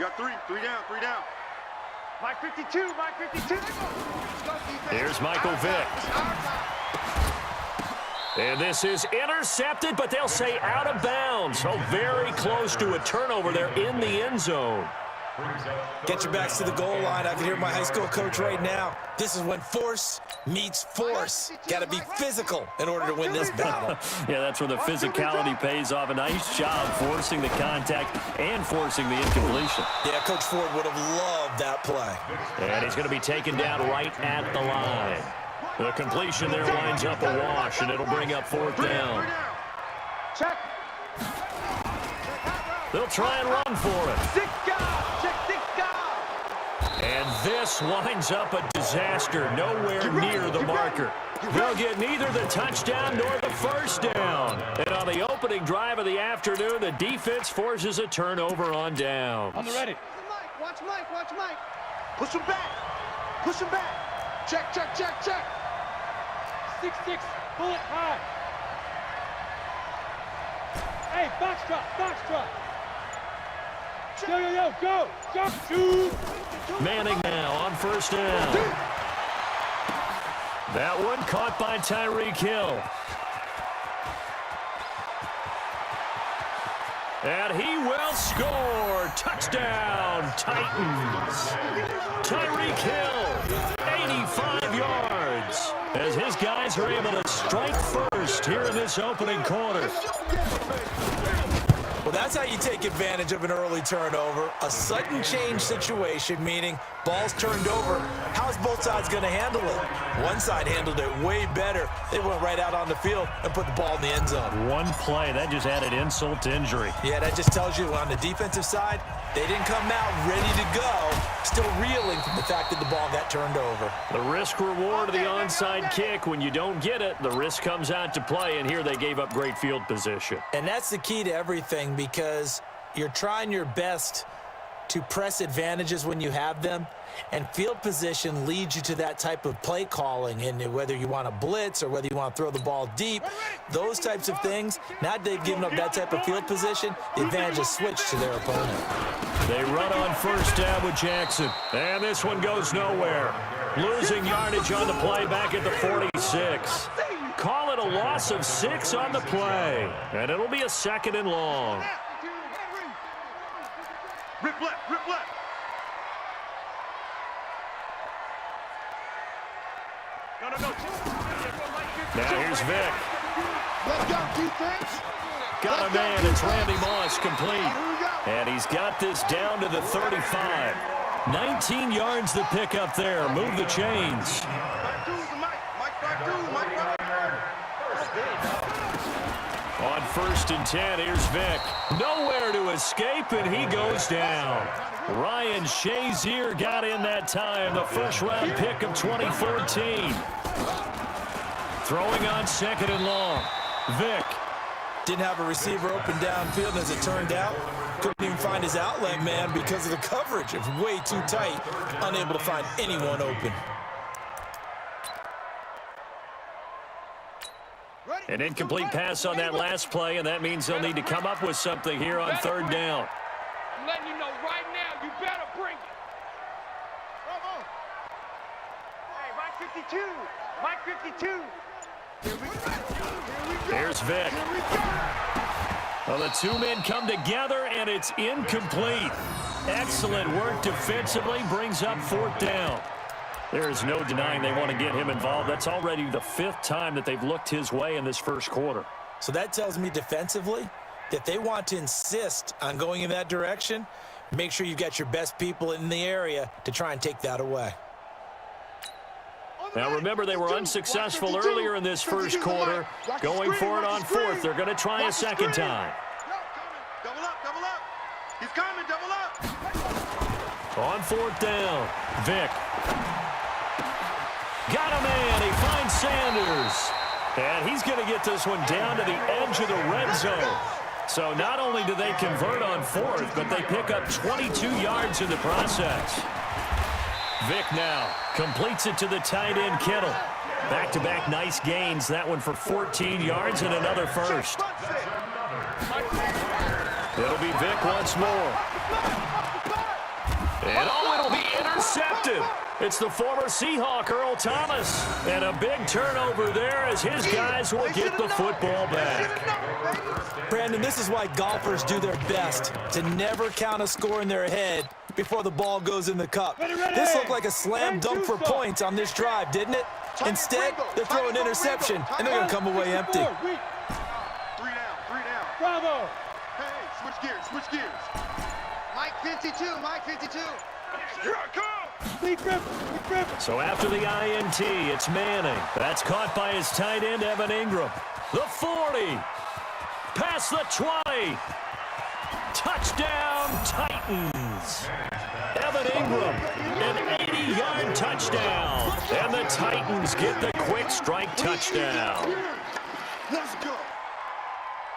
got three. Three down. Mike 52, Mike 52. Here's Michael Vick. And this is intercepted, but they'll say out of bounds. So very close to a turnover there in the end zone. Get your backs to the goal line. I can hear my high school coach right now. This is when force meets force. Got to be physical in order to win this battle. Yeah, that's where the physicality pays off. A nice job forcing the contact and forcing the incompletion. Yeah, Coach Ford would have loved that play. And he's going to be taken down right at the line. The completion there winds up a wash, and it'll bring up fourth down. Check. They'll try and run for it. And this winds up a disaster, nowhere near the marker. They'll get neither the touchdown nor the first down. And on the opening drive of the afternoon, the defense forces a turnover on downs. On the ready. Watch Mike. Push him back. Check. 6-6, pull it high. Hey, box drop. Go. Shoot. Manning now on first down. That one caught by Tyreek Hill. And he will score. Touchdown, Titans. Tyreek Hill, 85 yards. As his guys are able to strike first here in this opening quarter. Well, that's how you take advantage of an early turnover. A sudden change situation, meaning ball's turned over. How's both sides going to handle it? One side handled it way better. They went right out on the field and put the ball in the end zone. One play, that just added insult to injury. Yeah, that just tells you on the defensive side, they didn't come out ready to go, still reeling from the fact that the ball got turned over. The risk-reward of the onside kick, when you don't get it, the risk comes out to play, and here they gave up great field position. And that's the key to everything, because you're trying your best to press advantages when you have them, and field position leads you to that type of play calling, and whether you want to blitz or whether you want to throw the ball deep, those types of things. Now they've given up that type of field position, the advantage is switched to their opponent. They run on first down with Jackson, and this one goes nowhere. Losing yardage on the play back at the 46. Call it a loss of 6 on the play, and it'll be a 2nd and long. Rip left. Now here's Vick. Let's go, defense. Got a man, it's Randy Moss, complete. And he's got this down to the 35. 19 yards to pick up there. Move the chains. On 1st and 10, here's Vick. Nowhere to escape, and he goes down. Ryan Shazier got in that time, the first-round pick of 2014. Throwing on 2nd and long. Vick. Didn't have a receiver open downfield, as it turned out. Couldn't even find his outlet man because of the coverage. It was way too tight. Unable to find anyone open. An incomplete pass on that last play, and that means they'll need to come up with something here on 3rd down. I'm letting you know right now, you better bring it. Hey, Mike 52. Here's Vick. Well, the two men come together, and it's incomplete. Excellent work defensively, brings up 4th down. There is no denying they want to get him involved. That's already the 5th time that they've looked his way in this first quarter. So that tells me defensively that they want to insist on going in that direction. Make sure you've got your best people in the area to try and take that away. Now, remember, they were unsuccessful earlier in this first quarter. Going for it on 4th. They're going to try a second time. Double up. He's coming, double up. On 4th down, Vick. Got a man. He finds Sanders. And he's going to get this one down to the edge of the red zone. So not only do they convert on 4th, but they pick up 22 yards in the process. Vick now completes it to the tight end, Kittle. Back-to-back nice gains. That one for 14 yards and another first. It'll be Vick once more. And oh, it'll be intercepted. It's the former Seahawk, Earl Thomas. And a big turnover there as his guys will get the football back. Brandon, this is why golfers do their best to never count a score in their head before the ball goes in the cup. This looked like a slam dunk for points on this drive, didn't it? Instead, they're throwing interception, and they're going to come away empty. 3 down. Bravo. Hey, switch gears. Mike 52, Mike 52. Here I come. Lee Griffin. So after the INT, it's Manning. That's caught by his tight end, Evan Ingram. The 40. Past the 20. Touchdown, Titans. Evan Ingram, an 80-yard touchdown. And the Titans get the quick strike touchdown. Let's go.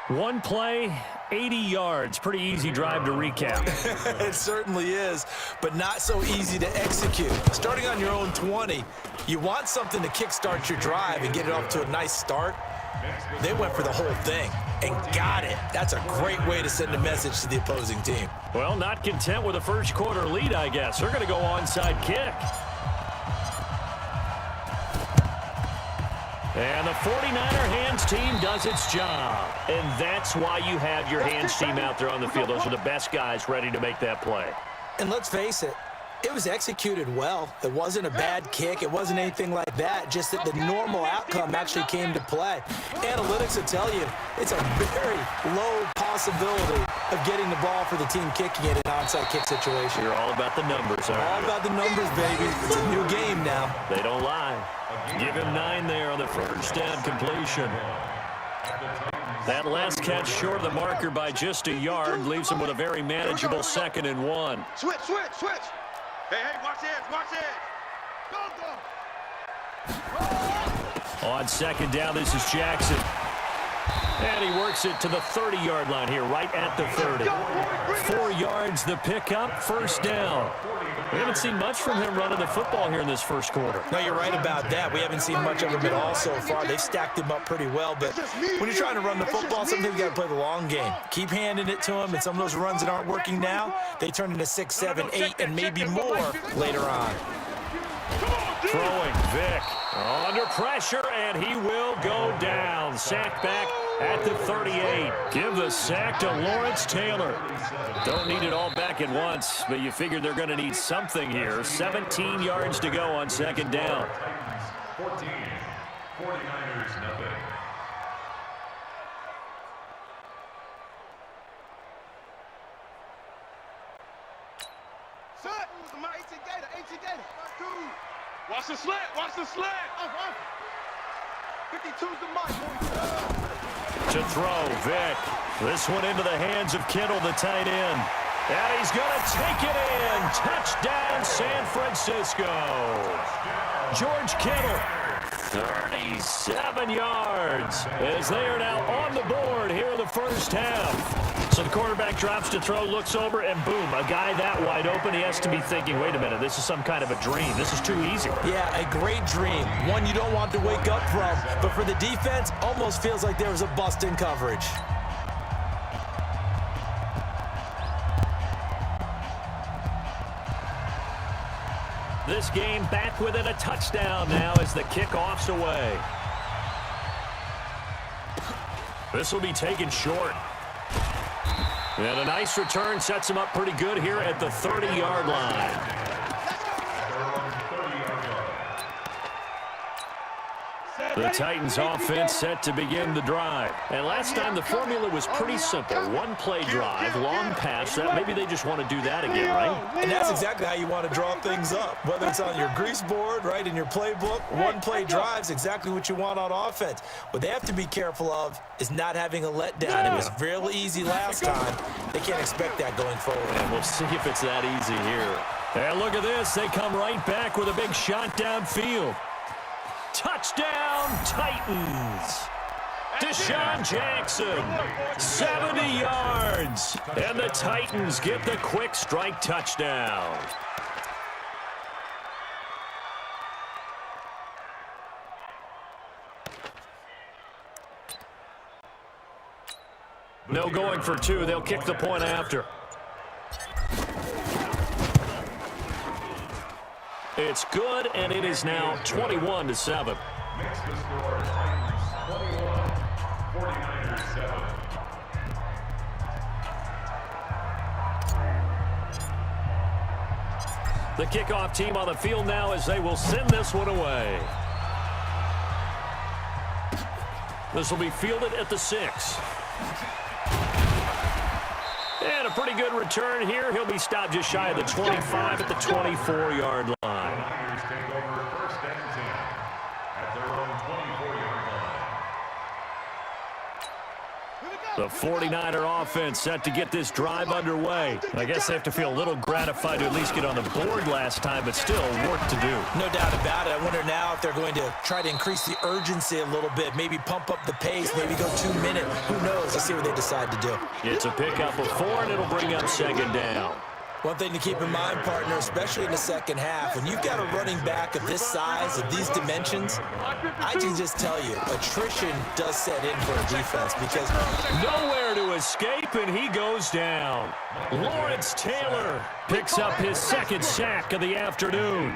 One play, 80 yards. Pretty easy drive to recap. It certainly is, but not so easy to execute. Starting on your own 20, you want something to kickstart your drive and get it off to a nice start. They went for the whole thing and got it. That's a great way to send a message to the opposing team. Well, not content with a first quarter lead, I guess. They're going to go onside kick. And the 49er hands team does its job. And that's why you have your hands team out there on the field. Those are the best guys ready to make that play. And let's face it, it was executed well. It wasn't a bad kick. It wasn't anything like that. Just that the normal outcome actually came to play. Analytics will tell you it's a very low possibility of getting the ball for the team kicking it in an onside kick situation. You're all about the numbers, aren't you? All about the numbers, baby. It's a new game now. They don't lie. Give him 9 there on the first down completion. That last catch short of the marker by just a yard leaves him with a very manageable 2nd and 1. Switch. Hey, watch the edge. On 2nd down, this is Jackson. And he works it to the 30-yard line here, right at the 30. 4 yards the pickup, 1st down. We haven't seen much from him running the football here in this first quarter. No, you're right about that. We haven't seen much of him at all so far. They've stacked him up pretty well, but when you're trying to run the football, sometimes you got to play the long game. Keep handing it to him, and some of those runs that aren't working now, they turn into 6, 7, 8, and maybe more later on. Throwing, Vic under pressure, and he will go down. Sacked back at the 38. Give the sack to Lawrence Taylor. Don't need it all back at once, but you figured they're going to need something here. 17 yards to go on 2nd down. 14, 49ers, nothing. Watch the slant. 52's the mark. To throw, Vic. This one into the hands of Kittle, the tight end. And he's going to take it in. Touchdown, San Francisco. George Kittle, 37 yards, as they are now on the board here in the first half. So the quarterback drops to throw, looks over, and boom, a guy that wide open, he has to be thinking, wait a minute, this is some kind of a dream. This is too easy. Yeah, a great dream. One you don't want to wake up from. But for the defense, almost feels like there was a bust in coverage. This game back within a touchdown now as the kickoff's away. This will be taken short. And a nice return sets him up pretty good here at the 30-yard line. The Titans offense set to begin the drive. And last time the formula was pretty simple. One play drive, long pass. That maybe they just want to do that again, right? And that's exactly how you want to draw things up. Whether it's on your grease board, right, in your playbook, one play drive's exactly what you want on offense. What they have to be careful of is not having a letdown. It was real easy last time. They can't expect that going forward. And we'll see if it's that easy here. And look at this. They come right back with a big shot downfield. Touchdown, Titans. Deshaun Jackson, 70 yards. And the Titans get the quick strike touchdown. No going for 2. They'll kick the point after. It's good, and it is now 21-7. Makes the score Titans 21, 49ers 7. The kickoff team on the field now as they will send this one away. This will be fielded at the 6. And a pretty good return here. He'll be stopped just shy of the 25 at the 24-yard line. The Niners take over first and 10 at their own 24-yard line. The 49er offense set to get this drive underway. I guess they have to feel a little gratified to at least get on the board last time, but still work to do. No doubt about it. I wonder now if they're going to try to increase the urgency a little bit, maybe pump up the pace, maybe go 2 minutes. Who knows? Let's see what they decide to do. It's a pickup of 4, and it'll bring up second down. One thing to keep in mind, partner, especially in the second half, when you've got a running back of this size, of these dimensions, I can just tell you, attrition does set in for a defense because nowhere to escape, and he goes down. Lawrence Taylor picks up his second sack of the afternoon.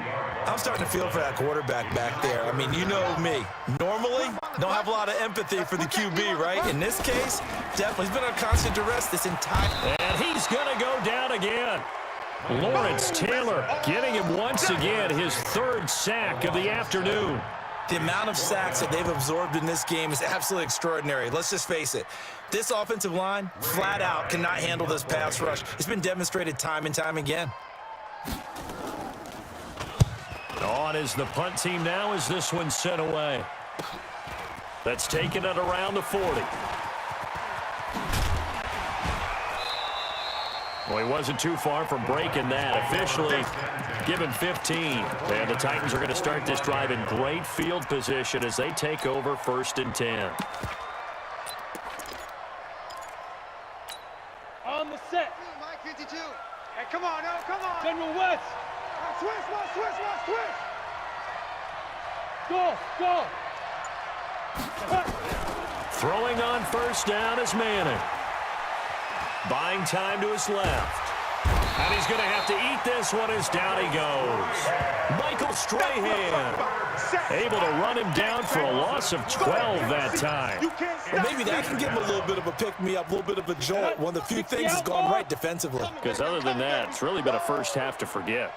I'm starting to feel for that quarterback back there. I mean, you know me. Normally, don't have a lot of empathy for the QB, right? In this case, definitely he's been on constant duress this entire... And he's going to go down again. Lawrence Taylor getting him once again his third sack of the afternoon. The amount of sacks that they've absorbed in this game is absolutely extraordinary. Let's just face it. This offensive line, flat out, cannot handle this pass rush. It's been demonstrated time and time again. On is the punt team now as this one's sent away. That's taken at around the 40. Well, he wasn't too far from breaking that. Officially given 15. And the Titans are going to start this drive in great field position as they take over first and 10. On the set. Mike 52. Hey, come on, now, come on. General West. Switch. Go. Throwing on first down is Manning. Buying time to his left. And he's going to have to eat this one as down he goes. Michael Strahan able to run him down for a loss of 12 that time. Well, maybe that can give him a little bit of a pick-me-up, a little bit of a jolt. One of the few things has gone right defensively. Because other than that, it's really been a first half to forget.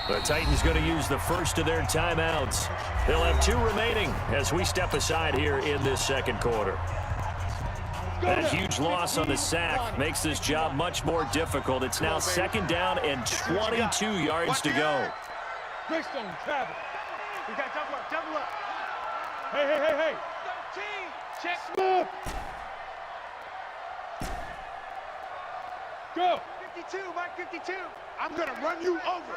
The Titans going to use the first of their timeouts. They'll have 2 remaining as we step aside here in this second quarter. That huge loss on the sack makes this job much more difficult. It's now second down and 22 yards to go. Greystone travel. We got double up. Hey. 13. Check. Smith. Go. 52, Mike 52. I'm going to run you over.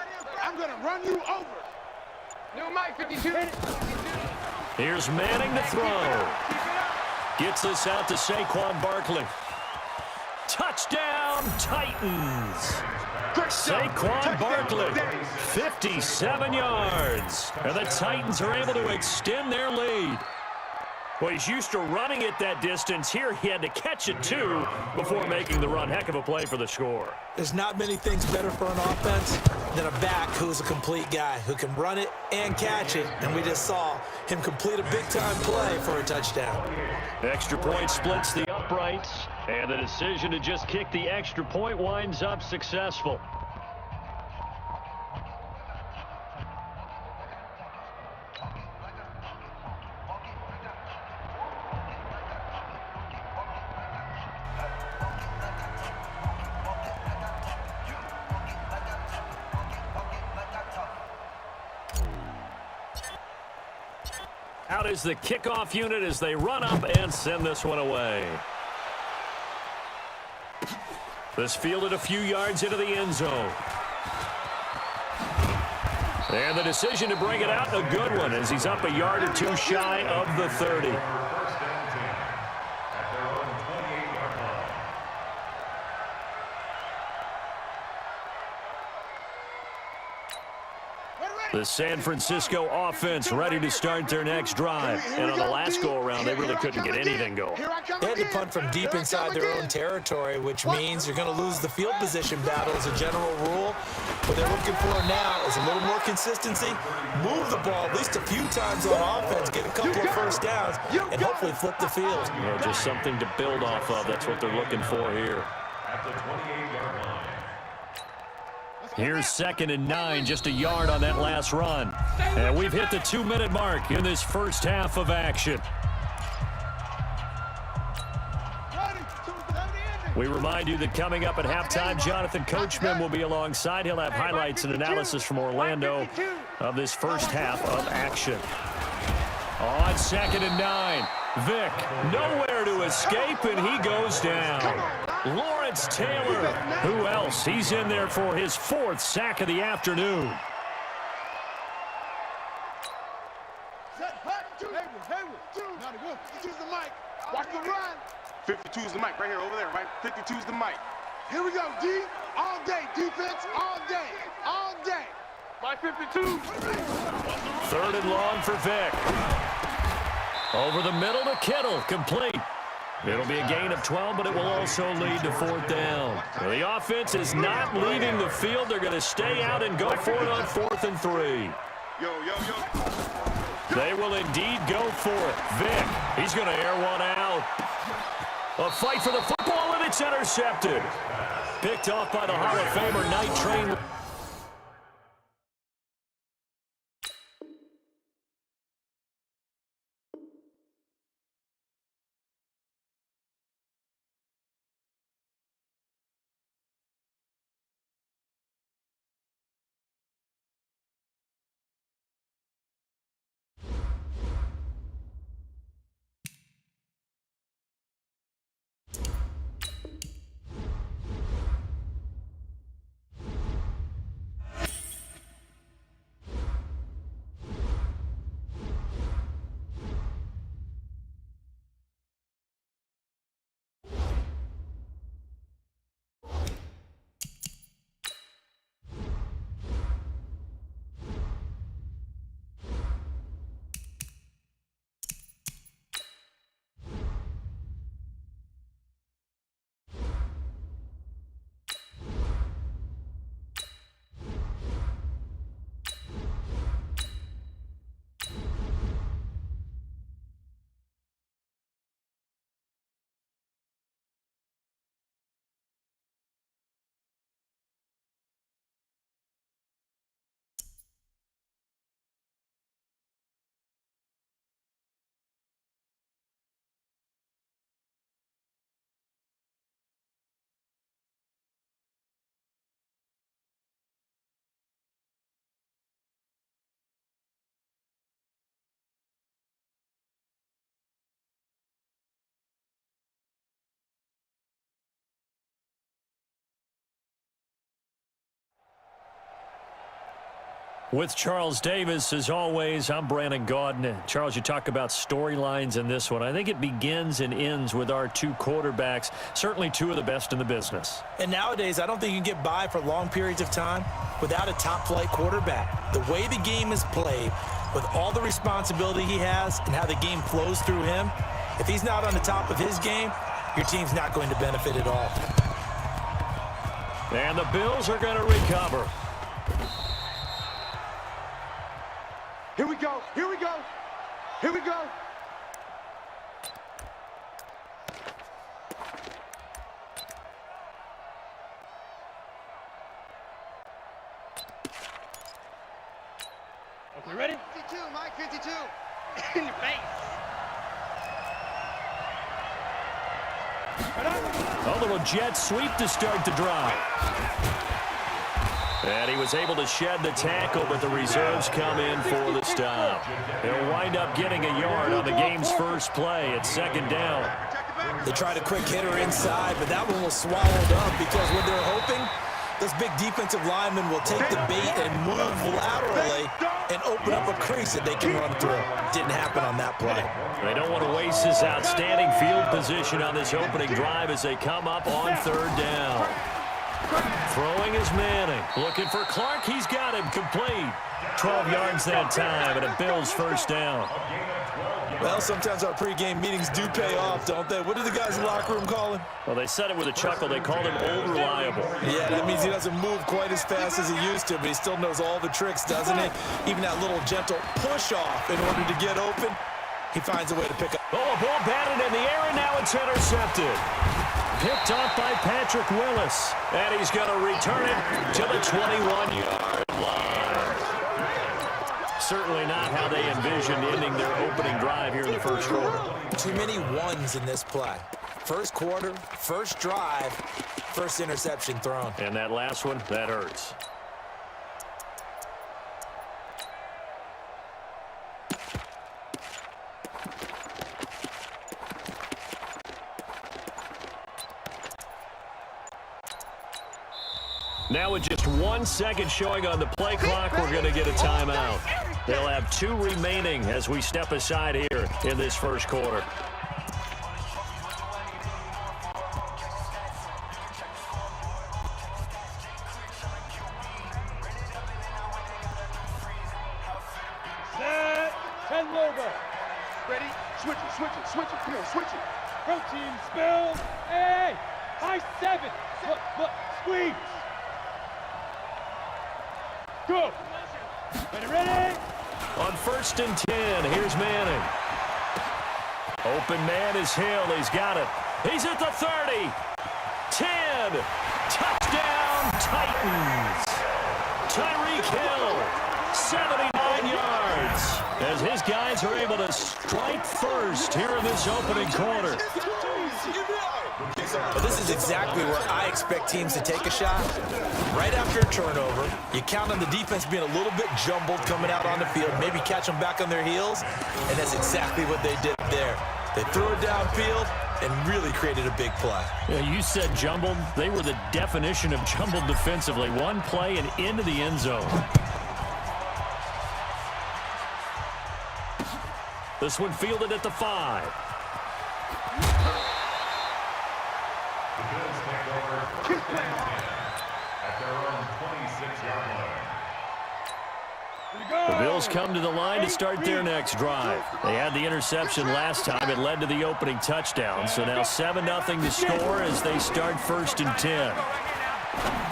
New Mike 52. Here's Manning to throw. Gets this out to Saquon Barkley. Touchdown, Titans. Saquon Barkley, 57 yards. And the Titans are able to extend their lead. Well, he's used to running it that distance. Here he had to catch it, too, before making the run. Heck of a play for the score. There's not many things better for an offense than a back who's a complete guy, who can run it and catch it. And we just saw him complete a big-time play for a touchdown. Extra point splits the uprights, and the decision to just kick the extra point winds up successful. Out is the kickoff unit as they run up and send this one away. This fielded a few yards into the end zone. And the decision to bring it out, a good one, as he's up a yard or 2 shy of the 30. First and 10 at their own 28-yard line. Red, The San Francisco offense ready to start their next drive. And on the last go-around, they really couldn't get anything going. They had to punt from deep inside their own territory, which means you're going to lose the field position battle as a general rule. What they're looking for now is a little more consistency, move the ball at least a few times on offense, get a couple of first downs, and hopefully flip the field. Yeah, just something to build off of. That's what they're looking for here. At the 28-yard line. Here's 2nd and 9, just a yard on that last run. And we've hit the 2-minute mark in this first half of action. We remind you that coming up at halftime, Jonathan Coachman will be alongside. He'll have highlights and analysis from Orlando of this first half of action. On 2nd and 9, Vic nowhere to escape, and he goes down. Lawrence Taylor, who else? He's in there for his 4th sack of the afternoon. Watch the run. 52's the mic right here, over there, right? 52's the mic. Here we go, D. All day, defense, all day, all day. My 52. 3rd and long for Vic. Over the middle to Kittle, complete. It'll be a gain of 12, but it will also lead to 4th down. Well, the offense is not leaving the field. They're going to stay out and go for it on 4th and 3. They will indeed go for it. Vic, he's going to air one out. A fight for the football, and it's intercepted. Picked off by the Hall of Famer Night Train. With Charles Davis, as always, I'm Brandon Gaudin. Charles, you talk about storylines in this one. I think it begins and ends with our 2 quarterbacks, certainly 2 of the best in the business. And nowadays, I don't think you can get by for long periods of time without a top-flight quarterback. The way the game is played, with all the responsibility he has and how the game flows through him, if he's not on the top of his game, your team's not going to benefit at all. And the Bills are going to recover. Here we go, here we go, here we go. Okay, ready? 52, Mike 52. In your face. A little jet sweep to start the drive. And he was able to shed the tackle, but the reserves come in for the stop. They'll wind up getting a yard on the game's first play at 2nd down. They tried a quick hitter inside, but that one was swallowed up because what they're hoping, those big defensive linemen will take the bait and move laterally and open up a crease that they can run through. Didn't happen on that play. They don't want to waste this outstanding field position on this opening drive as they come up on 3rd down. Throwing is Manning. Looking for Clark. He's got him complete. 12 yards that time, and a Bills first down. Well, sometimes our pregame meetings do pay off, don't they? What do the guys in the locker room call him? Well, they said it with a chuckle. They called him old reliable. Yeah, that means he doesn't move quite as fast as he used to, but he still knows all the tricks, doesn't he? Even that little gentle push-off in order to get open, he finds a way to pick up. Oh, a ball batted in the air, and now it's intercepted. Picked off by Patrick Willis. And he's going to return it to the 21-yard line. Certainly not how they envisioned ending their opening drive here in the first quarter. Too many ones in this play. First quarter, first drive, first interception thrown. And that last one, that hurts. Now with just 1 second showing on the play clock, we're going to get a timeout. They'll have 2 remaining as we step aside here in this first quarter. Set. 10 over. Ready? Switch it, switch it, switch it. Come on, switch it. Protein spill. Hey. High 7. Look. Squeeze. Go. Ready? On 1st and 10, here's Manning. Open man is Hill. He's got it. He's at the 30. 10. Touchdown, Titans. Tyreek Hill, 79 yards. As his guys are able to strike first here in this opening quarter. Well, this is exactly where I expect teams to take a shot. Right after a turnover, you count on the defense being a little bit jumbled coming out on the field, maybe catch them back on their heels, and that's exactly what they did there. They threw it downfield and really created a big play. Yeah, you said jumbled. They were the definition of jumbled defensively. One play and into the end zone. This one fielded at the 5. The Bills come to the line to start their next drive. They had the interception last time. It led to the opening touchdown. So now 7-0 to score as they start 1st and 10.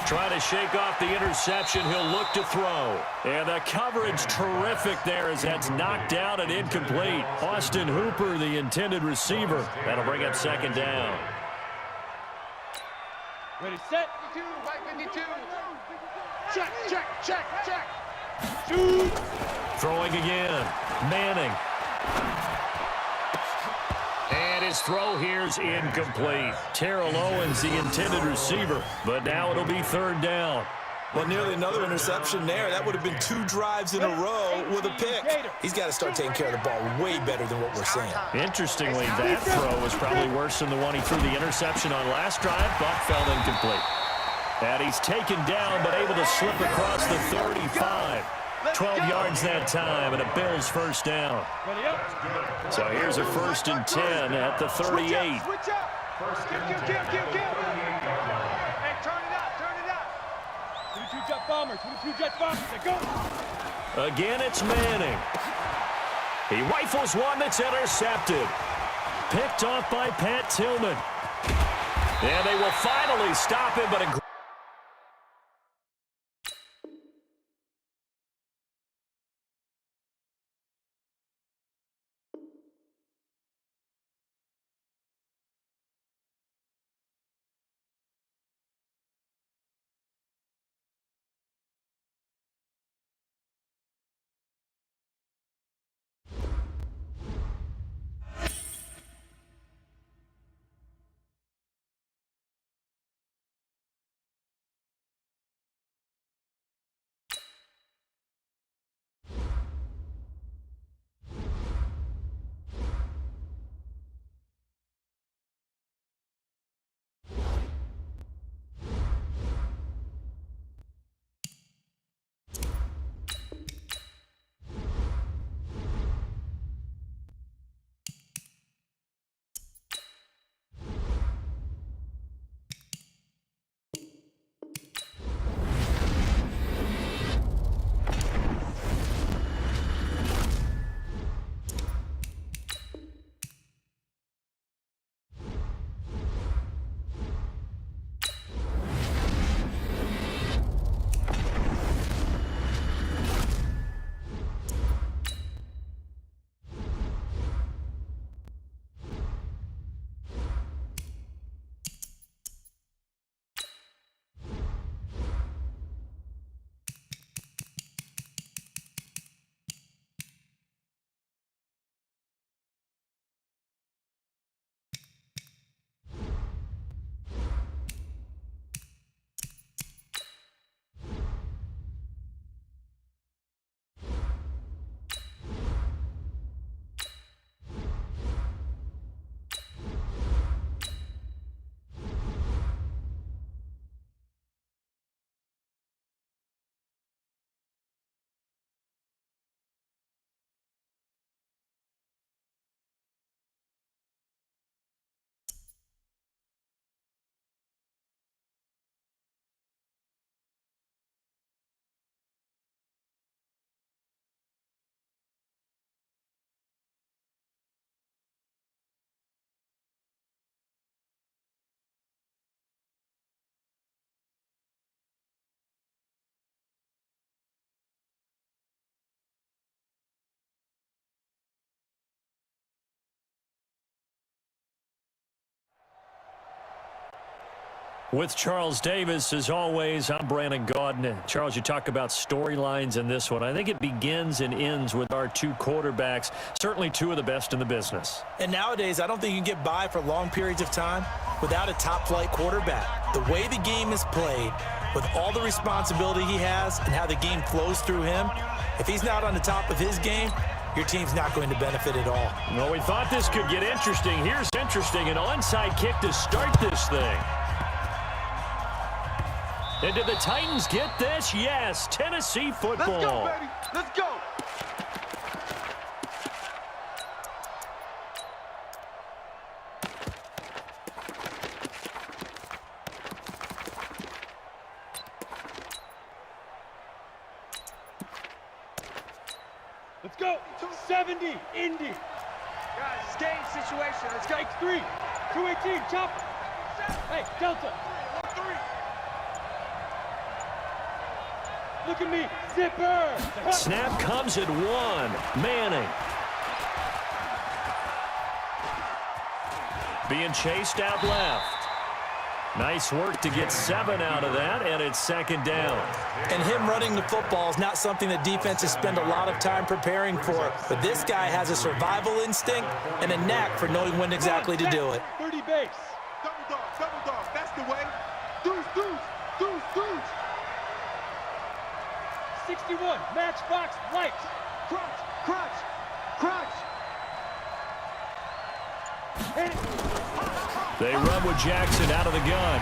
Trying to shake off the interception. He'll look to throw. And the coverage terrific there as that's knocked down and incomplete. Austin Hooper, the intended receiver. That'll bring up 2nd down. Ready, set. 52. Check. Shoot. Throwing again. Manning. And his throw here's incomplete. Terrell Owens, the intended receiver. But now it'll be 3rd down. Well, nearly another interception there. That would have been 2 drives in a row with a pick. He's got to start taking care of the ball way better than what we're seeing. Interestingly, that throw was probably worse than the one he threw the interception on last drive, but fell incomplete. And he's taken down, but able to slip across the 35. 12 yards that time, and a Bills first down. Ready up. So here's a 1st and 10 at the 38. Switch up. Kill. Hey, turn it up. 22 jet bombers. They go. Again, it's Manning. He rifles one that's intercepted. Picked off by Pat Tillman. And they will finally stop him, but a With Charles Davis, as always, I'm Brandon Gaudin. Charles, you talk about storylines in this one. I think it begins and ends with our two quarterbacks, certainly two of the best in the business. And nowadays, I don't think you can get by for long periods of time without a top-flight quarterback. The way the game is played, with all the responsibility he has and how the game flows through him, if he's not on the top of his game, your team's not going to benefit at all. Well, we thought this could get interesting. Here's interesting, an onside kick to start this thing. And did the Titans get this? Yes, Tennessee football. Let's go, baby. Let's go. Let's go. 70, Indy. Guys, it's game situation. Let's go. Strike 3. 218, chop. Hey, Delta. 3. Look at me. Zipper. Snap comes at 1. Manning. Being chased out left. Nice work to get 7 out of that, and it's second down. And him running the football is not something that defenses spend a lot of time preparing for. But this guy has a survival instinct and a knack for knowing when exactly to do it. 30 base. Double dog. That's the way. Deuce. 61, matchbox light. Crunch. They run with Jackson out of the gun.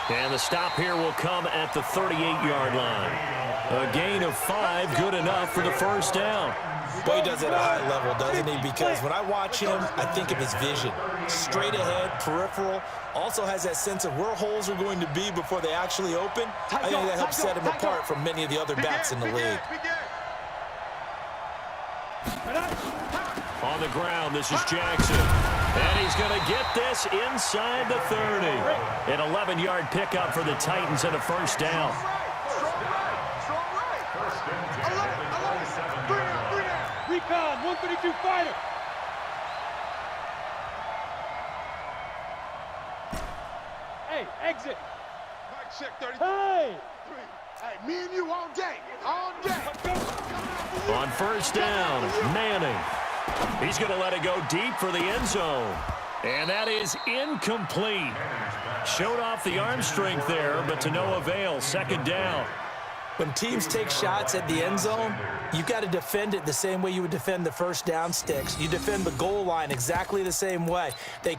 And the stop here will come at the 38-yard line. A gain of 5, good enough for the first down. Boy, he does it at a high level, doesn't he? Because when I watch him, I think of his vision. Straight ahead, peripheral. Also has that sense of where holes are going to be before they actually open. I think that helps set him apart from many of the other backs in the league. On the ground, this is Jackson. And he's going to get this inside the 30. An 11-yard pickup for the Titans and a first down. Strong right. I love it. Bring it. Recon, 132 fighter. Hey, exit. Mike check 33. Hey. Hey, me and you all day. On first down, Manning. He's going to let it go deep for the end zone. And that is incomplete. Showed off the arm strength there, but to no avail. Second down. When teams take shots at the end zone, you've got to defend it the same way you would defend the first down sticks. You defend the goal line exactly the same way. They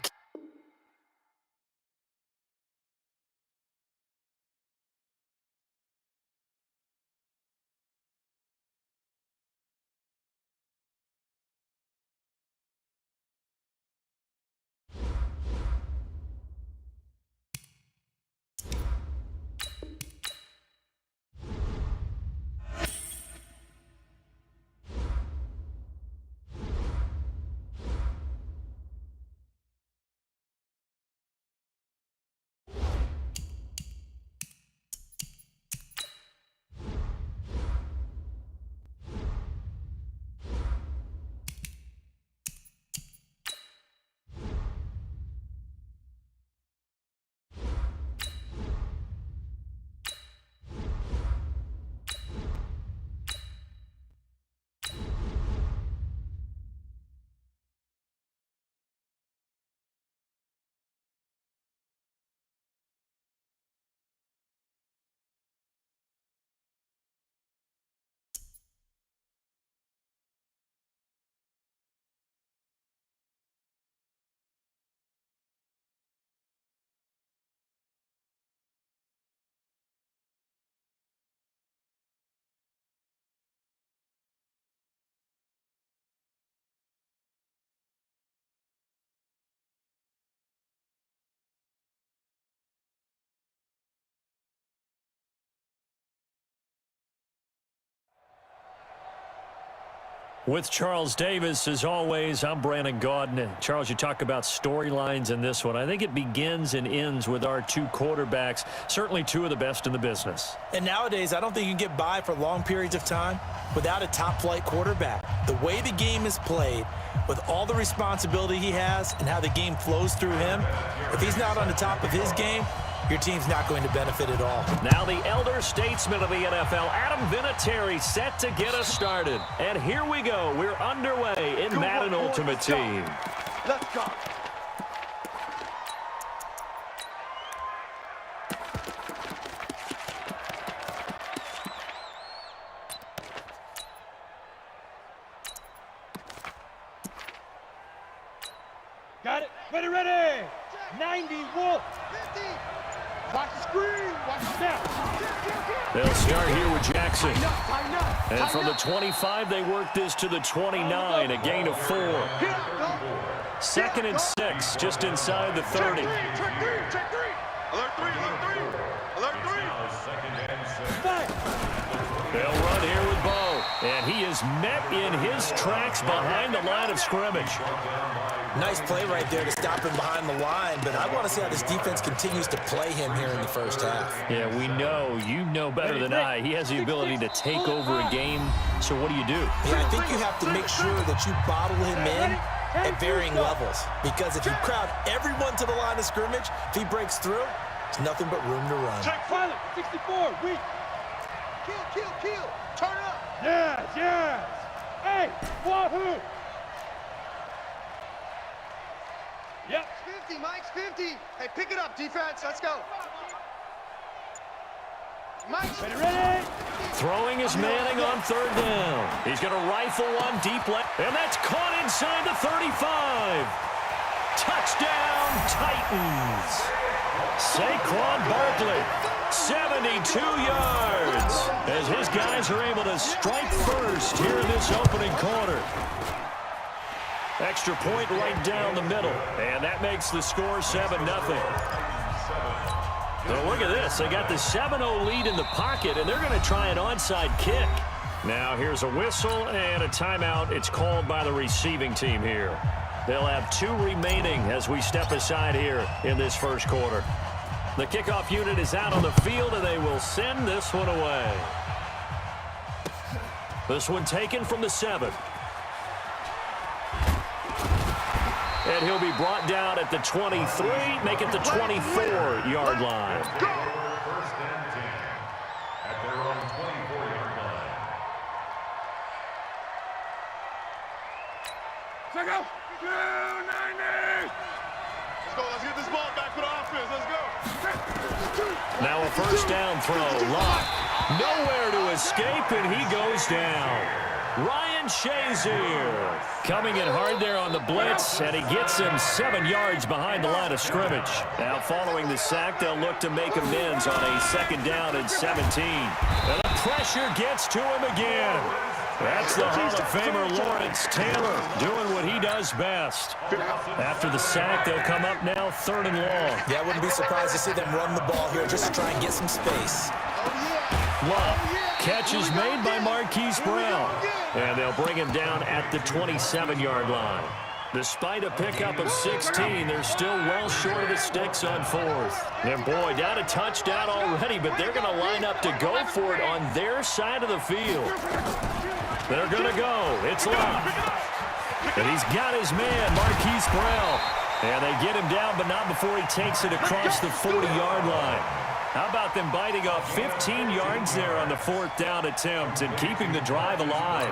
With Charles Davis, as always, I'm Brandon Gaudin. Charles, you talk about storylines in this one. I think it begins and ends with our two quarterbacks, certainly two of the best in the business. And nowadays, I don't think you can get by for long periods of time without a top-flight quarterback. The way the game is played, with all the responsibility he has and how the game flows through him, if he's not on the top of his game, your team's not going to benefit at all. Now the elder statesman of the NFL, Adam Vinatieri, set to get us started. And here we go. We're underway in Madden Ultimate Team. Let's go. Got it. Ready. 90, Wolf. 50. Watch the screen. Watch the snap. They'll start here with Jackson. And from the 25, they work this to the 29, a gain of 4. 2nd and 6, just inside the 30. Check three. Alert three. Alert three. They'll run here with Bo. And he is met in his tracks behind the line of scrimmage. Nice play right there to stop him behind the line, but I want to see how this defense continues to play him here in the first half. Yeah, we know. You know better than I. He has the ability to take over a game. So what do you do? Yeah, I think you have to make sure that you bottle him in at varying levels, because if you crowd everyone to the line of scrimmage, if he breaks through, there's nothing but room to run. Check pilot. 64. Weak. Kill. Turn up. Yes. Hey, wahoo. Yep. 50, Mike's 50. Hey, pick it up, defense. Let's go. Mike's Ready. Throwing is Manning on 3rd down. He's going to rifle one deep left, and that's caught inside the 35. Touchdown, Titans. Saquon Barkley, 72 yards, as his guys are able to strike first here in this opening quarter. Extra point right down the middle, and that makes the score 7-0. Well, look at this. They got the 7-0 lead in the pocket, and they're going to try an onside kick. Now here's a whistle and a timeout. It's called by the receiving team here. They'll have 2 remaining as we step aside here in this first quarter. The kickoff unit is out on the field, and they will send this one away. This one taken from the 7. And he'll be brought down at the 23, make it the 24-yard line. First and 10 at their own 24-yard line. Check out. 290. Let's get this ball back for the offense. Let's go. Now a first down throw. Lock. Nowhere to escape, and he goes down. Ryan Shazier coming in hard there on the blitz, and he gets him 7 yards behind the line of scrimmage. Now following the sack, they'll look to make amends on a 2nd down and 17. And the pressure gets to him again. That's the Hall of Famer Lawrence Taylor doing what he does best. After the sack, they'll come up now 3rd and long. Yeah, I wouldn't be surprised to see them run the ball here just to try and get some space. Love. Catch is made by Marquise Brown. And they'll bring him down at the 27-yard line. Despite a pickup of 16, they're still well short of the sticks on 4th. And boy, down a touchdown already, but they're going to line up to go for it on their side of the field. They're going to go. It's Love. And he's got his man, Marquise Brown. And they get him down, but not before he takes it across the 40-yard line. How about them biting off 15 yards there on the 4th down attempt and keeping the drive alive?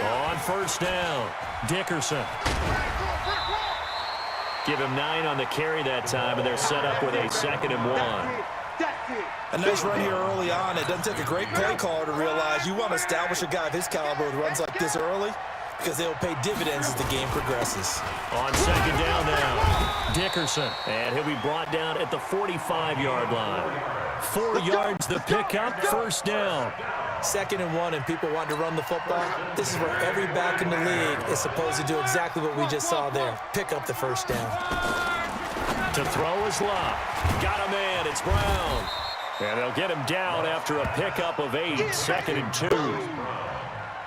On first down, Dickerson. Give him 9 on the carry that time, and they're set up with a 2nd and 1. A nice run here early on. It doesn't take a great play caller to realize you want to establish a guy of his caliber who runs like this early, because they'll pay dividends as the game progresses. On 2nd down now, Dickerson. And he'll be brought down at the 45-yard line. 4 yards the pickup, 1st down. 2nd and 1, and people want to run the football. This is where every back in the league is supposed to do exactly what we just saw there. Pick up the 1st down. To throw is Love. Got a man, it's Brown. And they'll get him down after a pickup of 8, 2nd and 2.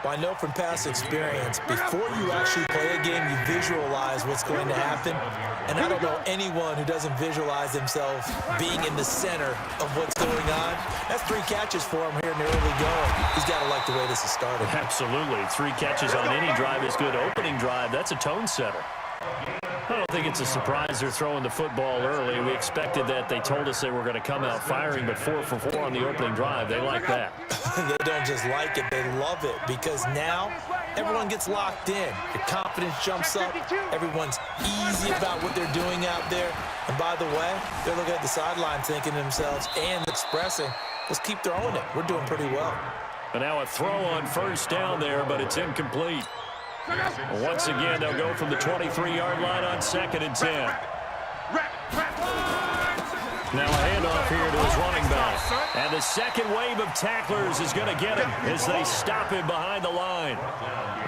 Well, I know from past experience, before you actually play a game, you visualize what's going to happen. And I don't know anyone who doesn't visualize themselves being in the center of what's going on. That's 3 catches for him here in the early going. He's got to like the way this is started. Absolutely. 3 catches on any drive is good. Opening drive, that's a tone setter. I don't think it's a surprise they're throwing the football early. We expected that. They told us they were going to come out firing, but 4 for 4 on the opening drive. They like that. They don't just like it, they love it, because now everyone gets locked in. Your confidence jumps up. Everyone's easy about what they're doing out there. And by the way, they're looking at the sideline thinking to themselves and expressing, let's keep throwing it. We're doing pretty well. And now a throw on first down there, but it's incomplete. Once again, they'll go from the 23-yard line on 2nd and 10. Now a handoff here to his running back. And the second wave of tacklers is going to get him as they stop him behind the line.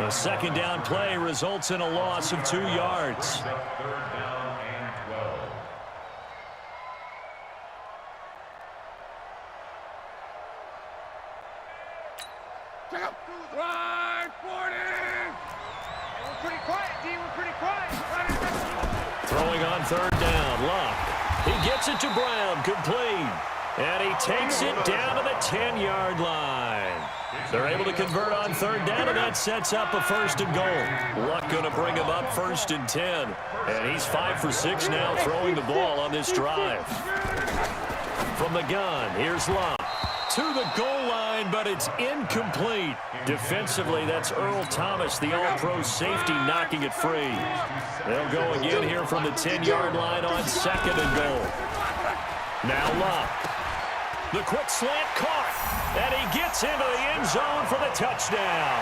A 2nd down play results in a loss of 2 yards. Run, 40! We're pretty quiet, D. We're pretty quiet. Throwing on 3rd down, Luck. He gets it to Brown, complete. And he takes it down to the 10-yard line. They're able to convert on 3rd down, and that sets up a 1st and goal. Luck going to bring him up 1st and 10. And he's 5 for 6 now throwing the ball on this drive. From the gun, here's Luck. To the goal line, but it's incomplete. Defensively, that's Earl Thomas, the all-pro safety, knocking it free. They'll go again here from the 10-yard line on 2nd and goal. Now Luck. The quick slant caught, and he gets into the end zone for the touchdown.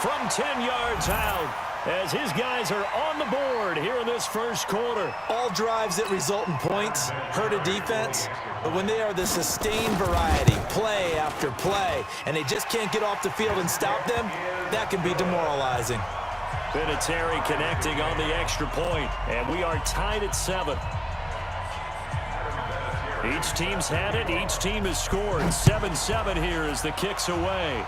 From 10 yards out, as his guys are on the board here in this first quarter. All drives that result in points hurt a defense, but when they are the sustained variety, play after play, and they just can't get off the field and stop them, that can be demoralizing. Vinatieri connecting on the extra point, and we are tied at 7. Each team's had it. Each team has scored. 7-7 here as the kick's away.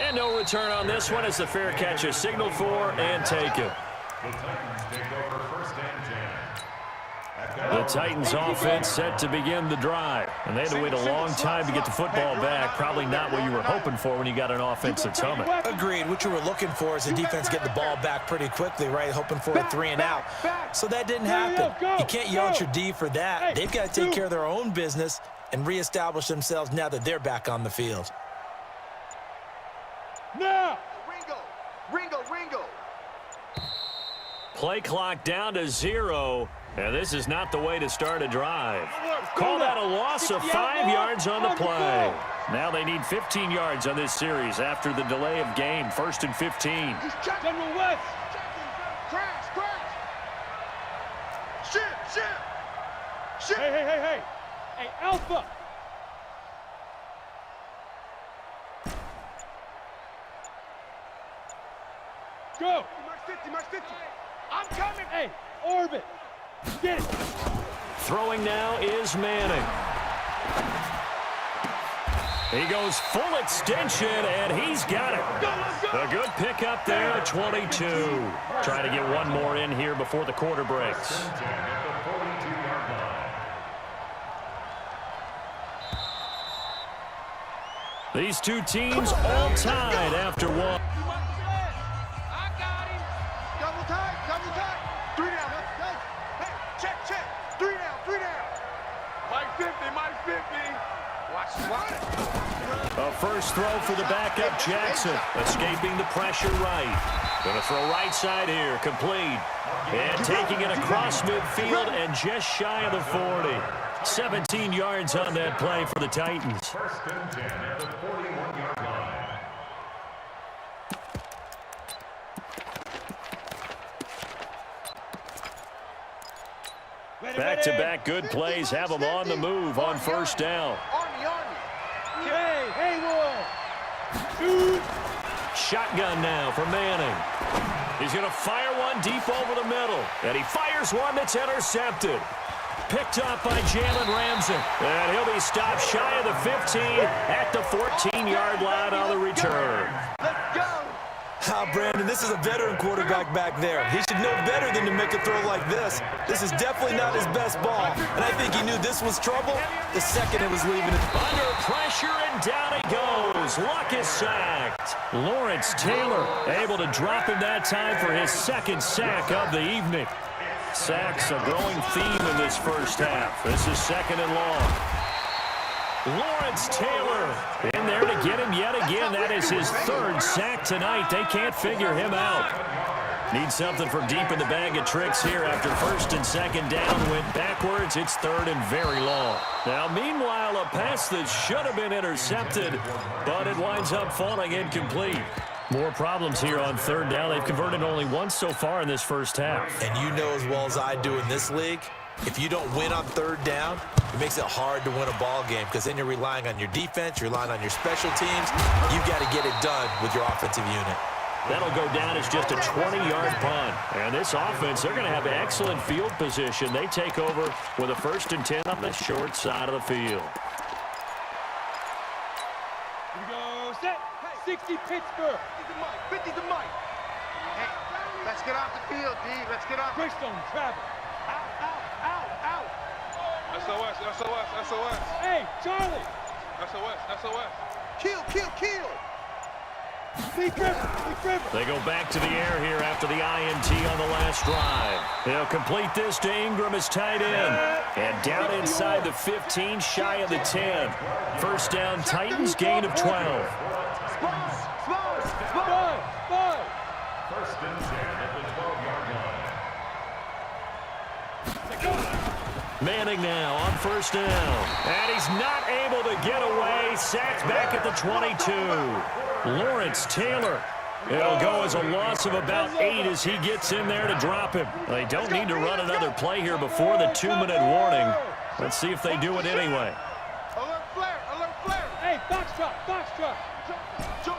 And no return on this one as the fair catch is signaled for and taken. The Titans offense set to begin the drive. And they had to wait a long time to get the football back. Probably not what you were hoping for when you got an offense that's humming. Agreed. What you were looking for is the defense get the ball back pretty quickly, right? Hoping for a 3 and out. So that didn't happen. You can't yell at your D for that. They've got to take care of their own business and reestablish themselves now that they're back on the field. Now! Ringo! Play clock down to 0. And this is not the way to start a drive. Call that a loss of 5 yards on the play. Now they need 15 yards on this series after the delay of game. 1st and 15. General West! Crash! Shit! Hey! Hey, Alpha! Go! March 50. I'm coming! Hey, orbit! Get it! Throwing now is Manning. He goes full extension, and he's got it. A good pickup there, 22. Trying to get one more in here before the quarter breaks. These two teams all tied after one. I got him! Double tight! 3 down, hey, check! 3 down! Mike 50! Watch it! A first throw for the backup Jackson, escaping the pressure right. Going to throw right side here, complete. And taking it across midfield and just shy of the 40. 17 yards on that play for the Titans. 1st and 10 at the 41-yard line. Back-to-back good plays have them on the move on 1st down. Hey, Haywood! Shotgun now for Manning. He's going to fire one deep over the middle, and he fires one that's intercepted. picked up by Jalen Ramsey. And he'll be stopped shy of the 15 at the 14-yard line on the return. Let's go. Brandon, this is a veteran quarterback back there. He should know better than to make a throw like this. This is definitely not his best ball. And I think he knew this was trouble the second it was leaving it. Under pressure, and down he goes. Luck is sacked. Lawrence Taylor able to drop him that time for his second sack of the evening. Sacks a growing theme in this first half. This is second and long. Lawrence Taylor in there to get him yet again. That is his third sack tonight. They can't figure him out. Need something from deep in the bag of tricks here after first and second down went backwards. It's third and very long. Now, meanwhile, a pass that should have been intercepted, but it winds up falling incomplete. More problems here on third down. They've converted only once so far in this first half. And you know as well as I do in this league, if you don't win on third down, it makes it hard to win a ball game because then you're relying on your defense, you're relying on your special teams. You got to get it done with your offensive unit. That'll go down as just a 20-yard punt. And this offense, they're going to have excellent field position. They take over with a 1st and 10 on the short side of the field. Here we go. Set. 60 Pittsburgh. 50 the mic. Hey, let's get off the field, D. Let's get off. Greystone travel. Out. SOS, SOS, SOS. Hey, Charlie. SOS, SOS. Kill. Leaf River. They go back to the air here after the INT on the last drive. They'll complete this to Ingram as tight end. And down inside the 15, shy of the 10. First down, Titans, gain of 12. Small. First and 10 at the 12-yard line. Manning now on first down. And he's not able to get away. Sacked back at the 22. Lawrence Taylor. It'll go as a loss of about 8 as he gets in there to drop him. They don't need to run another play here before the 2-minute warning. Let's see if they do it anyway. Alert flare. Hey, Foxtrot. Jump.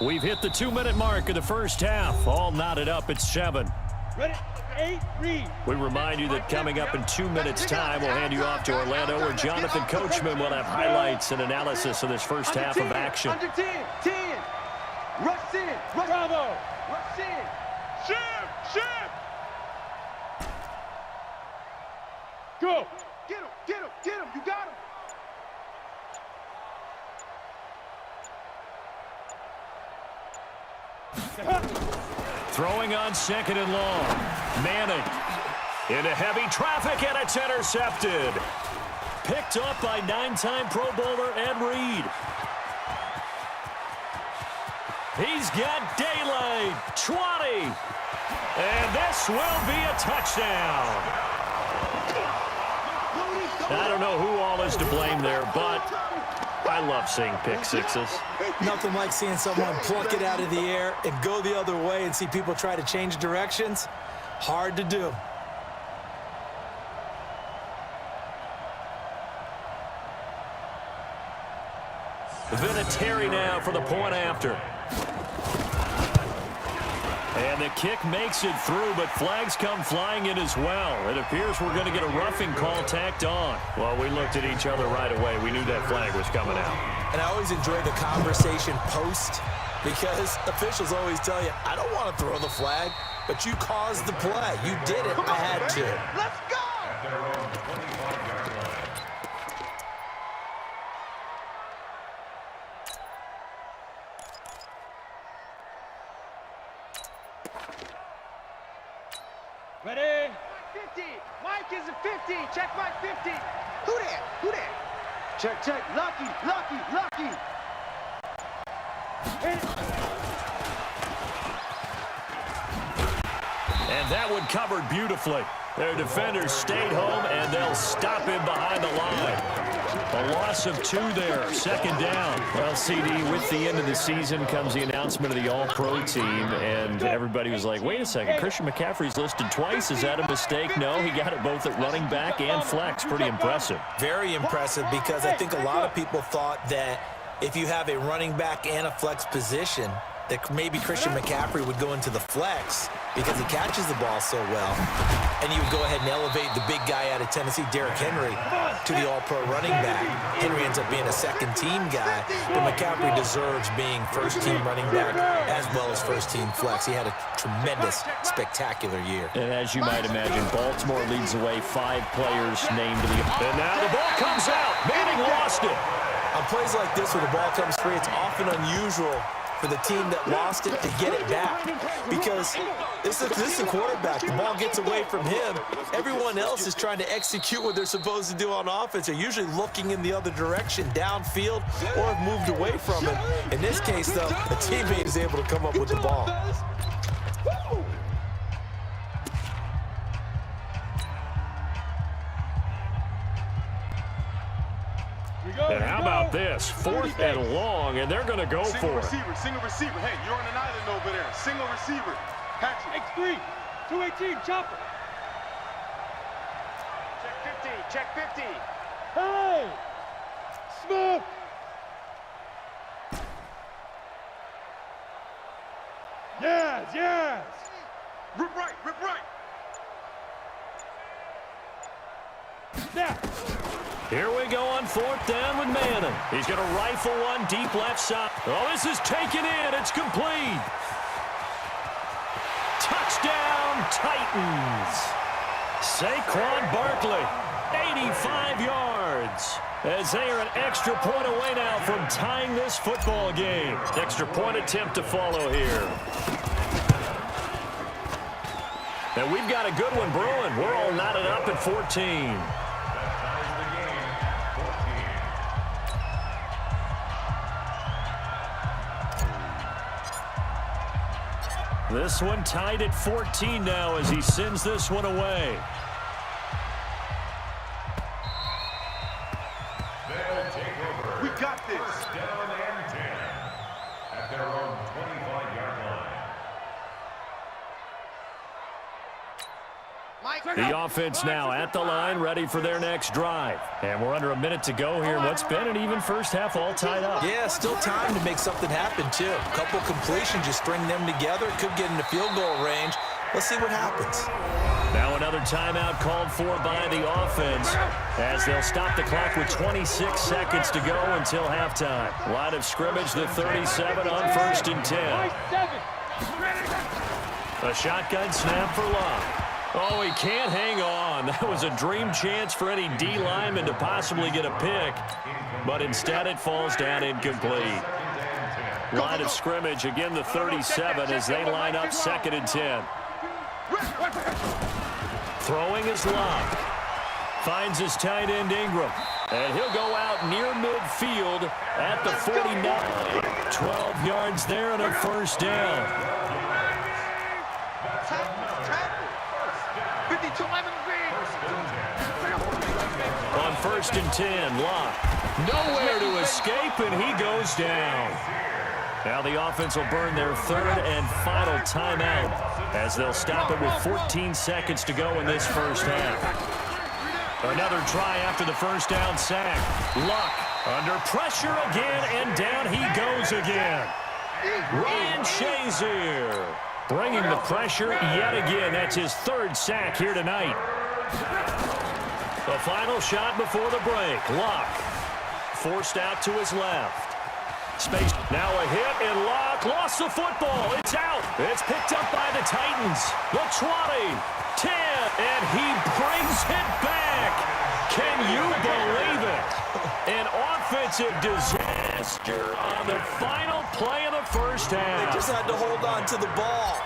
We've hit the 2-minute mark of the first half. All knotted up at 7. Ready? 8, read. We remind you that coming up in 2 minutes' time, we'll hand you off to Orlando, where Jonathan Coachman will have highlights and analysis of this first half of action. Under 10. Rush in. Bravo. Rush in. Ship! Go. Get him. You got him. Throwing on second and long. Manning into heavy traffic, and it's intercepted. Picked up by 9-time Pro Bowler Ed Reed. He's got daylight. 20. And this will be a touchdown. I don't know who all is to blame there, but I love seeing pick sixes. Nothing like seeing someone pluck it out of the air and go the other way and see people try to change directions. Hard to do. Vinatieri now for the point after. And the kick makes it through, but flags come flying in as well. It appears we're going to get a roughing call tacked on. Well, we looked at each other right away. We knew that flag was coming out. And I always enjoy the conversation post because officials always tell you, I don't want to throw the flag, but you caused the play. You did it. I had to. Let's go. At their own 25-yard line. Ready? 50. Mike is a 50. Check Mike 50. Who that? Check. Lucky. And that one covered beautifully. Their defenders stayed home, and they'll stop him behind the line. A loss of 2 there, second down. Well, CD, with the end of the season comes the announcement of the All-Pro team, and everybody was like, wait a second, Christian McCaffrey's listed twice. Is that a mistake? No, he got it both at running back and flex. Pretty impressive. Very impressive because I think a lot of people thought that if you have a running back and a flex position, that maybe Christian McCaffrey would go into the flex because he catches the ball so well. And you would go ahead and elevate the big guy out of Tennessee, Derrick Henry, to the all-pro running back. Henry ends up being a second-team guy, but McCaffrey deserves being first-team running back as well as first-team flex. He had a tremendous, spectacular year. And as you might imagine, Baltimore leads the way, 5 players named to the... And now the ball comes out. Manning lost it. On plays like this where the ball comes free, it's often unusual for the team that lost it to get it back, because this is a quarterback. The ball gets away from him. Everyone else is trying to execute what they're supposed to do on offense. They're usually looking in the other direction, downfield, or have moved away from it. In this case, though, a teammate is able to come up with the ball. And how about this? 4th and long, and they're going to go for it. Single receiver. Hey, you're on an island over there. Single receiver. Patrick. X3, 218, chopper. Check 50, check 50. Hey! Smoke! Yes, yes! Rip right, rip right. Now! Here we go on 4th down with Manning. He's going to rifle one deep left side. Oh, this is taken in. It's complete. Touchdown, Titans. Saquon Barkley, 85 yards. As they are an extra point away now from tying this football game. Extra point attempt to follow here. And we've got a good one brewing. We're all knotted up at 14. This one tied at 14 now as he sends this one away. They'll take over. We got this. First down and 10 at their own 25-yard line. The offense now at the line, ready for their next drive. And we're under a minute to go here. What's been an even first half all tied up. Yeah, still time to make something happen, too. A couple completions, you string them together, could get into field goal range. Let's see what happens. Now another timeout called for by the offense as they'll stop the clock with 26 seconds to go until halftime. Line of scrimmage, the 37 on 1st and 10. A shotgun snap for Love. Oh, he can't hang on. That was a dream chance for any D lineman to possibly get a pick, but instead it falls down incomplete. Line of scrimmage, again the 37 as they line up 2nd and 10. Throwing is Love. Finds his tight end Ingram. And he'll go out near midfield at the 49. 12 yards there and a first down. 52 lemon green. On 1st and 10, Locke. Nowhere to escape, and he goes down. Now the offense will burn their 3rd and final timeout as they'll stop it with 14 seconds to go in this first half. Another try after the first down sack. Luck under pressure again, and down he goes again. Ryan Shazier bringing the pressure yet again. That's his 3rd sack here tonight. The final shot before the break. Luck forced out to his left. Space. Now a hit, and Locke lost the football. It's out. It's picked up by the Titans. The 20, 10, and he brings it back. Can you believe it? An offensive disaster on the final play of the first half. They just had to hold on to the ball.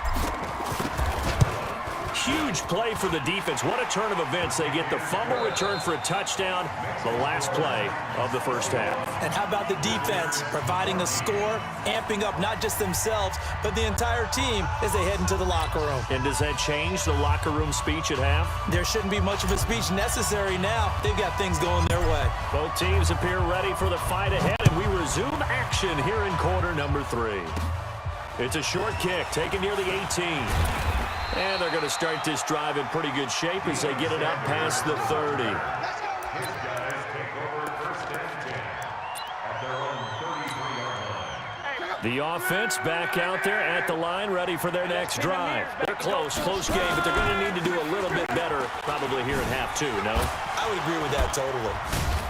Huge play for the defense. What a turn of events. They get the fumble return for a touchdown, the last play of the first half. And how about the defense providing a score, amping up not just themselves, but the entire team as they head into the locker room. And does that change the locker room speech at half? There shouldn't be much of a speech necessary now. They've got things going their way. Both teams appear ready for the fight ahead, and we resume action here in quarter number 3. It's a short kick taken near the 18. And they're going to start this drive in pretty good shape as they get it up past the 30. These guys take over 1st and 10 at their own 33-yard line. The offense back out there at the line, ready for their next drive. They're close game, but they're going to need to do a little bit better probably here in half two, no? I would agree with that totally.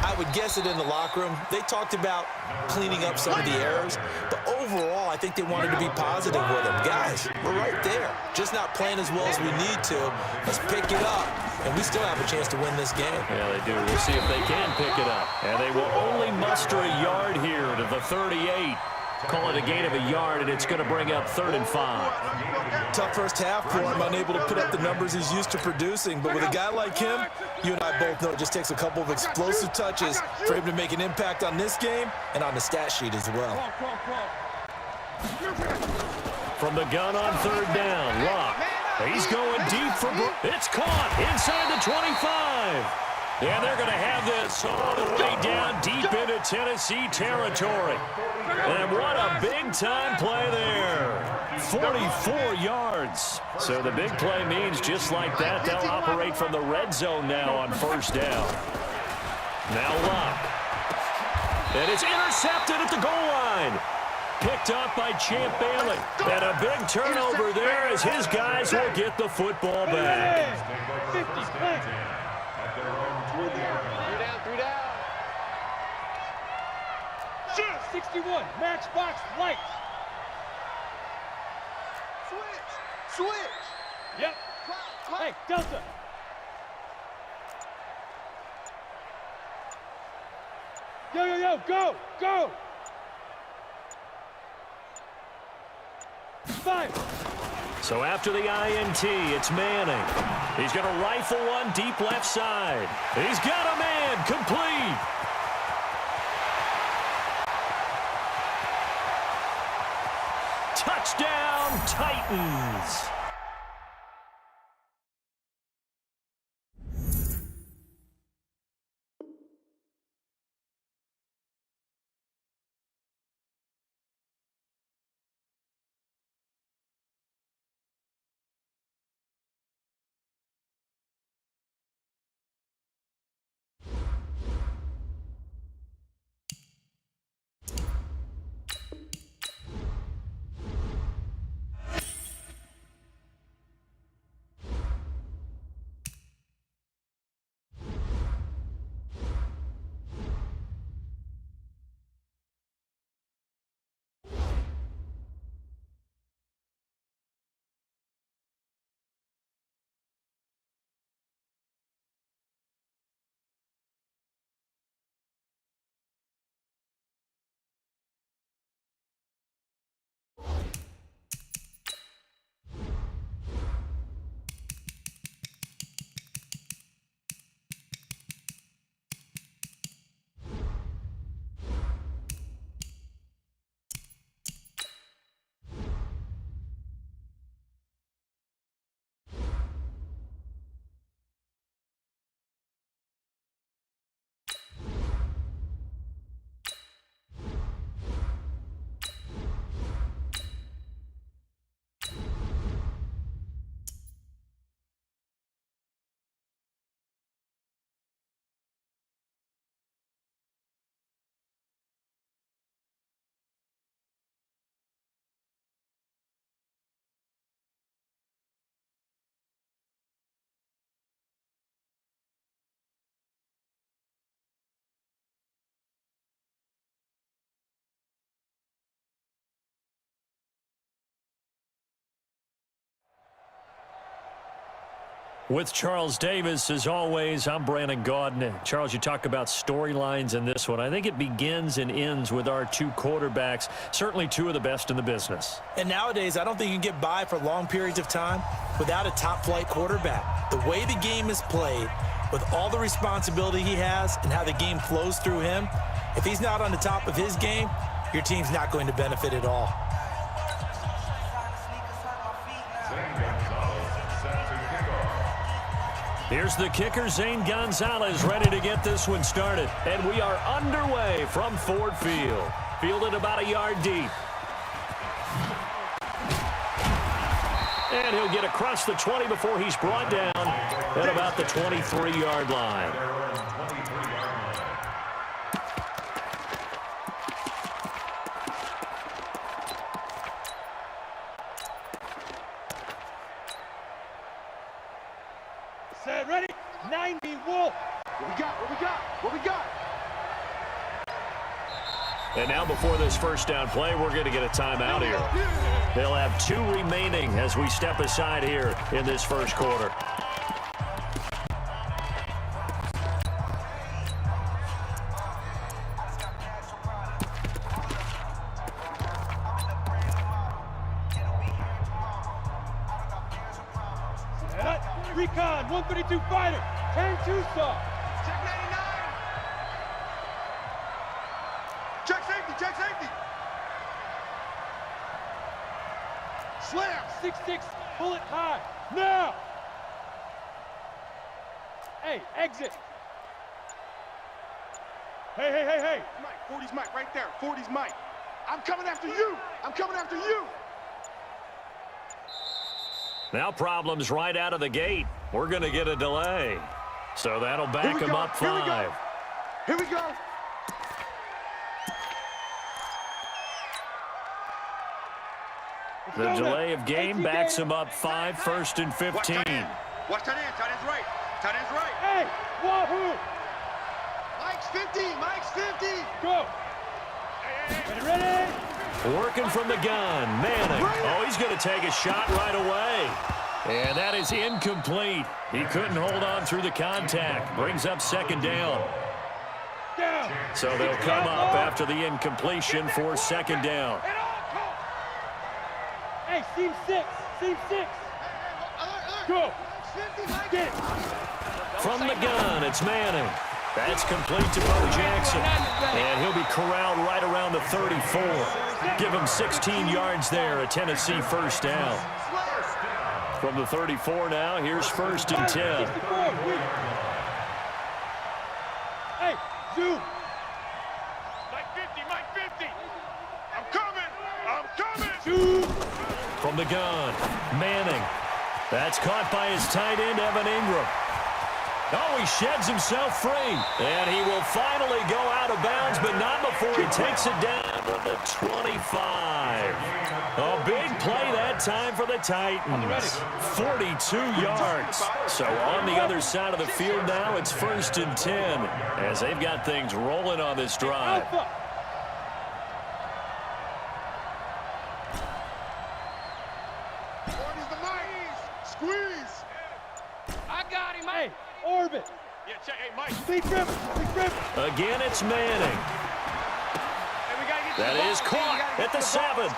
I would guess it in the locker room. They talked about cleaning up some of the errors, but overall, I think they wanted to be positive with them. Guys, we're right there. Just not playing as well as we need to. Let's pick it up, and we still have a chance to win this game. Yeah, they do. We'll see if they can pick it up. And they will only muster a yard here to the 38. Call it a gain of a yard, and it's going to bring up 3rd and 5. Tough first half for him, unable to put up the numbers he's used to producing. But with a guy like him, you and I both know it just takes a couple of explosive touches for him to make an impact on this game and on the stat sheet as well. From the gun on 3rd down, Locke. He's going deep for it's caught inside the 25. And they're going to have this all the way down deep into Tennessee territory. And what a big-time play there. 44 yards. So the big play means just like that, they'll operate from the red zone now on 1st down. Now Locke. And it's intercepted at the goal line. Picked up by Champ Bailey. And a big turnover there as his guys will get the football back. 3 down. 61, matchbox light. Switch. Yep. Hey, Delta. Yo, go. 5. So after the INT, it's Manning. He's going to rifle one deep left side. He's got a man, complete. Touchdown, Titans. With Charles Davis, as always, I'm Brandon Gaudin. Charles, you talk about storylines in this one. I think it begins and ends with our 2 quarterbacks, certainly 2 of the best in the business. And nowadays, I don't think you can get by for long periods of time without a top-flight quarterback. The way the game is played, with all the responsibility he has and how the game flows through him, if he's not on the top of his game, your team's not going to benefit at all. Here's the kicker, Zane Gonzalez, ready to get this one started. And we are underway from Ford Field. Fielded about a yard deep. And he'll get across the 20 before he's brought down at about the 23-yard line. set, ready? 90, Wolf. What we got? What we got? What we got? And now before this first down play, we're going to get a timeout here. They'll have 2 remaining as we step aside here in this first quarter. Recon, 132 fighter, 10-2 saw. Check 99. Check safety. Check safety. Slam. 6-6, bullet high, now! Hey, exit. Hey. Mike, 40's Mike right there. 40's Mike. I'm coming after you. I'm coming after you. Now problems right out of the gate. We're going to get a delay. So that'll back him up 5. Here we go. The delay of game backs him up 5, 1st and 15. Watch tight end. Tight end's right. Tight end's right. Hey, wahoo! Mike's 50. Mike's 50. Go. Ready? Working from the gun, Manning. Oh, he's going to take a shot right away. And that is incomplete. He couldn't hold on through the contact. Brings up 2nd down. Down. So they'll come up after the incompletion for 2nd down. Hey, seam 6. Go. Get. From the gun, it's Manning. That's complete to Bo Jackson. And he'll be corralled right around the 34. Give him 16 yards there, a Tennessee first down. From the 34 now, here's 1st and 10. Hey, zoom. Mike 50. I'm coming. Zoom. From the gun, Manning. That's caught by his tight end, Evan Ingram. Oh, he sheds himself free. And he will finally go out of bounds, but not before he takes it down to the 25. A big play that time for the Titans. 42 yards. So on the other side of the field now, it's 1st and 10 as they've got things rolling on this drive. Alpha. Squeeze. I got him, hey. Orbit. Yeah, check. Hey, Mike. Big grip. Again, it's Manning. That is caught at the 7.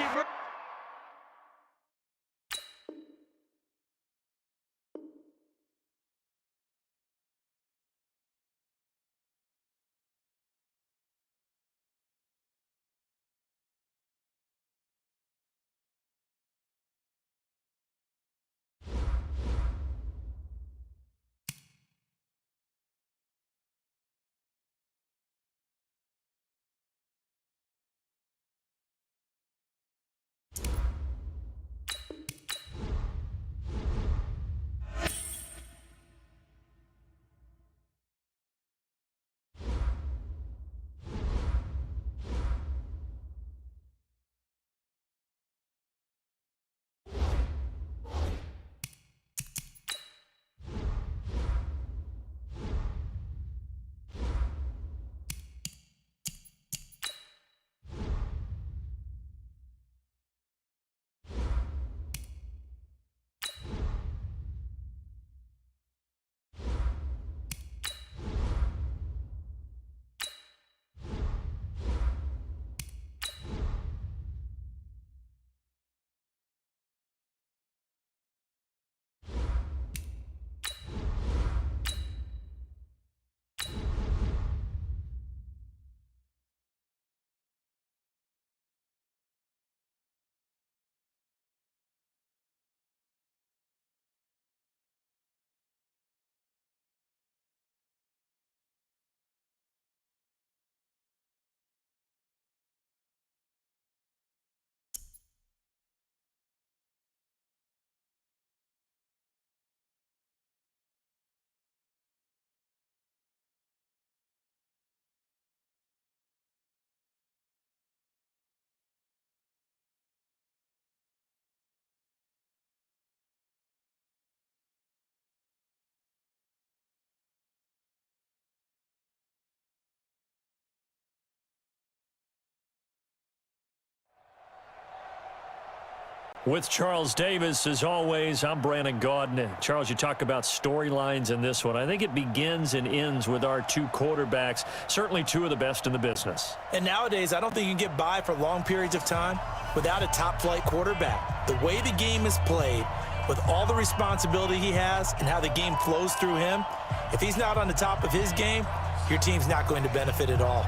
With Charles Davis, as always, I'm Brandon Gaudin. Charles, you talk about storylines in this one. I think it begins and ends with our two quarterbacks, certainly two of the best in the business. And nowadays, I don't think you can get by for long periods of time without a top-flight quarterback. The way the game is played, with all the responsibility he has and how the game flows through him, if he's not on the top of his game, your team's not going to benefit at all.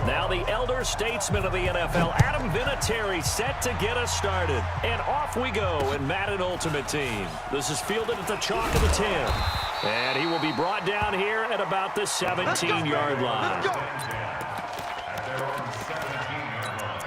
Now the elder statesman of the NFL, Adam Vinatieri, set to get us started. And off we go in Madden Ultimate Team. This is fielded at the chalk of the 10. And he will be brought down here at about the 17-yard line. At their own 17-yard line.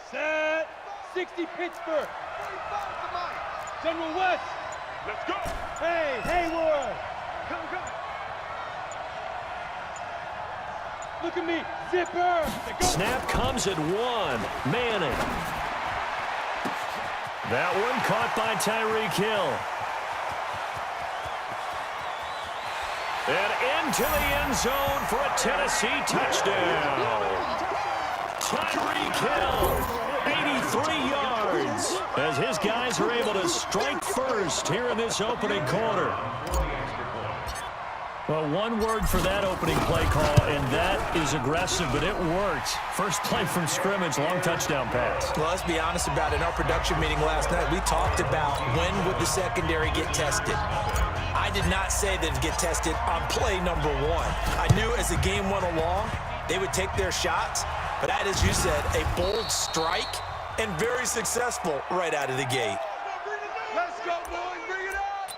Set. 60 Pittsburgh. General West. Let's go. Hey, Hayward. Come. Look at me. Zipper. Snap comes at 1. Manning. That one caught by Tyreek Hill. And into the end zone for a Tennessee touchdown. Tyreek Hill, 83 yards, as his guys are able to strike first here in this opening quarter. Well, one word for that opening play call, and that is aggressive, but it worked. First play from scrimmage, long touchdown pass. Well, let's be honest about it. In our production meeting last night, we talked about when would the secondary get tested. I did not say that it'd get tested on play number 1. I knew as the game went along, they would take their shots, but that, as you said, a bold strike and very successful right out of the gate. Let's go, boys. Bring it up.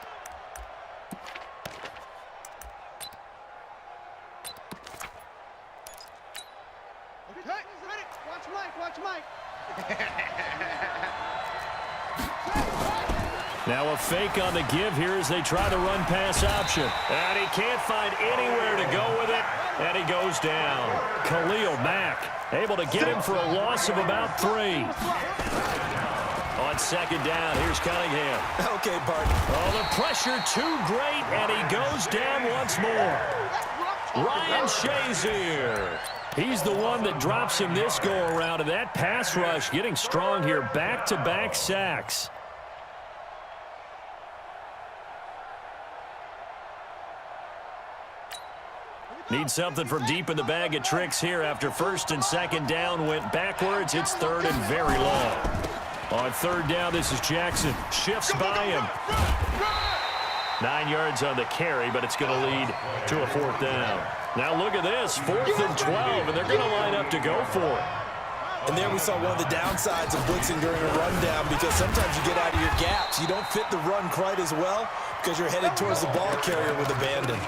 Okay, ready. Watch Mike. Now a fake on the give here as they try the run-pass option. And he can't find anywhere to go with it, and he goes down. Khalil Mack able to get him for a loss of about 3. On second down, here's Cunningham. Okay, partner. Oh, the pressure too great, and he goes down once more. Ryan Shazier. He's the one that drops him this go-around, and that pass rush getting strong here. Back-to-back sacks. Need something from deep in the bag of tricks here after first and second down went backwards. It's third and very long. On third down, this is Jackson. Shifts by him. 9 yards on the carry, but it's going to lead to a 4th down. Now look at this, 4th and 12, and they're going to line up to go for it. And there we saw one of the downsides of blitzing during a rundown, because sometimes you get out of your gaps. You don't fit the run quite as well because you're headed towards the ball carrier with abandon.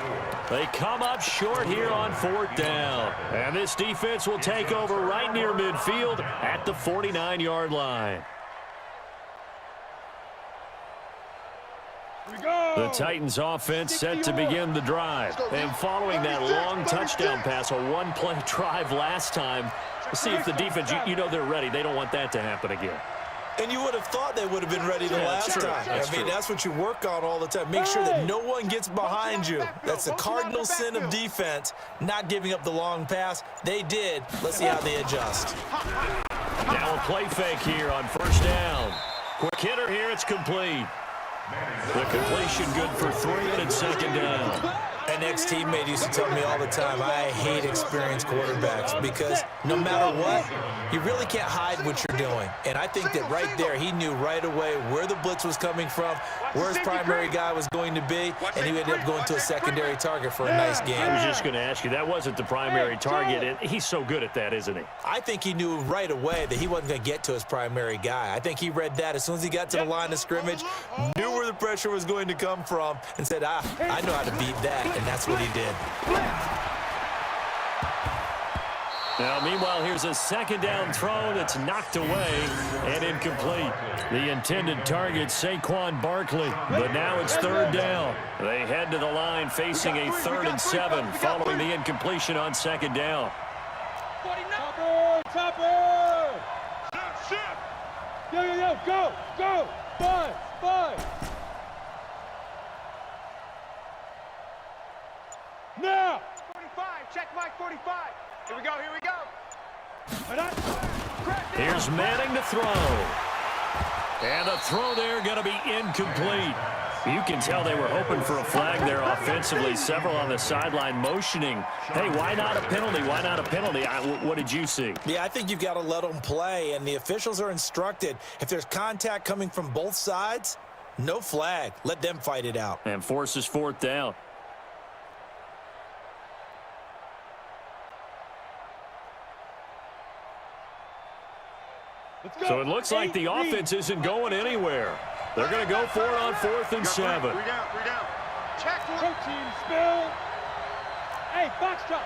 They come up short here on 4th down. And this defense will take over right near midfield at the 49-yard line. The Titans offense set to begin the drive. And following that long touchdown pass, a one-play drive last time, see if the defense, you know they're ready. They don't want that to happen again. And you would have thought they would have been ready the last time. That's what you work on all the time. Make sure that no one gets behind you. That's the cardinal sin of defense, not giving up the long pass. They did. Let's see how they adjust. Now a play fake here on first down. Quick hitter here, it's complete. The completion good for 3, and it's second down. An ex-teammate used to tell me all the time, I hate experienced quarterbacks because no matter what, you really can't hide what you're doing. And I think that right there, he knew right away where the blitz was coming from, where his primary guy was going to be, and he ended up going to a secondary target for a nice game. I was just going to ask you, that wasn't the primary target, and he's so good at that, isn't he? I think he knew right away that he wasn't going to get to his primary guy. I think he read that as soon as he got to the line of scrimmage, knew where the pressure was going to come from, and said, I know how to beat that. And that's what he did. Now, meanwhile, here's a second down throw that's knocked away and incomplete. The intended target, Saquon Barkley, but now it's third down. They head to the line facing a 3rd and 7 following the incompletion on second down. Topper! Yo, go! 5. Now! 45, check Mike 45. Here we go. Here's Manning to throw. And the throw there going to be incomplete. You can tell they were hoping for a flag there offensively. Several on the sideline motioning. Hey, why not a penalty? Why not a penalty? What did you see? Yeah, I think you've got to let them play, and the officials are instructed. If there's contact coming from both sides, no flag. Let them fight it out. And forces 4th down. So it looks like the offense isn't going anywhere. They're going to go for it on 4th and 7. 3 down. Check. Protein spill. Hey, box drop.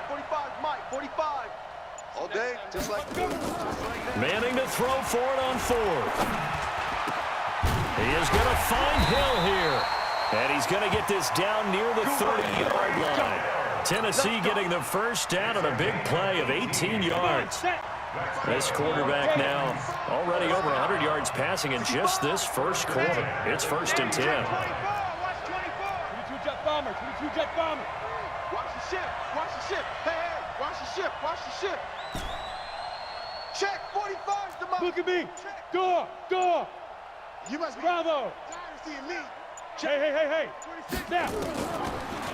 45, Mike, 45. All day, just like that. Manning to throw for it on 4th. He is going to find Hill here. And he's going to get this down near the 30-yard line. Tennessee getting the first down on a big play of 18 yards. This quarterback now already over 100 yards passing in just this first quarter. It's 1st and 10. 22 jet bomber. Watch the ship. Hey, watch the ship. Check, 45's the mark. Look at me. Door. You must be Bravo. tired of seeing me. Hey. Now.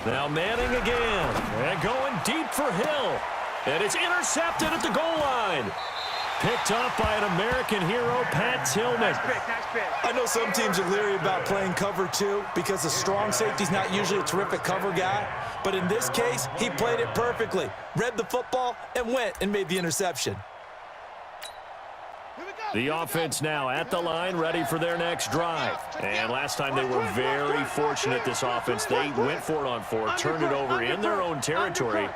Now Manning again. And going deep for Hill. And it's intercepted at the goal line. Picked off by an American hero, Pat Tillman. Nice pick. I know some teams are leery about playing cover 2 because the strong safety's not usually a terrific cover guy. But in this case, he played it perfectly. Read the football and went and made the interception. The offense now at the line, ready for their next drive. And last time they were very fortunate, this offense. They went for it on 4, turned it over in their own territory,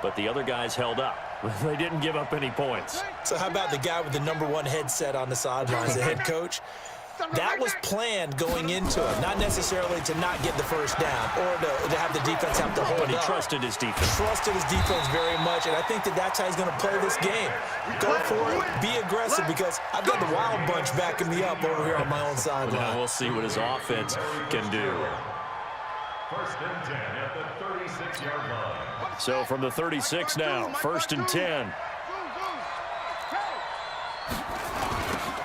but the other guys held up. They didn't give up any points. So how about the guy with the #1 headset on the sidelines, the head coach? That was planned going into it, not necessarily to not get the first down or to have the defense have to hold up. But he trusted his defense. Trusted his defense very much, and I think that's how he's going to play this game. Go for it, be aggressive, because I've got the Wild Bunch backing me up over here on my own sideline. Well, we'll see what his offense can do. 1st and 10 at the 36-yard line. So from the 36 now, 1st and 10.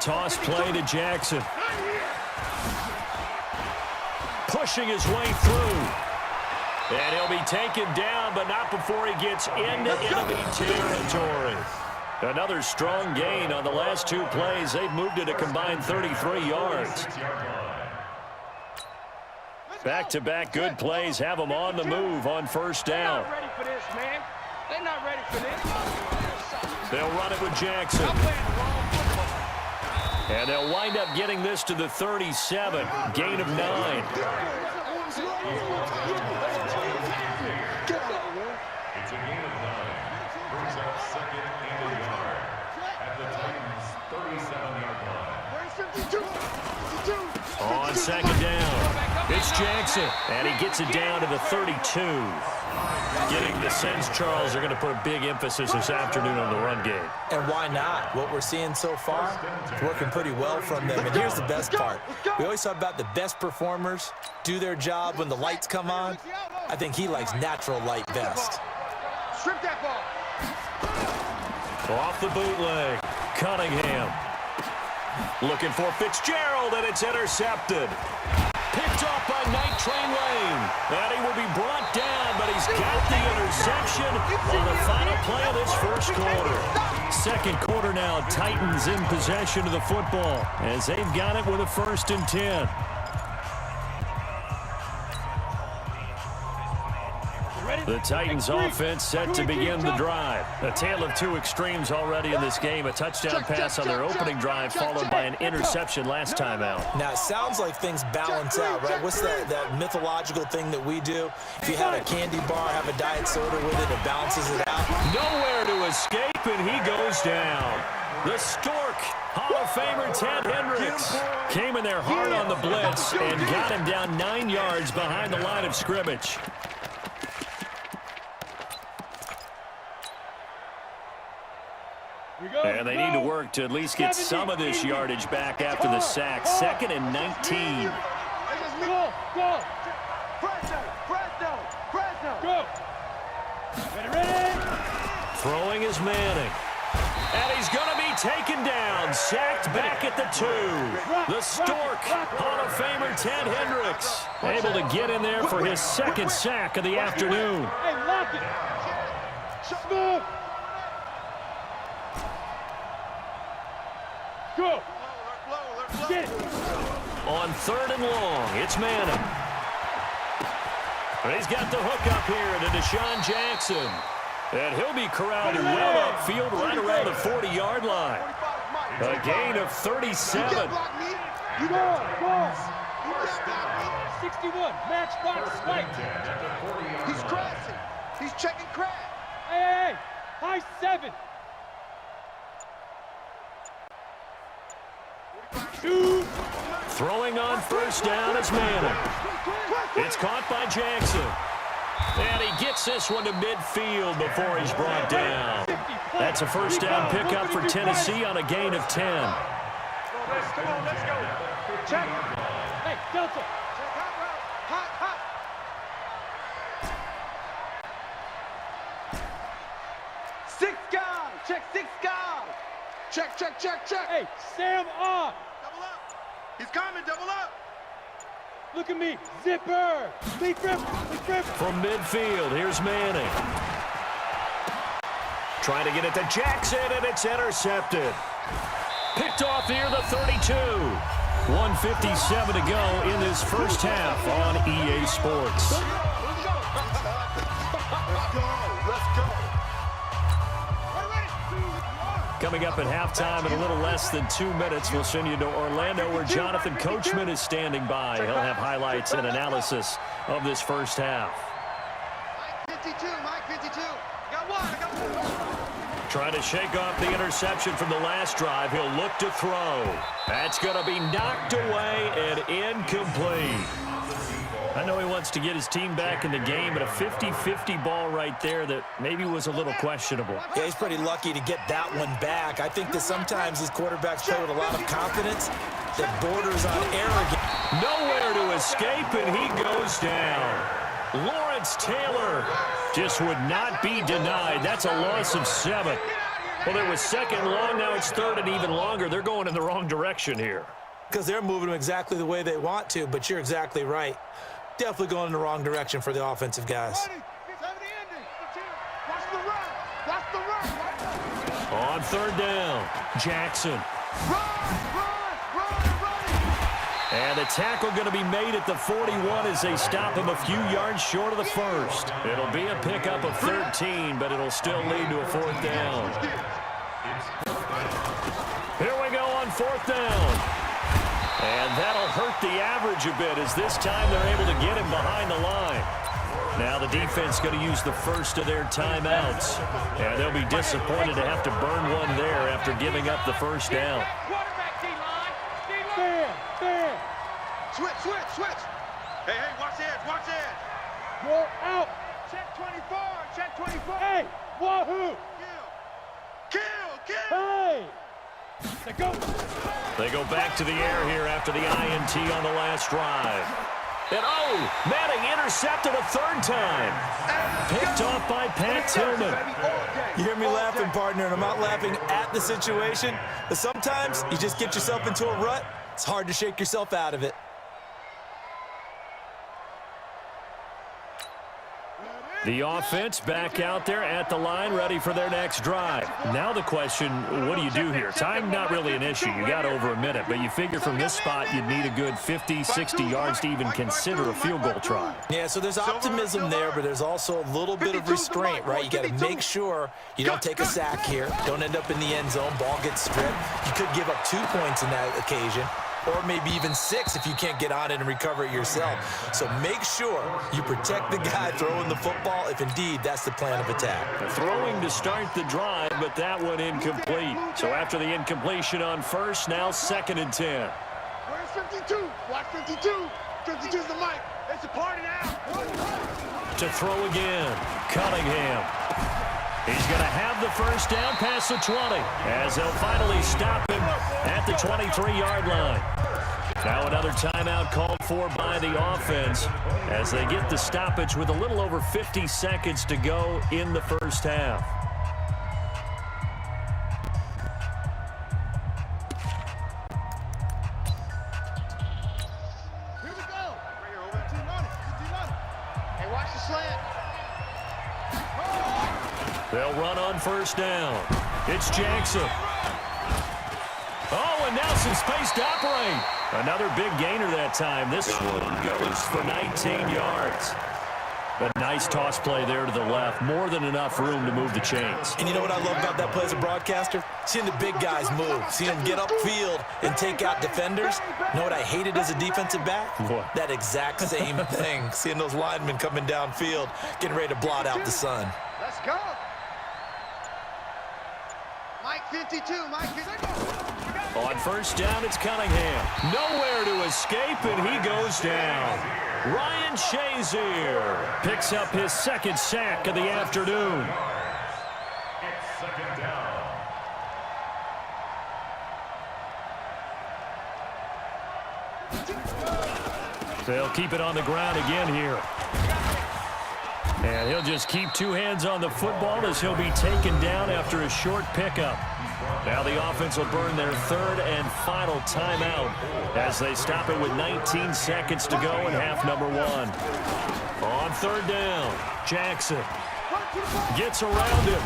Toss play to Jackson. Pushing his way through. And he'll be taken down, but not before he gets into enemy territory. Another strong gain on the last 2 plays. They've moved it a combined 33 yards. Back-to-back good plays have them on the move on 1st down. They're not ready for this, man. They're not ready for this. They'll run it with Jackson. And they'll wind up getting this to the 37. Gain of 9. It's a gain of 9. Brings up 2nd and a yard at the Titans' 37-yard line. On 2nd down, it's Jackson. And he gets it down to the 32. Getting the sense, Charles, are going to put a big emphasis this afternoon on the run game. And why not? What we're seeing so far is working pretty well from them. And here's the best part. We always talk about the best performers do their job when the lights come on. I think he likes natural light best. Strip that ball. Off the bootleg, Cunningham. Looking for Fitzgerald, and it's intercepted. Picked off by Night Train Lane. And he will be brought down, but he's got the interception on the final play of this first quarter. Second quarter now, Titans in possession of the football as they've got it with a 1st and 10. Ready? The Titans offense set to begin the drive. A tale of two extremes already in this game. A touchdown pass on their opening drive followed by an interception last time out. Now, it sounds like things balance out, right? What's that mythological thing that we do? If you had a candy bar, have a diet soda with it, it balances it out. Nowhere to escape, and he goes down. The Stork, Hall of Famer Ted Hendricks, came in there hard on the blitz and got him down 9 yards behind the line of scrimmage. And they need to work to at least get some of this yardage back after the sack. 2nd and 19. Go! Go! Ready! Throwing is Manning. And he's going to be taken down. Sacked back at the 2. The Stork, Hall of Famer Ted Hendricks, able to get in there for his 2nd sack of the afternoon. Hey, lock it! Smooth! Go! Get it! On 3rd and long, it's Manning. And he's got the hook up here to Deshaun Jackson. And he'll be corralled well upfield right around the 40-yard line. A gain of 37. Go! 61, matchbox spike. He's crashing. He's checking crash. Hey, high 7. 2. Throwing on 1st down, it's Manning. It's caught by Jackson. And he gets this one to midfield before he's brought down. That's a 1st down pickup for Tennessee on a gain of 10. Come on, let's go. Check. Hey, Delta. Check hot. Six guys. Check 6 guys. Check. Hey, Sam on. Double up. He's coming, double up. Look at me. Zipper. Lead grip. From midfield, here's Manning. Trying to get it to Jackson, and it's intercepted. Picked off near the 32. 1:57 to go in this first half on EA Sports. Let's go. Coming up at halftime in a little less than 2 minutes, we'll send you to Orlando where Jonathan Coachman is standing by. He'll have highlights and analysis of this first half. Mike 52. I got one. Trying to shake off the interception from the last drive. He'll look to throw. That's going to be knocked away and incomplete. I know he wants to get his team back in the game, but a 50-50 ball right there that maybe was a little questionable. Yeah, he's pretty lucky to get that one back. I think that sometimes his quarterbacks play with a lot of confidence that borders on arrogance. Nowhere to escape, and he goes down. Lawrence Taylor just would not be denied. That's a loss of 7. Well, it was 2nd long. Now it's 3rd and even longer. They're going in the wrong direction here. Because they're moving them exactly the way they want to, but you're exactly right. Definitely going in the wrong direction for the offensive guys. On 3rd down, Jackson. And the tackle going to be made at the 41 as they stop him a few yards short of the 1st. It'll be a pickup of 13, but it'll still lead to a 4th down. Here we go on 4th down. And that'll hurt the average a bit as this time they're able to get him behind the line. Now the defense going to use the first of their timeouts. And they'll be disappointed to have to burn one there after giving up the 1st down. Fair. Switch. Hey, watch the edge. You're out. Check 24. Hey, wahoo. Kill. Hey. They go. They go back to the air here after the INT on the last drive. And Manning intercepted a 3rd time. Picked off by Pat Tillman. You hear me laughing, partner, and I'm not laughing at the situation, but sometimes you just get yourself into a rut. It's hard to shake yourself out of it. The offense back out there at the line, ready for their next drive. Now the question, what do you do here? Time not really an issue. You got over a minute, but you figure from this spot you'd need a good 50, 60 yards to even consider a field goal try. Yeah, so there's optimism there, but there's also a little bit of restraint, right? You got to make sure you don't take a sack here. Don't end up in the end zone. Ball gets stripped. You could give up 2 points in that occasion, or maybe even 6 if you can't get on it and recover it yourself. So make sure you protect the guy throwing the football if indeed that's the plan of attack. Throwing to start the drive, but that one incomplete. So after the incompletion on first, now 2nd and 10. Where's 52? Watch 52. 52's the mic. It's a party now. To throw again, Cunningham. He's going to have the first down past the 20 as they'll finally stop him at the 23-yard line. Now another timeout called for by the offense as they get the stoppage with a little over 50 seconds to go in the first half. Here we go. Right here, over. D-Money. Hey, watch the slant. They'll run on first down. It's Jackson. Oh, and now some space to operate. Another big gainer that time. This one goes for 19 yards. But nice toss play there to the left. More than enough room to move the chains. And you know what I love about that play as a broadcaster? Seeing the big guys move. Seeing them get upfield and take out defenders. You know what I hated as a defensive back? What? That exact same thing. Seeing those linemen coming downfield, getting ready to blot out the sun. Let's go. Mike 52, Mike 52. On first down, it's Cunningham. Nowhere to escape, and he goes down. Ryan Shazier picks up his 2nd sack of the afternoon. It's 2nd down. They'll keep it on the ground again here. And he'll just keep 2 hands on the football as he'll be taken down after a short pickup. Now the offense will burn their 3rd and final timeout as they stop it with 19 seconds to go in half number 1. On 3rd down, Jackson gets around him.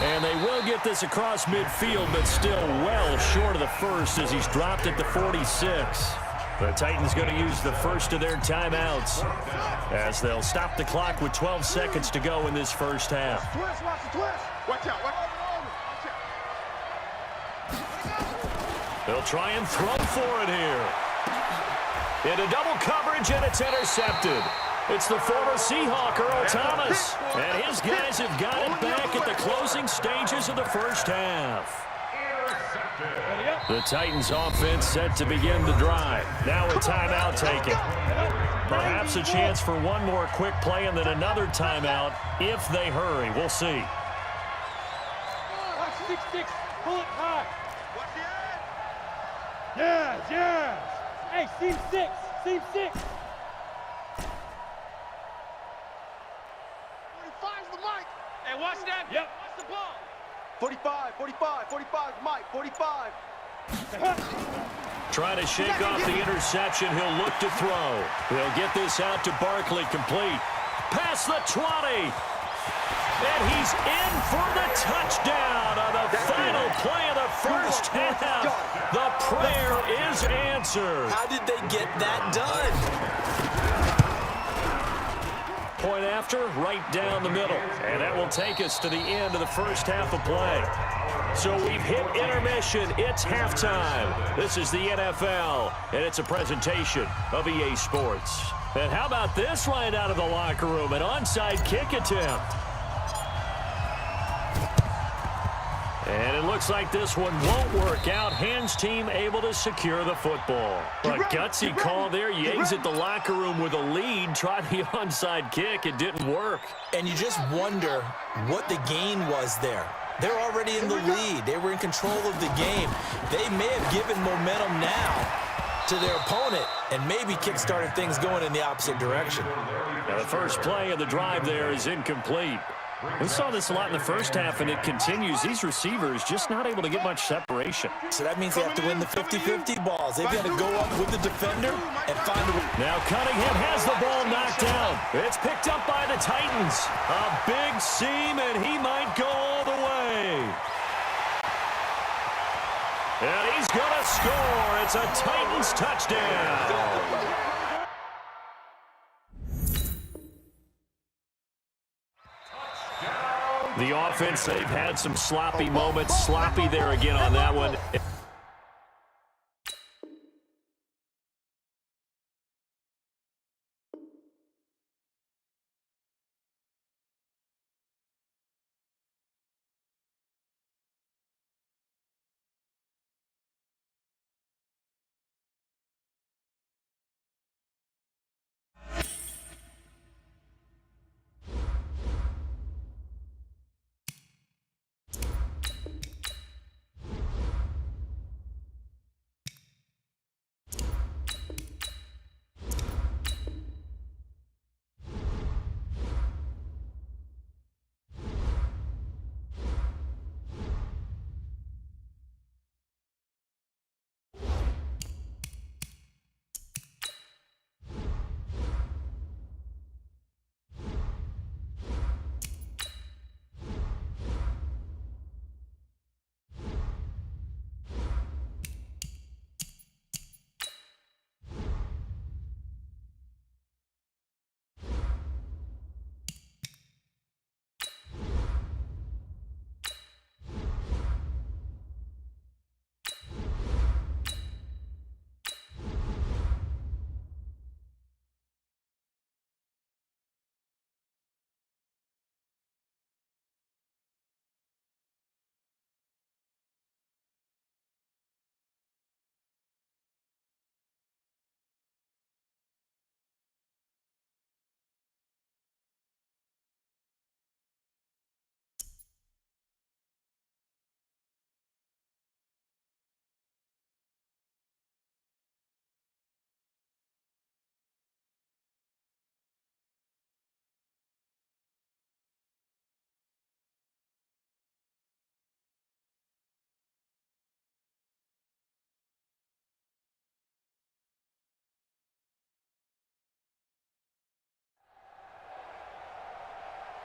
And they will get this across midfield, but still well short of the first as he's dropped at the 46. The Titans going to use the first of their timeouts as they'll stop the clock with 12 seconds to go in this first half. Twist, watch the twist. Watch out, watch out. They'll try and throw for it here. Into double coverage, and it's intercepted. It's the former Seahawk, Earl Thomas. And his guys have got it back at the closing stages of the first half. The Titans offense set to begin the drive. Now a timeout taken. Perhaps a chance for one more quick play and then another timeout if they hurry. We'll see. Watch 6-6. Pull it high. Yes, yes. Hey, seam 6. Seam 6. 45's the mic. Hey, watch that. Yep. Watch the ball. 45, 45 Mike, 45. Trying to shake off the interception. He'll look to throw. He'll get this out to Barkley, complete. Past the 20. And he's in for the touchdown on the final play of the first half. The prayer is answered. How did they get that done? Point after, right down the middle. And that will take us to the end of the first half of play. So we've hit intermission. It's halftime. This is the NFL, and it's a presentation of EA Sports. And how about this right out of the locker room? An onside kick attempt. And it looks like this one won't work out. Hands team able to secure the football. A gutsy call there. You exit the locker room with a lead. Tried the onside kick. It didn't work. And you just wonder what the gain was there. They're already in the lead. They were in control of the game. They may have given momentum now to their opponent and maybe kick-started things going in the opposite direction. Now the first play of the drive there is incomplete. We saw this a lot in the first half, and it continues. These receivers just not able to get much separation. So that means they have to win the 50-50 balls. They've got to go up with the defender and find a... Now Cunningham has the ball knocked down. It's picked up by the Titans. A big seam, and he might go all the way. And he's going to score. It's a Titans touchdown. The offense, they've had some sloppy moments. Sloppy there again on that one.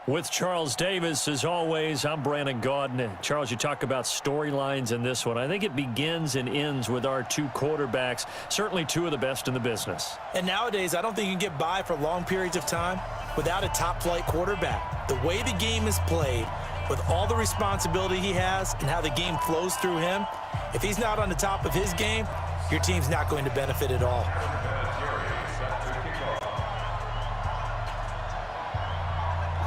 With Charles Davis, as always, I'm Brandon Gaudin. Charles, you talk about storylines in this one. I think it begins and ends with our two quarterbacks, certainly two of the best in the business. And nowadays, I don't think you can get by for long periods of time without a top-flight quarterback. The way the game is played, with all the responsibility he has and how the game flows through him, if he's not on the top of his game, your team's not going to benefit at all.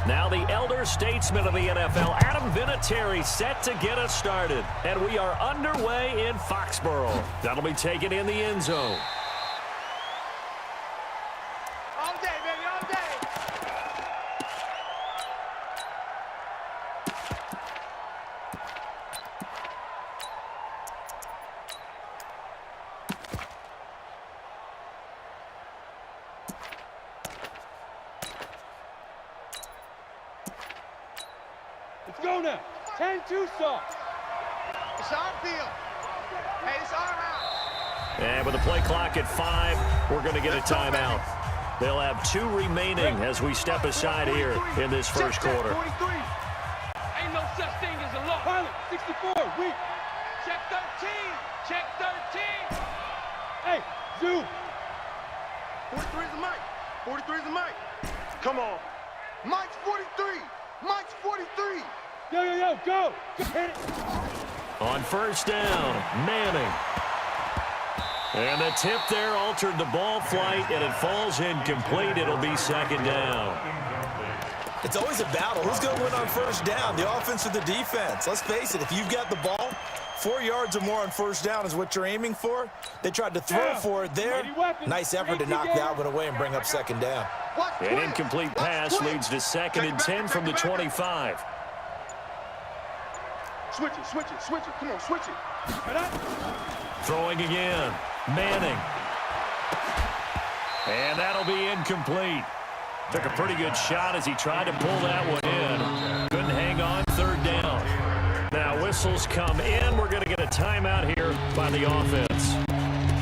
Now the elder statesman of the NFL, Adam Vinatieri, set to get us started. And we are underway in Foxborough. That'll be taken in the end zone. All day, baby, all day. Let's go now. 10-2 soft. It's our field. Hey, it's our house. And with the play clock at 5, we're going to get a timeout. They'll have 2 remaining as we step aside here in this first quarter. 43. Ain't no such thing as a loss. Pilot, 64, weak. Check 13. Check 13. Hey, zoom. 43 is the mic. 43 is the mic. Come on. Mike's 43. Mike's 43. Yo, go. Hit it. On first down, Manning. And the tip there altered the ball flight, and it falls incomplete. It'll be second down. It's always a battle. Who's going to win on first down, the offense or the defense? Let's face it, if you've got the ball, 4 yards or more on first down is what you're aiming for. They tried to throw for it there. Nice effort to knock that one away and bring up second down. An incomplete pass leads to 2nd and 10 from the 25. Switch it. Come on, switch it. Throwing again. Manning. And that'll be incomplete. Took a pretty good shot as he tried to pull that one in. Couldn't hang on, third down. Now whistles come in. We're going to get a timeout here by the offense.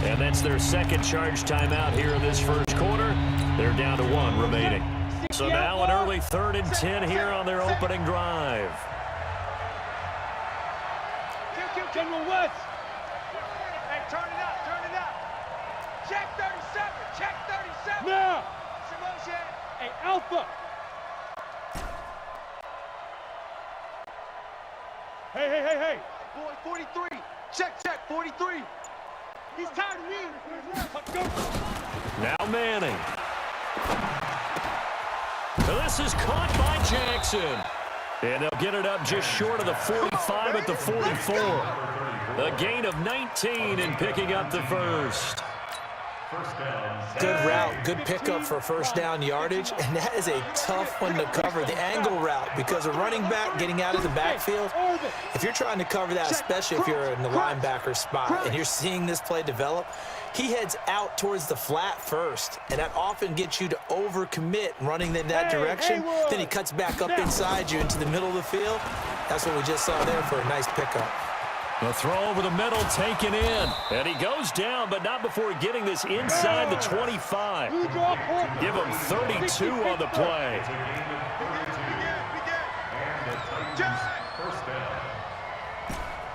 And that's their second charge timeout here in this first quarter. They're down to 1 remaining. So now an early 3rd and 10 here on their opening drive. General West. Hey, turn it up, turn it up. Check 37, check 37. Now. Motion. Hey, Alpha. Hey. Boy, 43. Check, 43. He's tired of me. Now Manning. This is caught by Jackson. And they'll get it up just short of the 45 at the 44. A gain of 19 and picking up the first. Good route, good pickup for first down yardage, and that is a tough one to cover, the angle route, because a running back getting out of the backfield, if you're trying to cover that, especially if you're in the linebacker spot and you're seeing this play develop, he heads out towards the flat first, and that often gets you to overcommit running in that direction. Then he cuts back up inside you into the middle of the field. That's what we just saw there for a nice pickup. The throw over the middle taken in. And he goes down, but not before getting this inside the 25. Give him 32 on the play.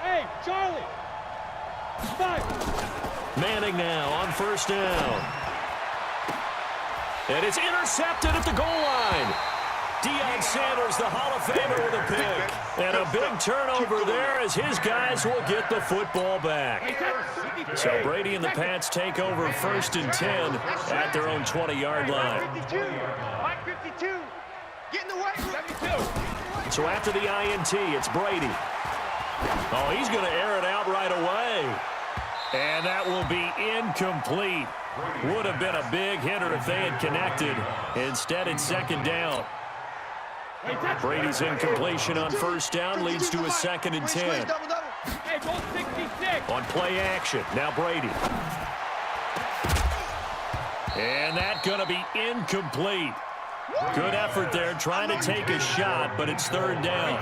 Hey, Charlie. 5. Manning now on first down. And it's intercepted at the goal line. Deion Sanders, the Hall of Famer, with a pick. And a big turnover there as his guys will get the football back. So Brady and the Pats take over 1st and 10 at their own 20-yard line. Mike 52. Get in the way. 72. So after the INT, it's Brady. Oh, he's going to air it out right away. And that will be incomplete. Would have been a big hitter if they had connected. Instead, it's 2nd down. Brady's incompletion on first down leads to a 2nd and 10. Hey, go 66. On play action, now Brady. And that going to be incomplete. Good effort there, trying to take a shot, but it's 3rd down.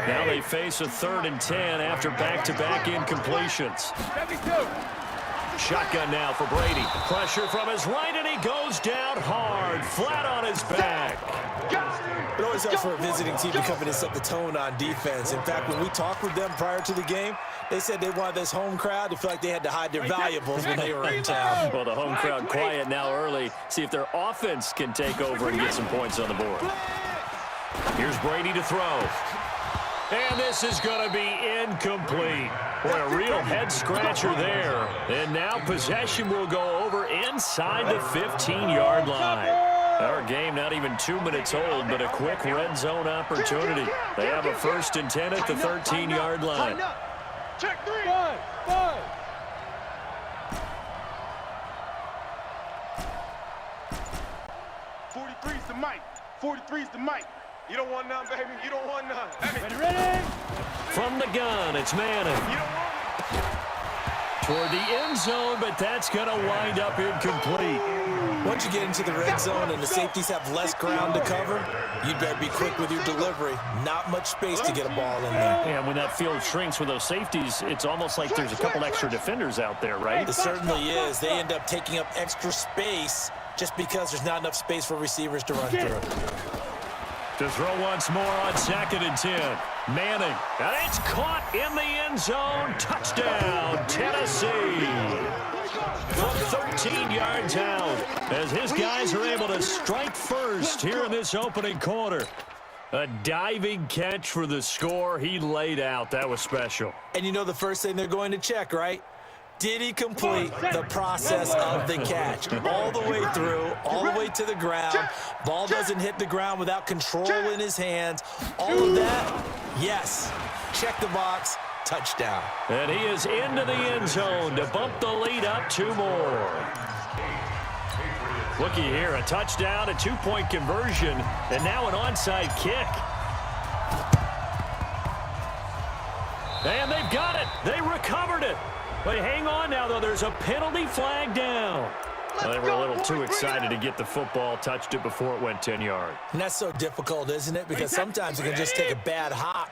Now they face a 3rd and 10 after back-to-back incompletions. 72. Shotgun now for Brady. Pressure from his right, and he goes down hard, flat on his back. It always helps for a visiting team to come in and set the tone on defense. In fact, when we talked with them prior to the game, they said they wanted this home crowd to feel like they had to hide their valuables when they were in town. Well, the home crowd quiet now early. See if their offense can take over and get some points on the board. Here's Brady to throw. And this is going to be incomplete. Boy, a real head-scratcher there. And now possession will go over inside the 15-yard line. Our game not even 2 minutes old, but a quick red zone opportunity. They have a 1st and 10 at the 13-yard line. Check 3. 5. 43's the mic. 43's the mic. You don't want none, baby. You don't want none. Hey. Ready? From the gun, it's Manning. You don't want Toward the end zone, but that's going to wind up incomplete. Once you get into the red zone and the safeties have less ground to cover, you better be quick with your delivery. Not much space to get a ball in there. And when that field shrinks with those safeties, it's almost like there's a couple extra defenders out there, right? It certainly is. They end up taking up extra space just because there's not enough space for receivers to run through. To throw once more on 2nd and 10. Manning, and it's caught in the end zone. Touchdown, Tennessee. From 13 yards out, as his guys are able to strike first here in this opening quarter. A diving catch for the score he laid out. That was special. And you know the first thing they're going to check, right? Did he complete the process of the catch? All the way through, all the way to the ground. Ball doesn't hit the ground without control in his hands. All of that, yes. Check the box, touchdown. And he is into the end zone to bump the lead up 2 more. Looky here, a touchdown, a 2-point conversion, and now an onside kick. And they've got it. They recovered it. But hang on now, though. There's a penalty flag down. Well, they were a little too excited to get the football, touched it before it went 10 yards. And that's so difficult, isn't it? Because sometimes it can just take a bad hop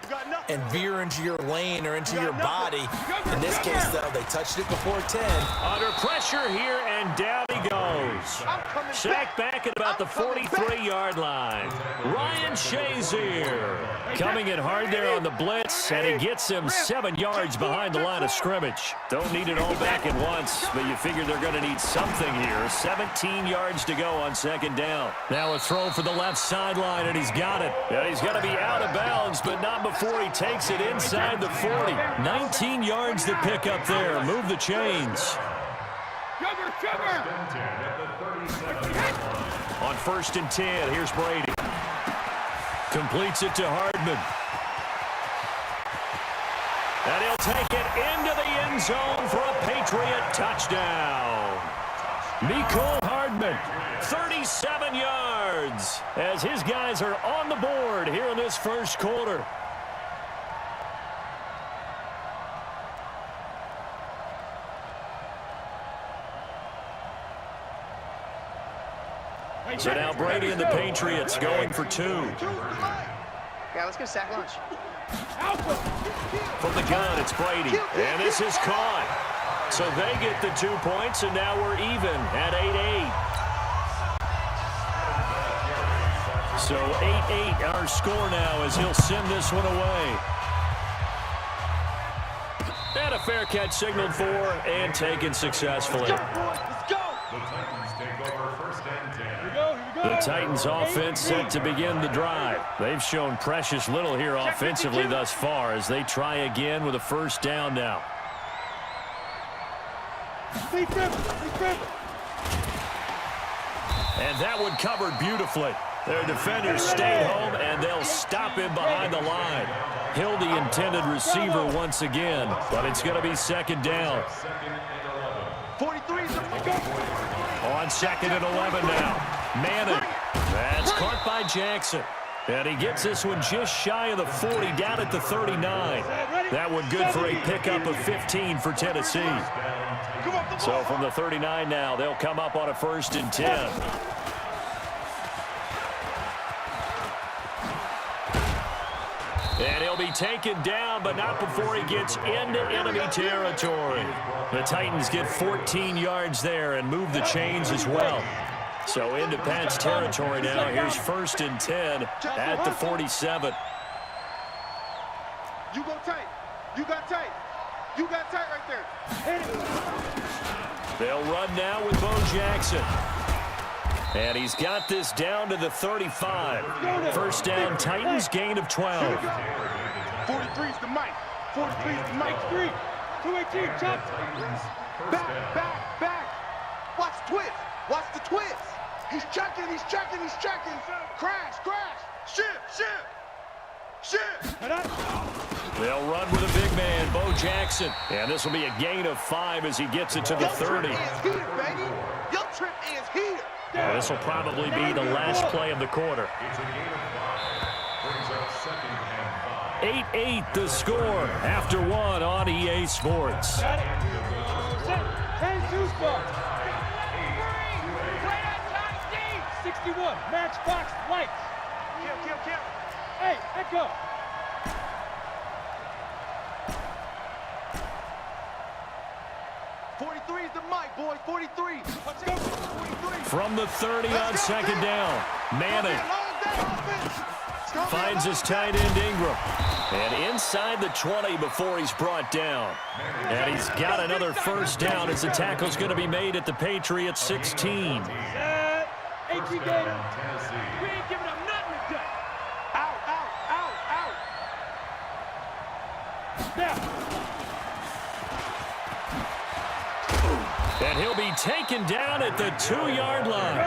and veer into your lane or into your body. In this case, though, they touched it before 10. Under pressure here, and down he goes. Sacked back at about the 43-yard line. Ryan Shazier coming in hard there on the blitz, and he gets him 7 yards behind the line of scrimmage. Don't need it all back at once, but you figure they're going to need something here. 17 yards to go on second down. Now a throw for the left sideline, and he's got it. And he's going to be out of bounds, but not before he takes it inside the 40. 19 yards to pick up there. Move the chains. On 1st and 10, here's Brady. Completes it to Hardman. And he'll take it into the end zone for a Patriot touchdown. Mecole Hardman, 37 yards, as his guys are on the board here in this first quarter. So now Brady and the Patriots going for 2. Yeah, let's get a sack lunch. From the gun, it's Brady, and this is caught. So they get the 2 points, and now we're even at 8-8. So 8-8 our score now as he'll send this one away. And a fair catch signaled for and taken successfully. Let's go. The Titans take over 1st and 10. The Titans offense set to begin the drive. They've shown precious little here offensively thus far as they try again with a 1st down now. And that one covered beautifully. Their defenders stay home, and they'll stop him behind the line. Hill the intended receiver once again, but it's going to be 2nd down. 43 is On 2nd and 11 now. Manning. That's caught by Jackson. And he gets this one just shy of the 40, down at the 39. That one good for a pickup of 15 for Tennessee. So from the 39 now, they'll come up on a 1st and 10. And he'll be taken down, but not before he gets into enemy territory. The Titans get 14 yards there and move the chains as well. So into Pat's territory now. Here's 1st and 10 at the 47. You go tight. You got tight. You got tight right there. They'll run now with Bo Jackson. And he's got this down to the 35. 1st down, Titans, gain of 12. 43's the mic. 43's the mic. 218, chop. Back. Watch the twist. Watch the twist. He's checking. Crash. Shift. They'll run with a big man, Bo Jackson. And this will be a gain of 5 as he gets it to the 30. Your trip is here. Well, this will probably be the last play of the quarter. It's a gain of 5. Brings up 2nd and 5. 8-8 the score after 1 on EA Sports. Got it. Set. 10-2 spot. 61. Matchbox lights. Kill. Hey, echo. Is the mic, boys. 43. Let's go. 43. From the 30 on 2nd down, Manning finds his tight end Ingram. And inside the 20 before he's brought down. And he's got another 1st down as the tackle's going to be made at the Patriots 16. AT Gator. We ain't giving up nothing today. Out. Now. And he'll be taken down at the 2-yard line.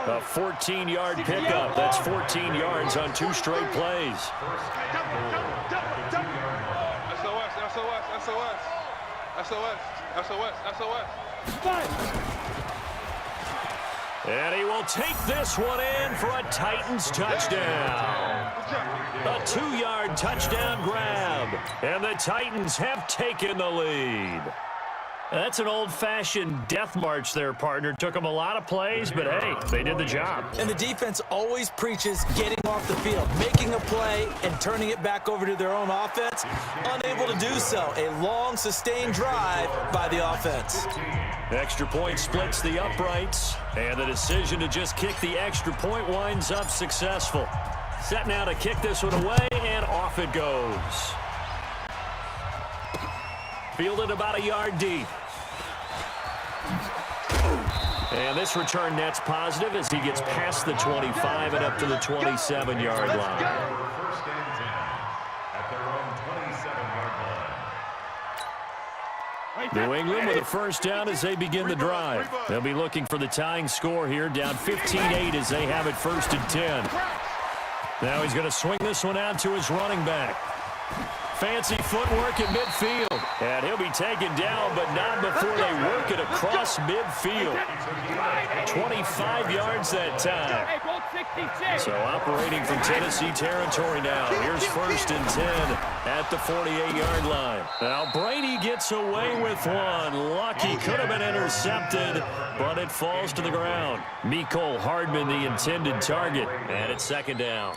A 14-yard pickup. That's 14 yards on 2 straight plays. SOS. And he will take this one in for a Titans touchdown. A 2-yard touchdown grab. And the Titans have taken the lead. That's an old-fashioned death march there, partner. Took them a lot of plays, but hey, they did the job. And the defense always preaches getting off the field, making a play, and turning it back over to their own offense. Unable to do so. A long, sustained drive by the offense. Extra point splits the uprights, and the decision to just kick the extra point winds up successful. Set now to kick this one away, and off it goes. Fielded about a yard deep. And this return net's positive as he gets past the 25 and up to the 27-yard line. First and 10 at their own 27-yard line. New England with a first down as they begin the drive. They'll be looking for the tying score here, down 15-8 as they have it first and 10. Now he's going to swing this one out to his running back. Fancy footwork at midfield. And he'll be taken down, but not before they work it across midfield. 25 yards that time. So operating from Tennessee territory now. Here's first and 10 at the 48-yard line. Now Brady gets away with one. Lucky, could have been intercepted, but it falls to the ground. Mecole Hardman, the intended target, and it's second down.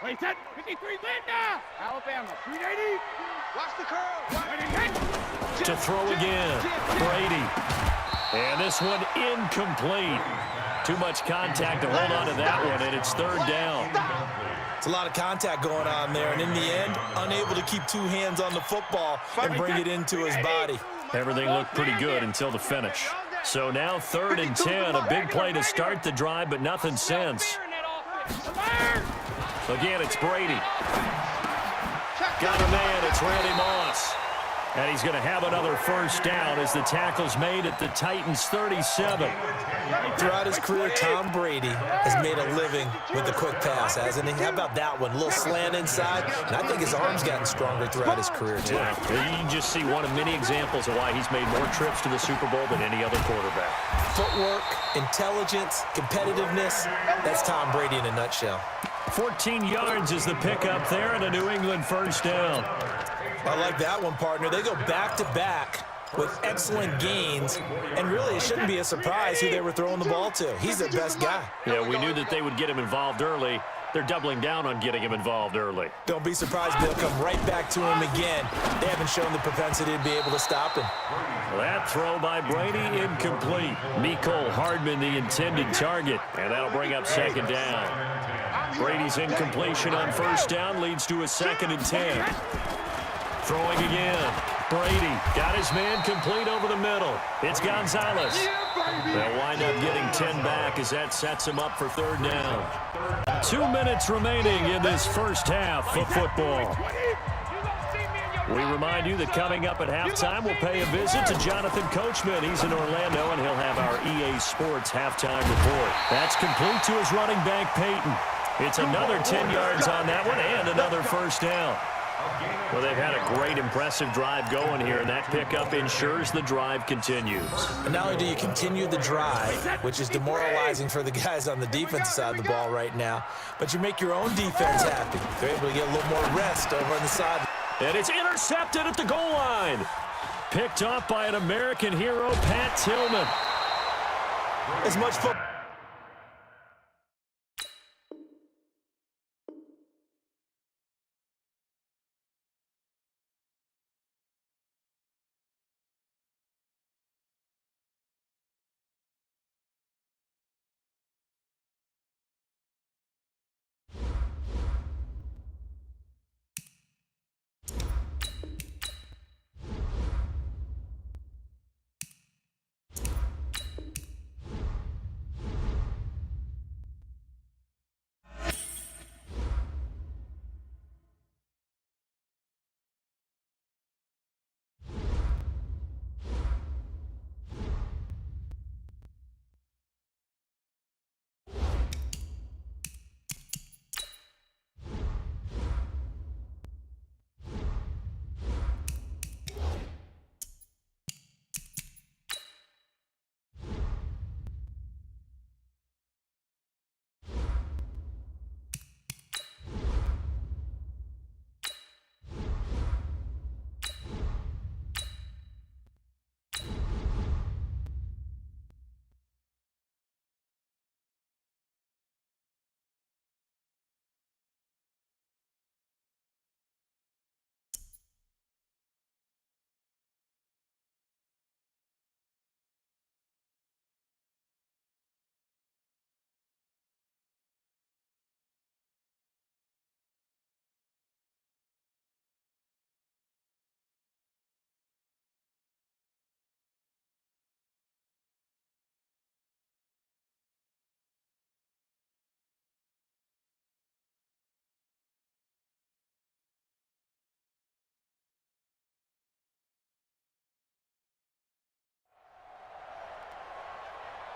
Wait, set. 53, Linda. Alabama, 380. Watch the curl. To throw again, Brady. And this one incomplete. Too much contact to hold on to that one, and it's third down. It's a lot of contact going on there, and in the end, unable to keep two hands on the football and bring it into his body. Everything looked pretty good until the finish. So now third and 10, a big play to start the drive, but nothing since. Again, it's Brady. Got a man, it's Randy Moss. And he's going to have another first down as the tackle's made at the Titans' 37. Throughout his career, Tom Brady has made a living with the quick pass, hasn't he? How about that one? A little slant inside, and I think his arm's gotten stronger throughout his career, too. Yeah, you can just see one of many examples of why he's made more trips to the Super Bowl than any other quarterback. Footwork, intelligence, competitiveness, that's Tom Brady in a nutshell. 14 yards is the pickup there and a New England first down. I like that one, partner. They go back-to-back with excellent gains, and really it shouldn't be a surprise who they were throwing the ball to. He's their best guy. Yeah, we knew that they would get him involved early. They're doubling down on getting him involved early. Don't be surprised they'll come right back to him again. They haven't shown the propensity to be able to stop him. That throw by Brady incomplete. Mecole Hardman, the intended target, and that'll bring up second down. Brady's incompletion on first down leads to a second and 10. Throwing again. Brady got his man complete over the middle. It's Gonzalez. They'll wind up getting 10 back as that sets him up for third down. 2 minutes remaining in this first half of football. We remind you that coming up at halftime, we'll pay a visit to Jonathan Coachman. He's in Orlando, and he'll have our EA Sports halftime report. That's complete to his running back, Peyton. It's another 10 yards on that one and another first down. Well, they've had a great, impressive drive going here, and that pickup ensures the drive continues. And not only do you continue the drive, which is demoralizing for the guys on the defensive side of the ball right now, but you make your own defense happy. They're able to get a little more rest over on the side. And it's intercepted at the goal line. Picked off by an American hero, Pat Tillman. As much football.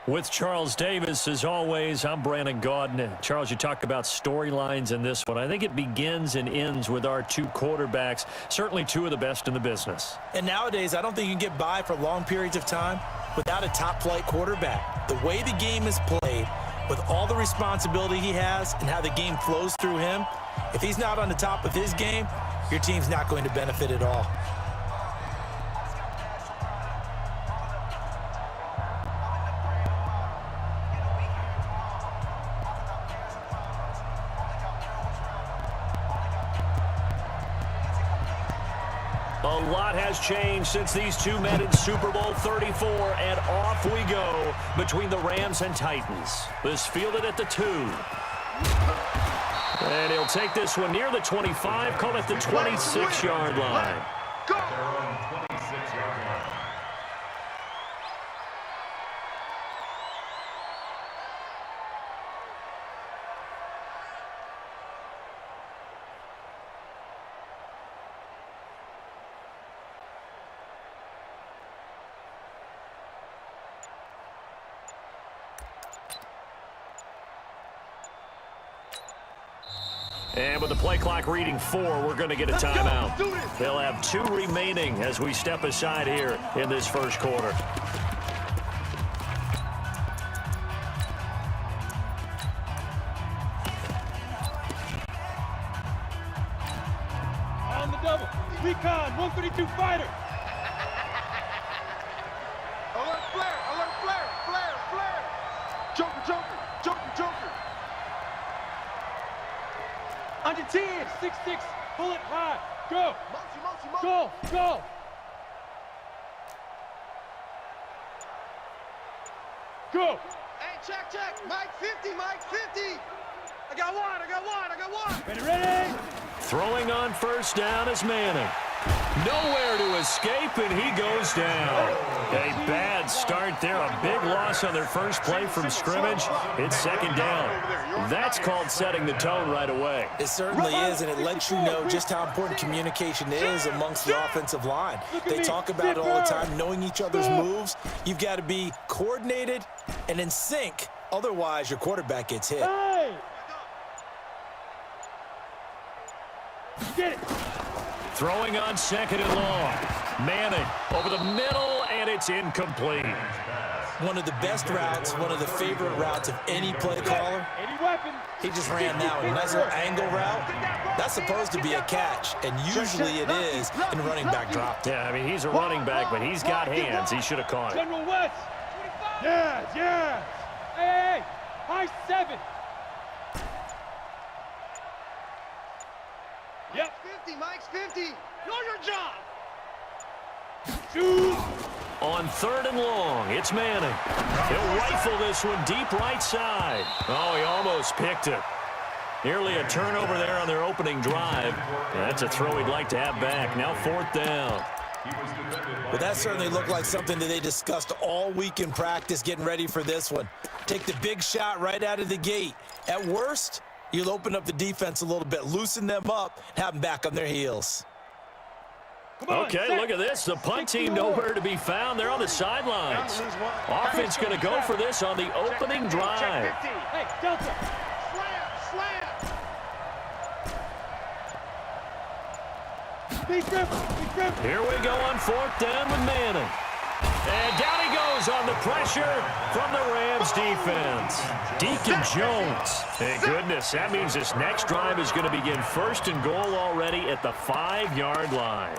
With Charles Davis, as always, I'm Brandon Gaudin. Charles, you talked about storylines in this one. I think it begins and ends with our two quarterbacks, certainly two of the best in the business. And nowadays, I don't think you can get by for long periods of time without a top-flight quarterback. The way the game is played, with all the responsibility he has and how the game flows through him, if he's not on the top of his game, your team's not going to benefit at all. A lot has changed since these two met in Super Bowl 34, and off we go between the Rams and Titans. This fielded at the 2. And he'll take this one near the 25, call it the 26-yard line. Their own 26-yard line. And with the play clock reading 4, we're going to get a timeout. They'll have 2 remaining as we step aside here in this first quarter. On the double. Recon, 132 fighter. Alert flare, alert flare, flare, flare. Joker, joker, joker, joker. Under 10, 6'6", bullet high. Go. Mochi, mochi, mochi. Go, go. Go. Hey, check, check. Mike 50, Mike 50. I got one, I got one, I got one. Ready, ready. Throwing on first down is Manning. Nowhere to escape, and he goes down. A bad start there. A big loss on their first play from scrimmage. It's second down. That's called setting the tone right away. It certainly is, and it lets you know just how important communication is amongst the offensive line. They talk about it all the time, knowing each other's moves. You've got to be coordinated and in sync. Otherwise, your quarterback gets hit. Hey. Get it. Throwing on second and long. Manning over the middle, and it's incomplete. One of the best routes, one of the favorite routes of any play caller. 80 weapons. He just ran that one. Nice little angle route. That's supposed to be a catch, and usually it is in running back drop. Yeah, I mean, he's a running back, but he's got hands. He should have caught it. General West. Yes, yes. Hey, high 7. Yep. 50, Mike's 50. Know your job. Shoot. On third and long, it's Manning. He'll rifle this one deep right side. Oh, he almost picked it. Nearly a turnover there on their opening drive. That's a throw he'd like to have back. Now 4th down. Well, that certainly looked like something that they discussed all week in practice getting ready for this one. Take the big shot right out of the gate. At worst, you'll open up the defense a little bit, loosen them up, have them back on their heels. Okay, look at this. The punt team nowhere to be found. They're on the sidelines. Offense going to go for this on the opening drive. Hey, Delta. Slam, slam. Be careful. Here we go on 4th down with Manning. And down he goes on the pressure from the Rams defense. Deacon Jones. Thank goodness, that means this next drive is going to begin 1st and goal already at the 5-yard line.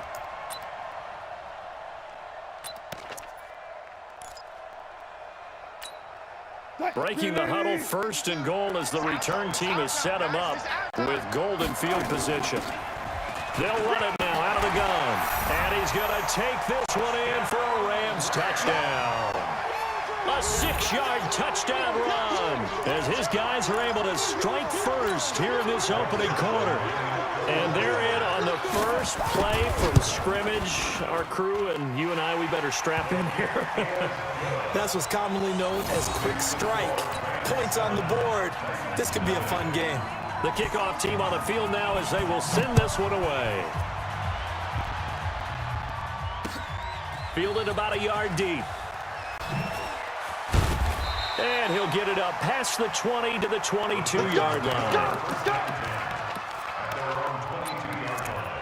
Breaking the huddle, 1st and goal as the return team has set him up with golden field position. They'll run it now out of the gun. And he's going to take this one in for a Rams touchdown. A 6-yard touchdown run as his guys are able to strike first here in this opening quarter. And they're in on the first play from scrimmage. Our crew and you and I, we better strap in here. That's what's commonly known as quick strike. Points on the board. This could be a fun game. The kickoff team on the field now as they will send this one away. Fielded about a yard deep. And he'll get it up past the 20 to the 22-yard line. At their own 22-yard line.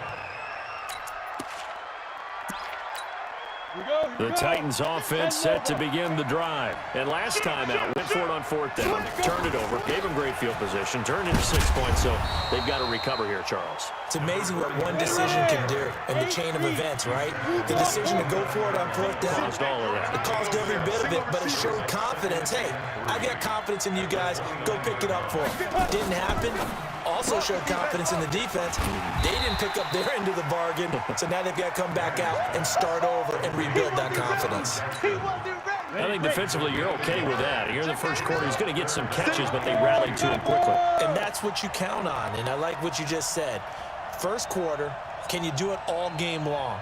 The Titans offense set to begin the drive. And last time out, went for it on fourth down, turned it over, gave them great field position, turned into 6 points, so they've got to recover here, Charles. It's amazing what one decision can do in the chain of events, right? The decision to go for it on fourth down. Caused all of that. It caused every bit of it, but it showed confidence. Hey, I got confidence in you guys. Go pick it up for them. Didn't happen. Also showed confidence in the defense. They didn't pick up their end of the bargain, so now they've got to come back out and start over and rebuild that confidence. I think defensively you're okay with that. Here in the first quarter, he's going to get some catches, but they rallied to him quickly. And that's what you count on, and I like what you just said. First quarter, can you do it all game long?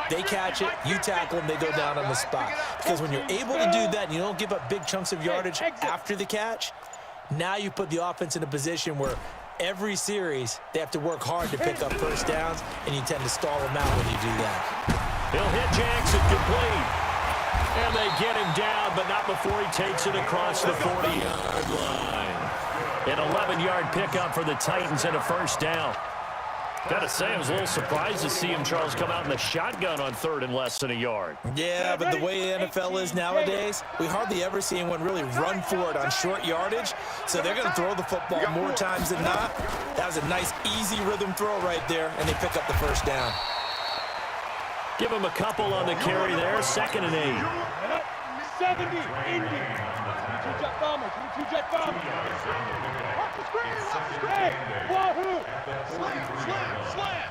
They catch it, you tackle them, they go down on the spot. Because when you're able to do that and you don't give up big chunks of yardage after the catch, now you put the offense in a position where every series they have to work hard to pick up first downs, and you tend to stall them out when you do that. He'll hit Jackson complete. And they get him down, but not before he takes it across the 40-yard line. An 11-yard pickup for the Titans and a first down. Got to say, I was a little surprised to see him, Charles, come out in the shotgun on third and less than a yard. Yeah, but the way the NFL is nowadays, we hardly ever see anyone really run for it on short yardage, so they're going to throw the football more times than not. That was a nice, easy rhythm throw right there, and they pick up the first down. Give him a couple on the carry there, 2nd and 8. 70, Indy. Two-jet bomber, two-jet bomber. Watch the screen, watch the screen. Wahoo! Slam.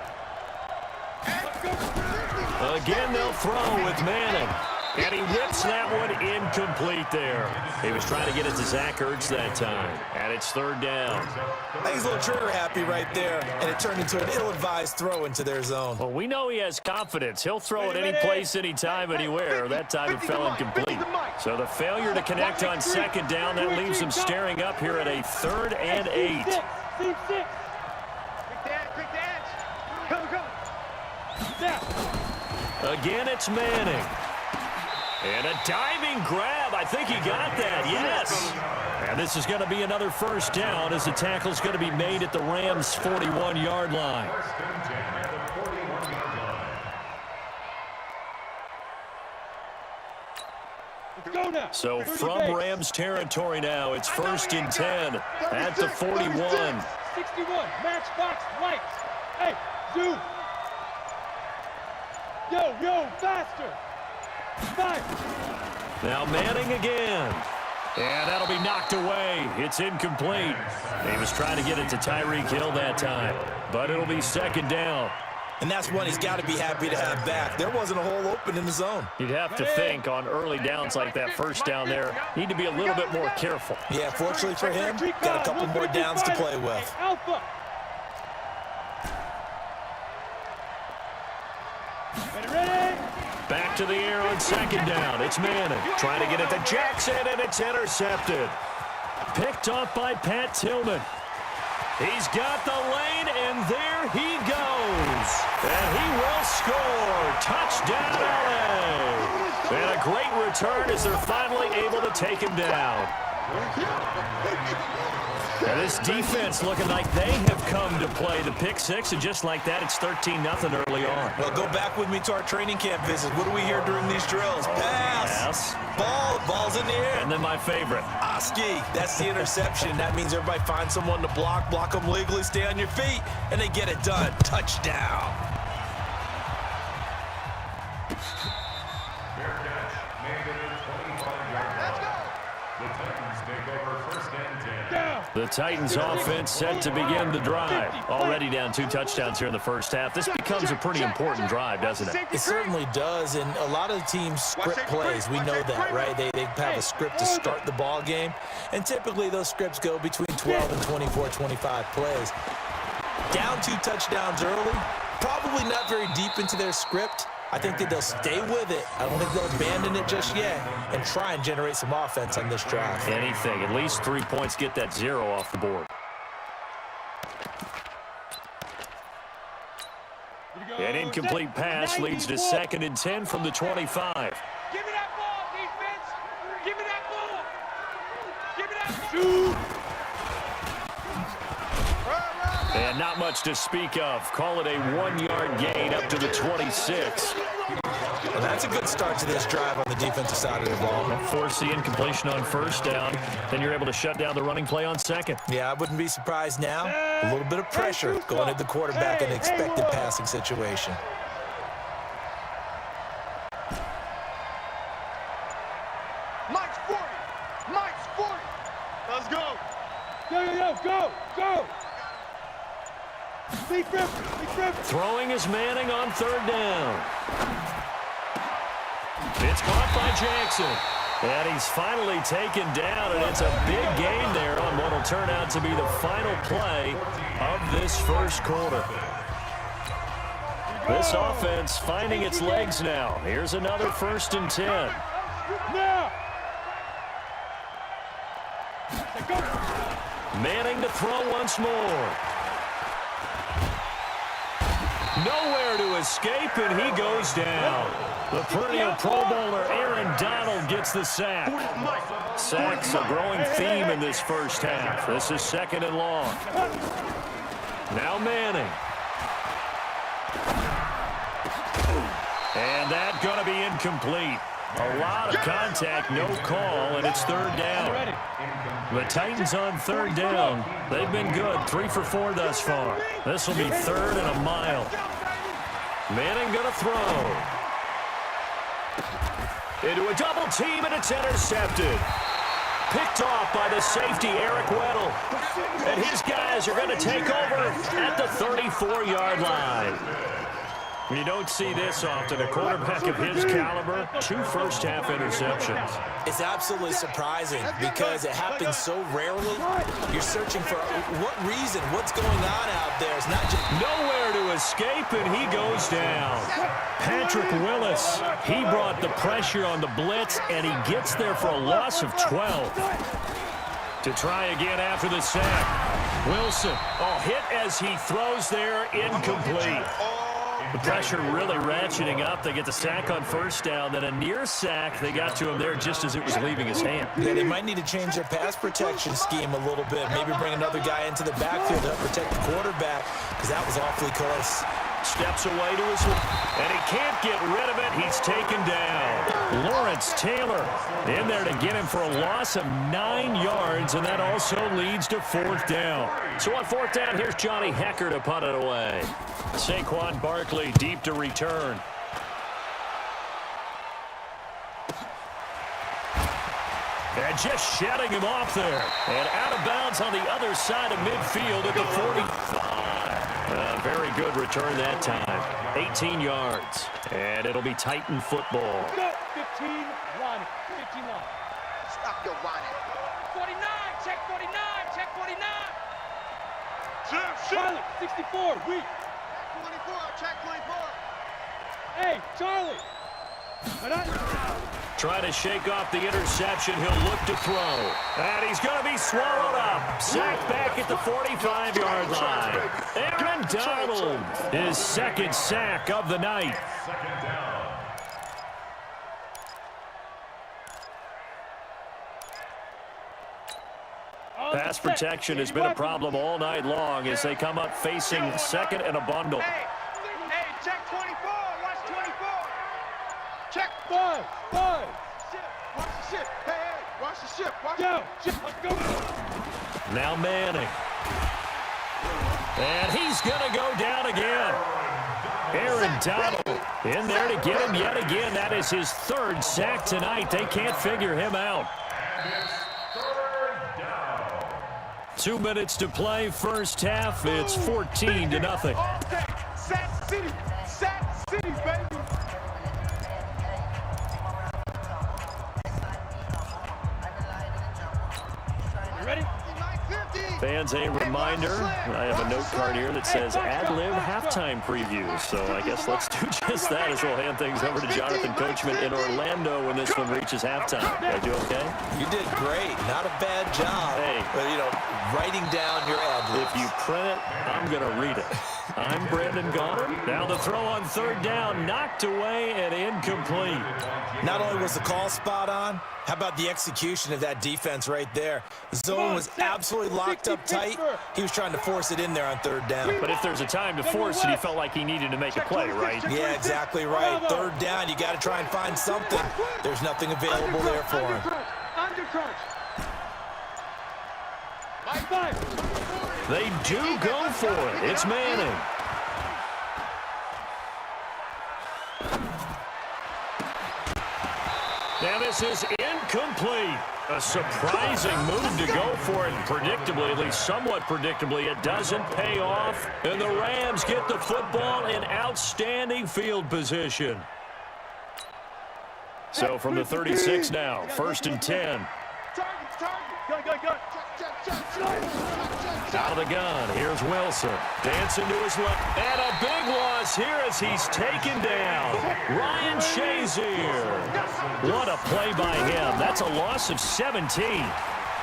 Again, they'll throw with Manning. And he whips that one incomplete there. He was trying to get it to Zach Ertz that time. And it's third down. I think he's a little trigger happy right there, and it turned into an ill-advised throw into their zone. Well, we know he has confidence. He'll throw it any place, anytime, anywhere. That time it fell incomplete. So the failure to connect on second down, that leaves him staring up here at a 3rd and 8. Team 6. Quick dance. Come. Again, it's Manning. And a diving grab. I think he got that, yes. And this is going to be another first down as the tackle's going to be made at the Rams' 41-yard line. So from Rams territory now, it's 1st and 10 at the 41. 61, matchbox, lights. Hey, zoom. Yo, faster. 5. Now Manning again. And that'll be knocked away. It's incomplete. He was trying to get it to Tyreek Hill that time. But it'll be 2nd down. And that's one he's got to be happy to have back. There wasn't a hole open in the zone. You'd have to think on early downs like that first down there, need to be a little bit more careful. Yeah, fortunately for him, got a couple more downs to play with. Alpha. Ready? Back to the air on 2nd down. It's Manning trying to get it to Jackson, and it's intercepted. Picked off by Pat Tillman. He's got the lane, and there he goes. And he will score. Touchdown, LA. And a great return as they're finally able to take him down. And this defense looking like they have come to play the pick six, and just like that, it's 13-0 early on. Well, go back with me to our training camp visit. What do we hear during these drills? Pass. Ball's in the air. And then my favorite. Oski, that's the interception. That means everybody finds someone to block them legally, stay on your feet, and they get it done. Touchdown. Fair catch, made it a 25-yard line. The Titans take over 1st and 10. The Titans offense set to begin the drive. Already down 2 touchdowns here in the first half. This becomes a pretty important drive, doesn't it? It certainly does, and a lot of teams script plays. We know that, right? They have a script to start the ball game, and typically those scripts go between 12 and 24, 25 plays. Down 2 touchdowns early, probably not very deep into their script. I think that they'll stay with it. I don't think they'll abandon it just yet and try and generate some offense on this drive. Anything. At least 3 points, get that 0 off the board. An incomplete pass leads to 2nd and 10 from the 25. Give me that ball, defense. Give me that ball. Shoot. And not much to speak of. Call it a 1-yard gain up to the 26. Well, that's a good start to this drive on the defensive side of the ball. Force the incompletion on first down. Then you're able to shut down the running play on second. Yeah, I wouldn't be surprised now. A little bit of pressure going at the quarterback in an expected passing situation. Mike's 40. Mike's 40. Let's go. Go. Big rip. Throwing is Manning on third down. It's caught by Jackson. And he's finally taken down, and it's a big gain there on what will turn out to be the final play of this first quarter. This offense finding its legs now. Here's another 1st and 10. Now. Manning to throw once more. Nowhere to escape, and he goes down. The perennial Pro Bowler Aaron Donald gets the sack. Sacks a growing theme in this first half. This is 2nd and long. Now Manning. And that's going to be incomplete. A lot of contact, no call, and it's 3rd down. The Titans on 3rd down. They've been good, 3 for 4 thus far. This will be 3rd and a mile. Manning going to throw. Into a double team, and it's intercepted. Picked off by the safety, Eric Weddle. And his guys are going to take over at the 34-yard line. You don't see this often. A quarterback of his caliber, 2 first-half interceptions. It's absolutely surprising because it happens so rarely. You're searching for what reason, what's going on out there. It's not just nowhere to escape, and he goes down. Patrick Willis, he brought the pressure on the blitz, and he gets there for a loss of 12. To try again after the sack. Wilson, hit as he throws there, incomplete. The pressure really ratcheting up. They get the sack on first down, then a near sack. They got to him there just as it was leaving his hand. Yeah, they might need to change their pass protection scheme a little bit. Maybe bring another guy into the backfield to protect the quarterback, because that was awfully close. Steps away to his left, and he can't get rid of it. He's taken down. Lawrence Taylor in there to get him for a loss of 9 yards, and that also leads to 4th down. So on 4th down, here's Johnny Hecker to punt it away. Saquon Barkley deep to return. And just shutting him off there. And out of bounds on the other side of midfield at the 45. Very good return that time. 18 yards. And it'll be Titan football. 15 line. 15 line. Stop your whining. 49, check 49, check 49. Chip. Charlie, 64, weak. 24, check 24. Hey, Charlie. Trying to shake off the interception. He'll look to throw. And he's going to be swallowed up. Sacked back at the 45-yard line. Aaron Donald, his 2nd sack of the night. 2nd down. Pass protection has been a problem all night long as they come up facing 2nd and a bundle. Hey, check 24. Watch 24. Check 5. Watch the ship. Hey, watch the ship. Down. Let's go. Now Manning. And he's going to go down again. Aaron Donald in there to get him yet again. That is his 3rd sack tonight. They can't figure him out. And it's 3rd down. 2 minutes to play, first half. It's 14-0. Sack City, baby. You ready? Fans a reminder, I have a note card here that says ad-lib halftime preview. So I guess let's do just that as we'll hand things over to Jonathan Coachman in Orlando when this one reaches halftime. Did I do okay? You did great. Not a bad job. Hey. But, writing down your ad-libs. If you print it, I'm going to read it. I'm Brandon Gaudin. Now the throw on third down, knocked away and incomplete. Not only was the call spot on, how about the execution of that defense right there? The zone was absolutely locked up tight. He was trying to force it in there on third down. But if there's a time to force it, he felt like he needed to make a play, right? Yeah, exactly right. Third down, you got to try and find something. There's nothing available there for him. They do go for it. It's Manning. Now this is incomplete. A surprising move to go for it. Predictably, at least somewhat predictably, it doesn't pay off. And the Rams get the football in outstanding field position. So from the 36 now, 1st and 10. Out of the gun, here's Wilson. Dancing to his left. And a big loss here as he's taken down. Ryan Shazier. What a play by him. That's a loss of 17.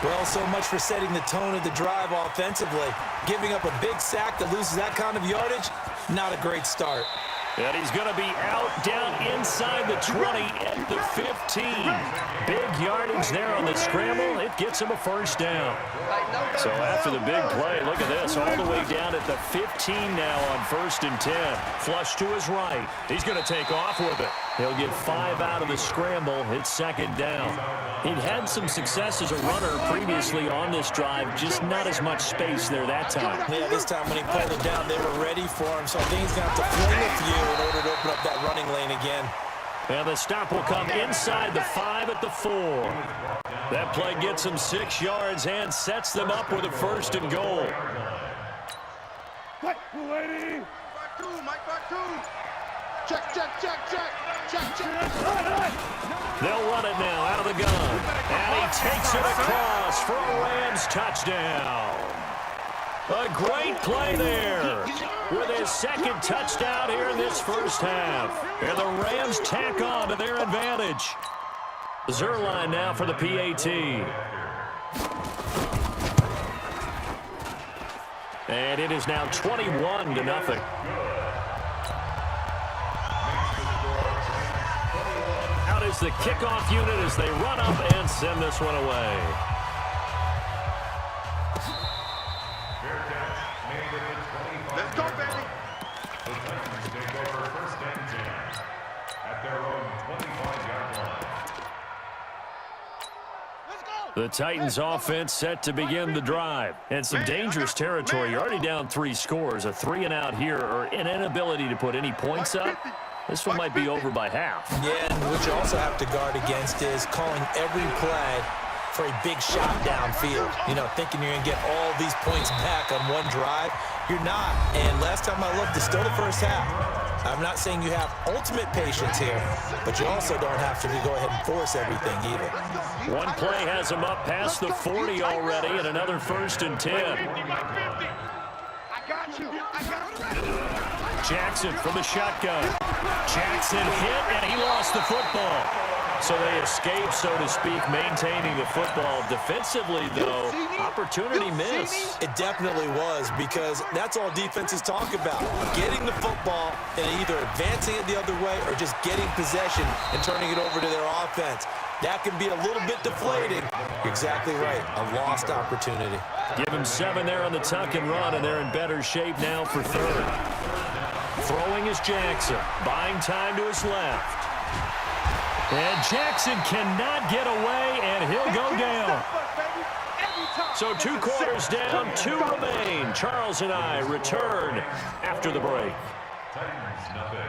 Well, so much for setting the tone of the drive offensively. Giving up a big sack that loses that kind of yardage, not a great start. And he's going to be out down inside the 20 at the 15. Big yardage there on the scramble. It gets him a first down. So after the big play, look at this, all the way down at the 15 now on 1st and 10. Flush to his right. He's going to take off with it. He'll get 5 out of the scramble. It's 2nd down. He'd had some success as a runner previously on this drive, just not as much space there that time. Yeah, this time when he pulled it down, they were ready for him, so I think he's going to have to fling a few in order to open up that running lane again. And the stop will come inside the 5 at the 4. That play gets him 6 yards and sets them up with a 1st and goal. They'll run it now out of the gun. And he takes it across for a Rams touchdown. A great play there with his 2nd touchdown here in this first half. And the Rams tack on to their advantage. Zerline now for the PAT. And it is now 21-0. Out is the kickoff unit as they run up and send this one away. Let's go, baby. The Titans take over 1st and 10 at their own 25-yard line. The Titans offense set to begin the drive. And some dangerous territory. You're already down 3 scores. A 3-and-out here or an inability to put any points up. This one might be over by half. Yeah, and what you also have to guard against is calling every play for a big shot downfield. Thinking you're going to get all these points back on one drive. You're not. And last time I looked, it's still the first half. I'm not saying you have ultimate patience here, but you also don't have to go ahead and force everything either. One play has him up past the 40 already and another 1st and 10. Jackson from the shotgun. Jackson hit, and he lost the football. So they escape, so to speak, maintaining the football. Defensively, though, opportunity miss. It definitely was, because that's all defenses talk about. Getting the football and either advancing it the other way or just getting possession and turning it over to their offense. That can be a little bit deflating. You're exactly right. A lost opportunity. Give him 7 there on the tuck and run, and they're in better shape now for 3rd. Throwing is Jackson. Buying time to his left. And Jackson cannot get away, and he'll go down. So 2 quarters down, 2 remain. Charles and I return after the break. Titans, nothing.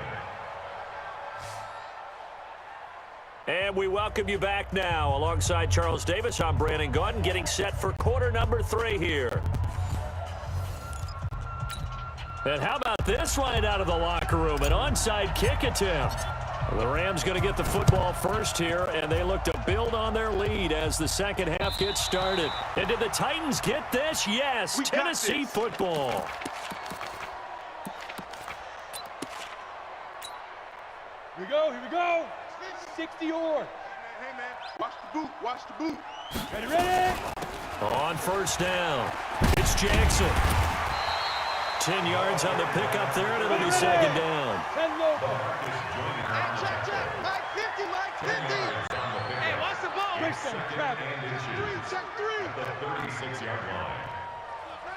And we welcome you back now. Alongside Charles Davis, I'm Brandon Gaudin, getting set for quarter number 3 here. And how about this right out of the locker room? An onside kick attempt. The Rams going to get the football first here, and they look to build on their lead as the second half gets started. And did the Titans get this? Yes, Tennessee football. Here we go, here we go. 60 or. Hey, man, watch the boot, watch the boot. Ready, ready? On first down, it's Jackson. 10 yards on the pickup there, and it'll be second down. 10 low. Hey, check. Mike 50, Mike 50. Hey, watch the ball. Check three. The 36-yard line.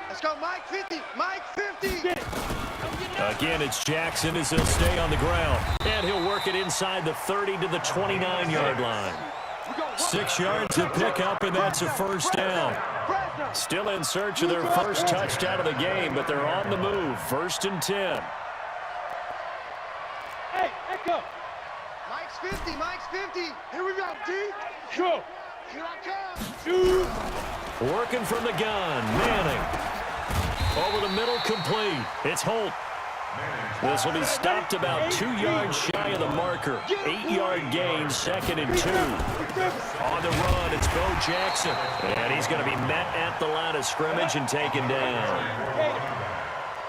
Let's go, Mike 50, Mike 50. Again, it's Jackson as he'll stay on the ground. And he'll work it inside the 30 to the 29-yard line. 6 yards to pick up, and that's a first down. Still in search of their first touchdown of the game, but they're on the move. 1st and 10. Hey, echo. Mike's 50, Mike's 50. Here we go, D. Go. Here I come. Shoot. Working from the gun, Manning. Over the middle, complete. It's Holt. This will be stopped about 2 yards shy of the marker. 8-yard gain, 2nd and 2. On the run, it's Bo Jackson. And he's going to be met at the line of scrimmage and taken down.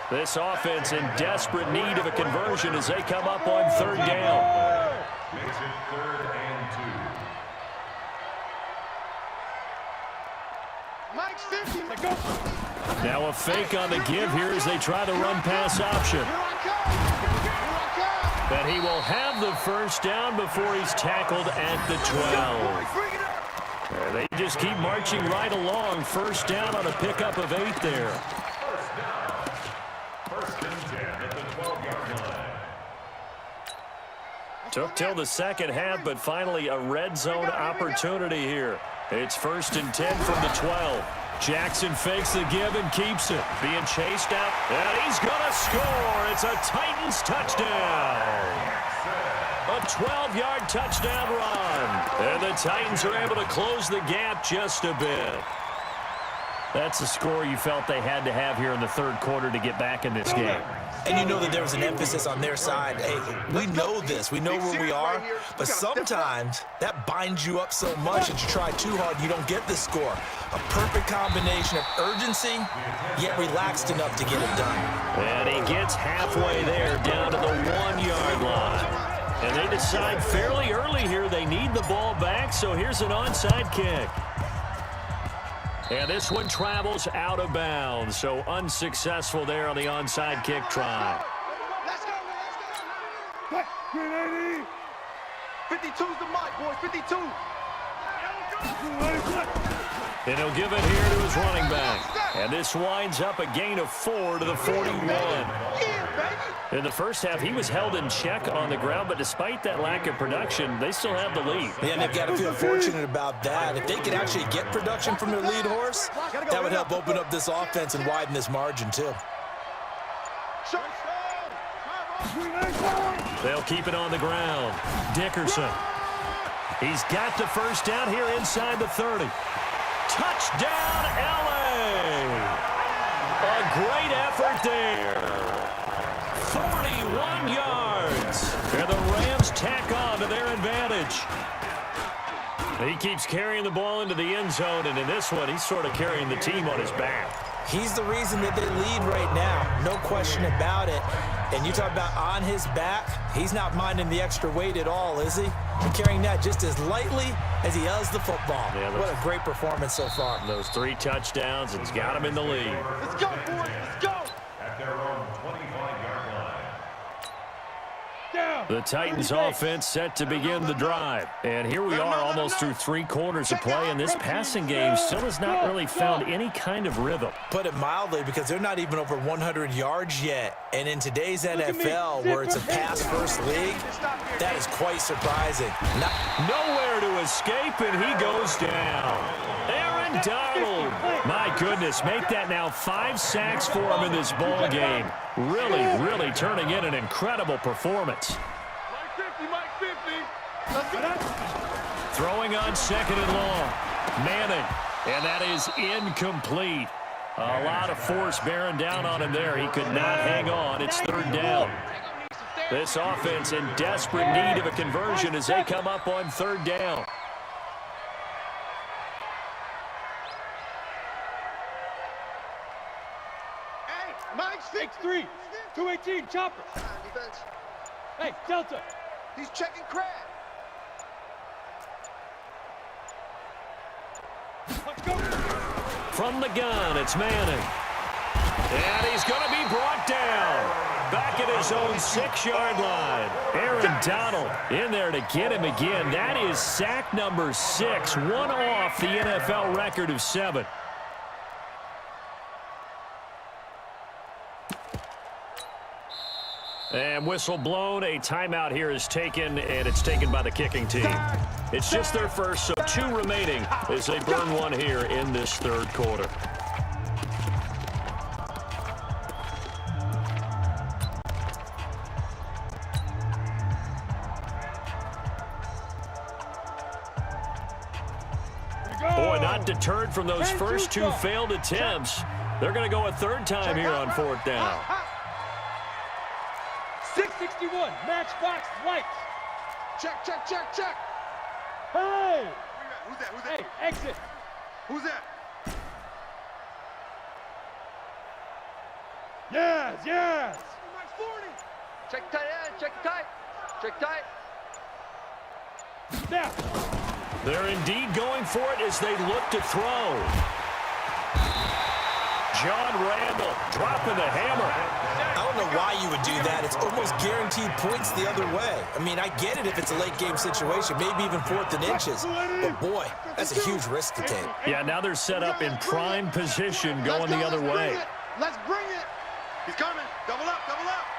This offense in desperate need of a conversion as they come up on 3rd down. Makes it 3rd and 2. Mike's 50. Let go. Now a fake on the give here as they try the run-pass option. Here I come. And he will have the first down before he's tackled at the 12. They just keep marching right along. First down on a pickup of 8 there. First and 10 at the 12-yard line. Took till the second half, but finally a red zone opportunity here. It's 1st and 10 from the 12. Jackson fakes the give and keeps it. Being chased out, and he's going to score. It's a Titans touchdown. A 12-yard touchdown run. And the Titans are able to close the gap just a bit. That's a score you felt they had to have here in the 3rd quarter to get back in this game. And you know that there was an emphasis on their side. Hey, we know this. We know where we are. But sometimes that binds you up so much that you try too hard and you don't get the score. A perfect combination of urgency, yet relaxed enough to get it done. And he gets halfway there down to the 1-yard line. And they decide fairly early here they need the ball back, so here's an onside kick. And this one travels out of bounds, so unsuccessful there on the onside kick try. Let's go. 52's the mic, boys. 52. And he'll give it here to his running back. And this winds up a gain of 4 to the 41. In the first half, he was held in check on the ground, but despite that lack of production, they still have the lead. Yeah, and they've got to feel fortunate about that. If they could actually get production from their lead horse, that would help open up this offense and widen this margin, too. They'll keep it on the ground. Dickerson. He's got the first down here inside the 30. Touchdown, L.A. A great effort there. 41 yards. And the Rams tack on to their advantage. He keeps carrying the ball into the end zone, and in this one, he's sort of carrying the team on his back. He's the reason that they lead right now. No question about it. And you talk about on his back, he's not minding the extra weight at all, is he? And carrying that just as lightly as he does the football. Yeah, what a great performance so far. Those 3 touchdowns, it's got him in the lead. Let's go, boys. Let's go. At their own 25-yard line. Down. The Titans offense set to begin the drive. And here we are almost through 3 quarters of play, and this passing game still has not really found any kind of rhythm. Put it mildly, because they're not even over 100 yards yet. And in today's NFL, where it's a pass-first league, that is quite surprising. Nowhere to escape, and he goes down. Aaron Donald. My goodness, make that now 5 sacks for him in this ball game. Really, really turning in an incredible performance. Mike 50. Throwing on 2nd and long. Manning, and that is incomplete. A lot of force bearing down on him there. He could not hang on. It's 3rd down. This offense in desperate need of a conversion as they come up on third down. Hey, Mike's 6-3, 218, chopper. defense. Hey, Delta. He's checking crab. Let's go. From the gun, it's Manning. And he's going to be brought down. Back at his own 6-yard line. Aaron Donald in there to get him again. That is sack number 6, one off the NFL record of 7. And whistle blown. A timeout here is taken, and it's taken by the kicking team. It's just their first, so 2 remaining as they burn one here in this third quarter. Boy, not deterred from those first 2 failed attempts. They're going to go a third time here on 4th down. 661, matchbox lights. Check, check, check, check. Hey! Who's that? Who's that? Hey, exit. Who's that? Yes, yes. Check tight end, check tight. Check tight. Now. They're indeed going for it as they look to throw. John Randall dropping the hammer. I don't know why you would do that. It's almost guaranteed points the other way. I mean, I get it if it's a late game situation, maybe even 4th and inches. But boy, that's a huge risk to take. Yeah, now they're set up in prime position going the other way. Let's bring it. He's coming. Double up, double up.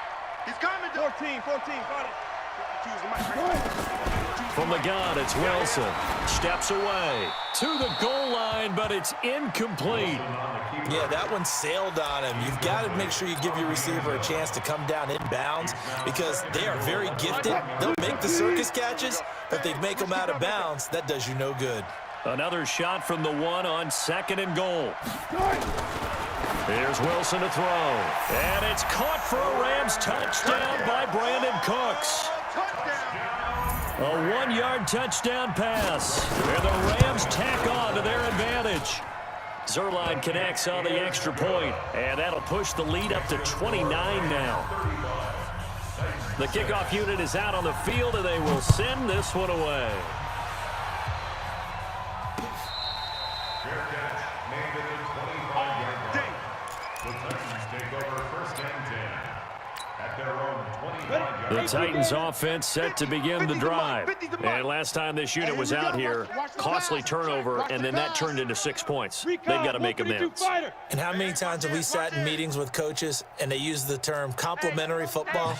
He's coming. 14, got it. From the gun, it's Wilson. Steps away to the goal line, but it's incomplete. Yeah, that one sailed on him. You've got to make sure you give your receiver a chance to come down inbounds because they are very gifted. They'll make the circus catches, but they make them out of bounds. That does you no good. Another shot from the 1 on 2nd and goal. Here's Wilson to throw. And it's caught for a Rams touchdown by Brandon Cooks. A 1-yard touchdown pass. And the Rams tack on to their advantage. Zerline connects on the extra point, and that'll push the lead up to 29 now. The kickoff unit is out on the field, and they will send this one away. Fair catch made at the 25-yard line. The Titans take over 1st and 10 at their own 25-yard line. The Titans offense set to begin the drive. And last time this unit was out here, costly turnover, and then that turned into 6 points. They've got to make amends. And how many times have we sat in meetings with coaches and they use the term complementary football?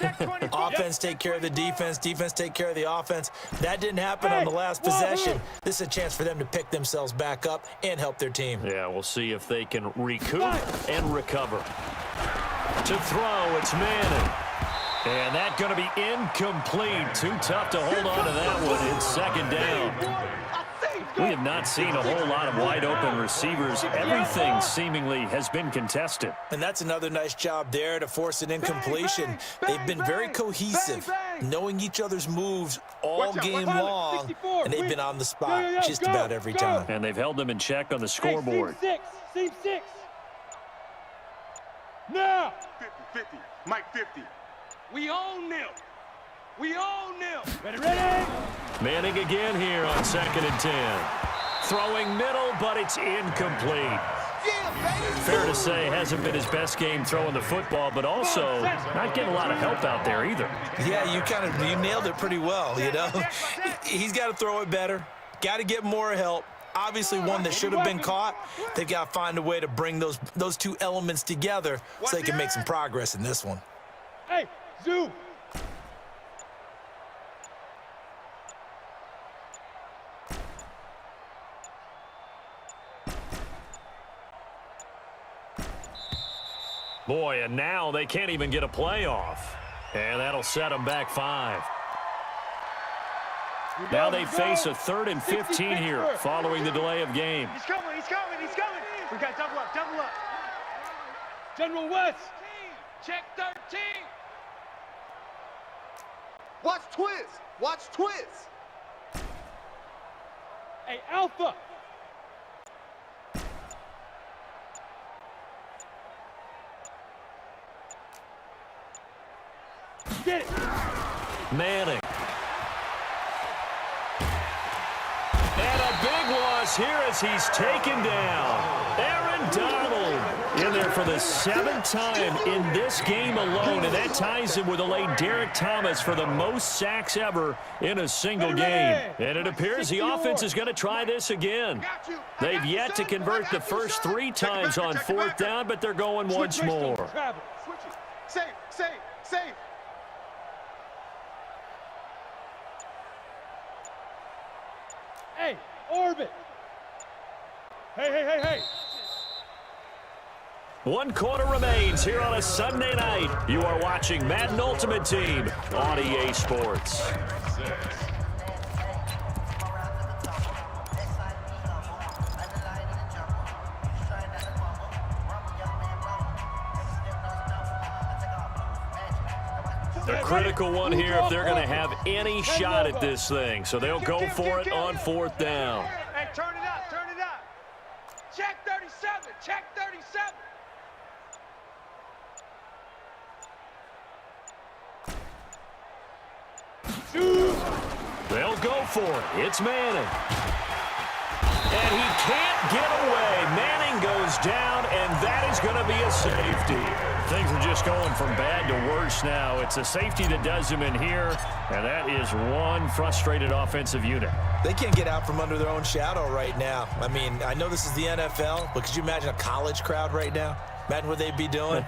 Offense take care of the defense, defense take care of the offense. That didn't happen on the last possession. This is a chance for them to pick themselves back up and help their team. Yeah, we'll see if they can recoup and recover. To throw, it's Manning. And that's going to be incomplete. Too tough to hold on to that one. It's 2nd down. We have not seen a whole lot of wide-open receivers. Everything seemingly has been contested. And that's another nice job there to force an incompletion. They've been very cohesive, knowing each other's moves all game long, and they've been on the spot just about every time. And they've held them in check on the scoreboard. Seam 6. Now. 50, Mike 50. We own them. We own them. Ready, ready. Manning again here on 2nd and 10. Throwing middle, but it's incomplete. Fair to say, hasn't been his best game throwing the football, but also not getting a lot of help out there either. Yeah, you nailed it pretty well, you know. He's got to throw it better. Got to get more help. Obviously one that should have been caught. They've got to find a way to bring those 2 elements together so they can make some progress in this one. Hey, zoom. Boy, and now they can't even get a playoff. And that'll set them back 5. Now they face a 3rd and 15 here following the delay of game. He's coming. We got double up. General West. Check 13. Watch twist. Watch twist. Hey, Alpha. Get it. Manning. And a big loss here as he's taken down. Aaron Donald in there for the 7th time in this game alone, and that ties him with a late Derek Thomas for the most sacks ever in a single game. And it appears the offense is going to try this again. They've yet to convert the first 3 times on 4th down, but they're going once more. Switch it. Safe, safe, safe. Hey, orbit. Hey. 1 quarter remains here on a Sunday night. You are watching Madden Ultimate Team on EA Sports. A critical one here if they're going to have any shot at this thing. So they'll go for it on 4th down. Hey, turn it up, turn it up. Check 37, check 37. They'll go for it. It's Manning. And he can't get away. Manning goes down, and that is going to be a safety. Things are just going from bad to worse now. It's a safety that does him in here, and that is one frustrated offensive unit. They can't get out from under their own shadow right now. I mean, I know this is the NFL, but could you imagine a college crowd right now? Imagine what they'd be doing.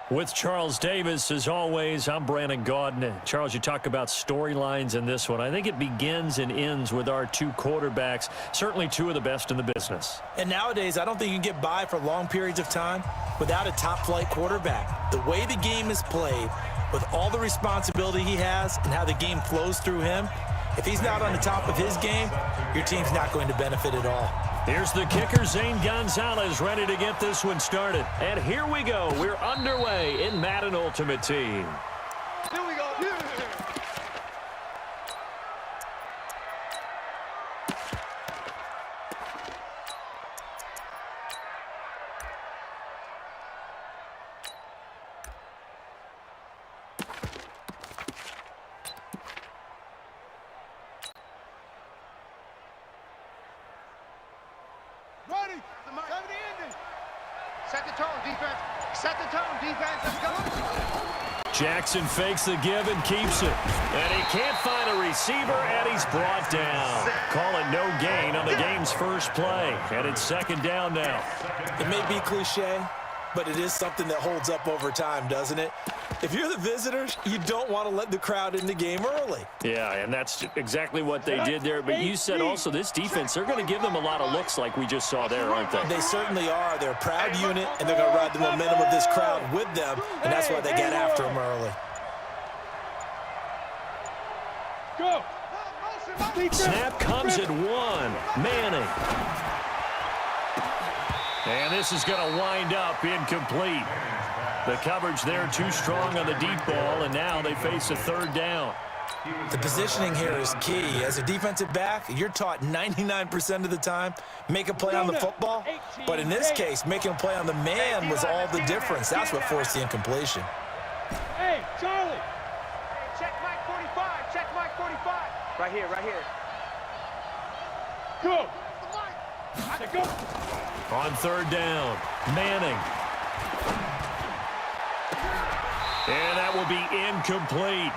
With Charles Davis, as always, I'm Brandon Gaudin. Charles, you talk about storylines in this one. I think it begins and ends with our two quarterbacks, certainly two of the best in the business. And nowadays, I don't think you can get by for long periods of time without a top-flight quarterback. The way the game is played, with all the responsibility he has and how the game flows through him, if he's not on the top of his game, your team's not going to benefit at all. Here's the kicker, Zane Gonzalez, ready to get this one started. And here we go. We're underway in Madden Ultimate Team. Here we go. Yeah. Ready. 70 ending. Set the tone, defense. Set the tone, defense. Let's go. Jackson fakes the give and keeps it. And he can't find a receiver, and he's brought down. Call it no gain on the game's first play. And it's second down now. It may be cliche, but it is something that holds up over time, doesn't it? If you're the visitors, you don't want to let the crowd in the game early. Yeah, and that's exactly what they did there. But you said also this defense, they're going to give them a lot of looks like we just saw there, aren't they? They certainly are. They're a proud unit, and they're going to ride the momentum of this crowd with them, and that's why they get after them early. Go. Snap comes at one. Manning. And this is going to wind up incomplete. The coverage there too strong on the deep ball, and now they face a third down. The positioning here is key. As a defensive back, you're taught 99% of the time, make a play on the football. But in this case, making a play on the man was all the difference. That's what forced the incompletion. Hey, Charlie. Hey, check Mike 45. Check Mike 45. Right here, right here. Go. Let go. On third down, Manning. And that will be incomplete.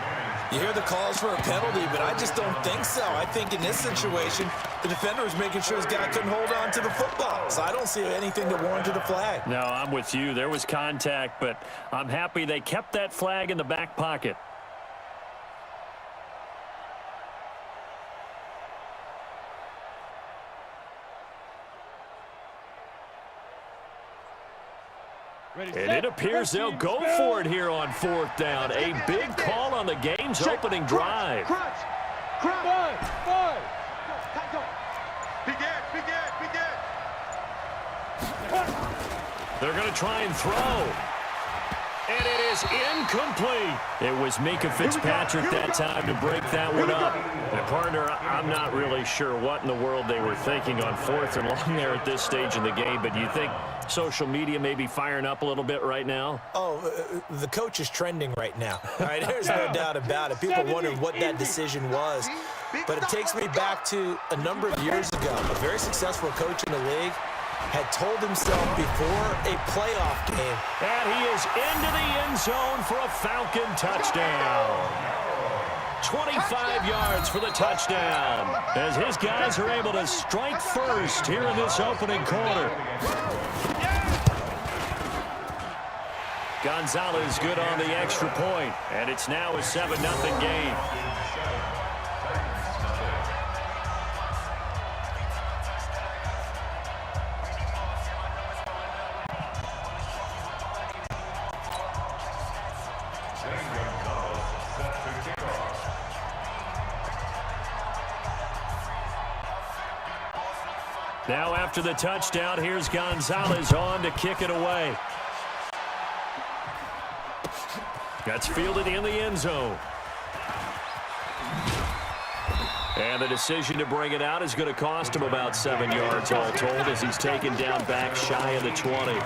You hear the calls for a penalty, but I just don't think so. I think in this situation, the defender was making sure his guy couldn't hold on to the football. So I don't see anything that warranted a flag. No, I'm with you. There was contact, but I'm happy they kept that flag in the back pocket. Ready, And set, it appears they'll go for it here on fourth down. A big call on the game's opening drive. Crunch. Crunch. Five. Begin. They're going to try and throw. And it is incomplete. It was Mika Fitzpatrick that time to break that one up. And partner, I'm not really sure what in the world they were thinking on fourth and long there at this stage in the game, but do you think social media may be firing up a little bit right now? Oh, the coach is trending right now. All right, there's no doubt about it. People wondered what that decision was. But it takes me back to a number of years ago. A very successful coach in the league had told himself before a playoff game. And he is into the end zone for a Falcon touchdown. 25 yards for the touchdown as his guys are able to strike first here in this opening quarter. Gonzalez good on the extra point, and it's now a 7-0 game. Now after the touchdown, here's Gonzalez on to kick it away. That's fielded in the end zone. And the decision to bring it out is going to cost him about 7 yards all told as he's taken down back shy of the 20.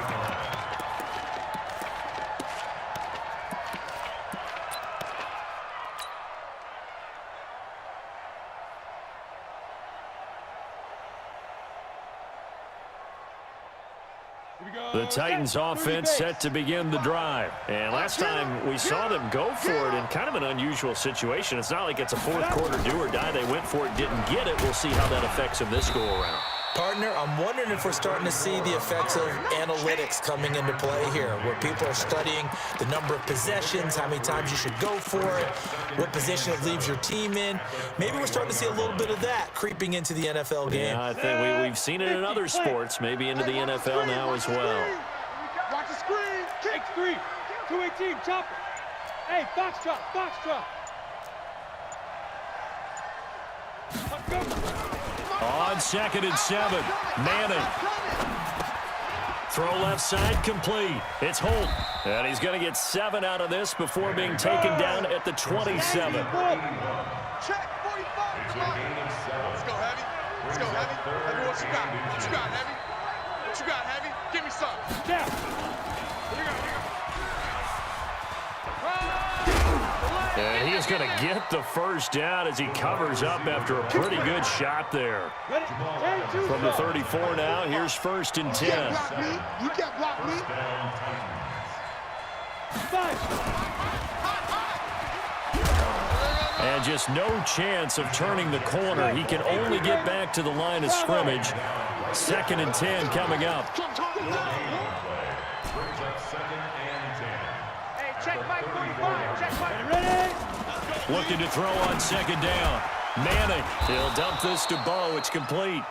The Titans offense set to begin the drive. And last time we saw them go for it in kind of an unusual situation. It's not like it's a fourth quarter do or die. They went for it, didn't get it. We'll see how that affects them this go around. Partner, I'm wondering if we're starting to see the effects of analytics coming into play here, where people are studying the number of possessions, how many times you should go for it, what position it leaves your team in. Maybe we're starting to see a little bit of that creeping into the NFL game. Yeah, I think we've seen it in other sports, maybe into the NFL now as well. Watch the screen. Kick. X3, 218, chopper. Hey, foxtrot, foxtrot. On 2nd and 7, Manning. Throw left side, complete. It's Holt. And he's going to get 7 out of this before being taken down at the 27. Check 45. Let's go, Heavy. Let's go, Heavy. Heavy, what you got? What you got, Heavy? What you got, Heavy? Give me some. Down. Here you go. And he is going to get the first down as he covers up after a pretty good shot there. Ready? 10, 2, From the 34 now, here's 1st and 10. You can't block me. 5. And just no chance of turning the corner. He can only get back to the line of scrimmage. 2nd and 10 coming up. Hey, check Mike 45. Check Mike. Ready? Looking to throw on 2nd down. Manning, he'll dump this to Bo. It's complete.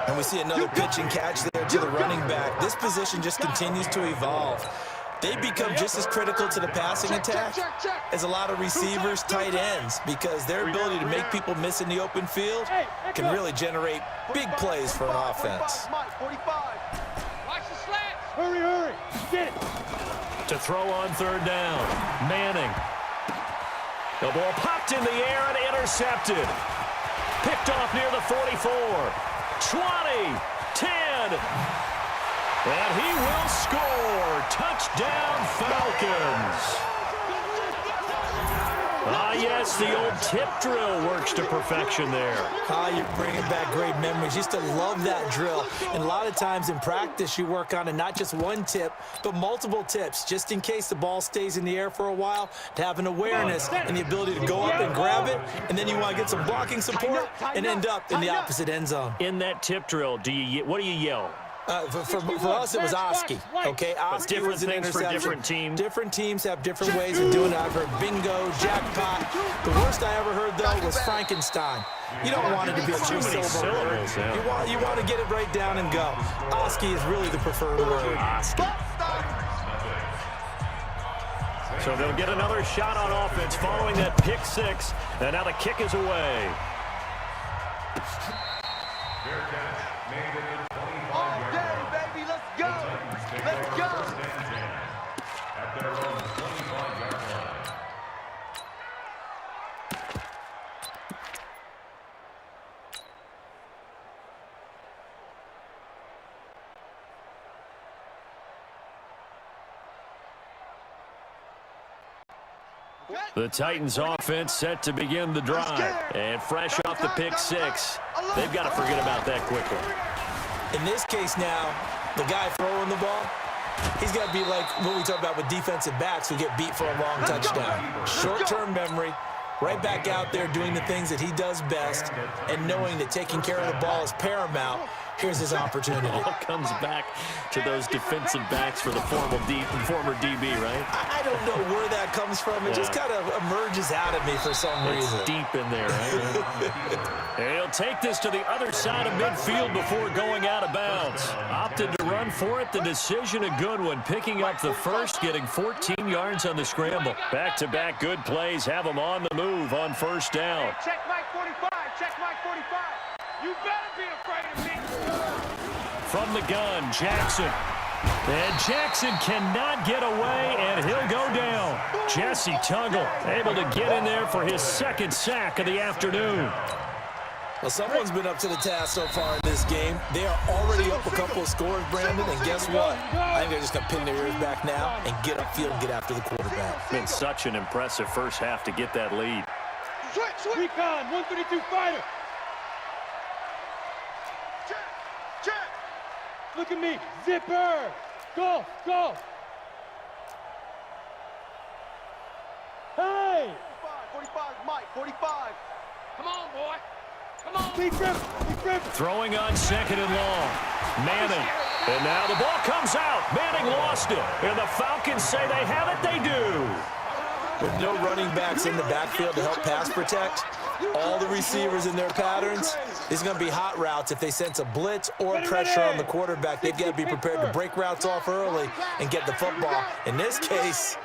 And we see another pitch and catch there to the running back. This position just continues to evolve. They become just as critical to the passing attack as a lot of receivers, tight ends, because their ability to make people miss in the open field can really generate big plays for an offense. Mike 45. Watch the slats. Hurry, hurry. Get it. To throw on 3rd down. Manning. The ball popped in the air and intercepted. Picked off near the 44. 20. 10. And he will score. Touchdown, Falcons. Ah, yes, the old tip drill works to perfection there. Ah, you're bringing back great memories. Used to love that drill. And a lot of times in practice, you work on it, not just one tip, but multiple tips, just in case the ball stays in the air for a while, to have an awareness and the ability to go up and grab it, and then you want to get some blocking support and end up in the opposite end zone. In that tip drill, what do you yell? For us, it was Oski. Okay, Oski was an things for interception. different teams. Different teams have different ways of doing it. I've heard bingo, jackpot. The worst I ever heard, though, was Frankenstein. You don't want it to be a Too many syllable. syllables, yeah. You want to get it right down and go. Oski is really the preferred word. Oski. So they'll get another shot on offense following that pick 6. And now the kick is away. All day, baby. Let's go. Let's go. At their own 25-yard line. The Titans offense set to begin the drive. And fresh off the pick 6, they've got to forget about that quickly. In this case now, the guy throwing the ball, he's got to be like what we talk about with defensive backs who get beat for a long touchdown. Short-term memory, right back out there doing the things that he does best, and knowing that taking care of the ball is paramount. Here's his opportunity. All comes back to those defensive backs for the former DB, right? I don't know where that comes from. It just kind of emerges out of me for some It's reason. deep in there, right? And he'll take this to the other side of midfield before going out of bounds. Opted to run for it. The decision a good one. Picking up the first, getting 14 yards on the scramble. Back-to-back good plays have him on the move on 1st down. Check Mike 45. Check Mike 45. You better be afraid of me. From the gun, Jackson. And Jackson cannot get away, and he'll go down. Jesse Tuggle able to get in there for his 2nd sack of the afternoon. Well, someone's been up to the task so far in this game. They are already up a couple of scores, Brandon, and guess what? I think they're just going to pin their ears back now and get upfield and get after the quarterback. Been such an impressive first half to get that lead. Recon, 132 fighter. Check. Look at me. Zipper. Go, go. Hey. 45, Mike 45. Come on, boy. Come on. Throwing on second and long. Manning. And now the ball comes out. Manning lost it. And the Falcons say they have it. They do. With no running backs in the backfield to help pass protect, all the receivers in their patterns, it's going to be hot routes. If they sense a blitz or pressure on the quarterback, they've got to be prepared to break routes off early and get the football. In this case,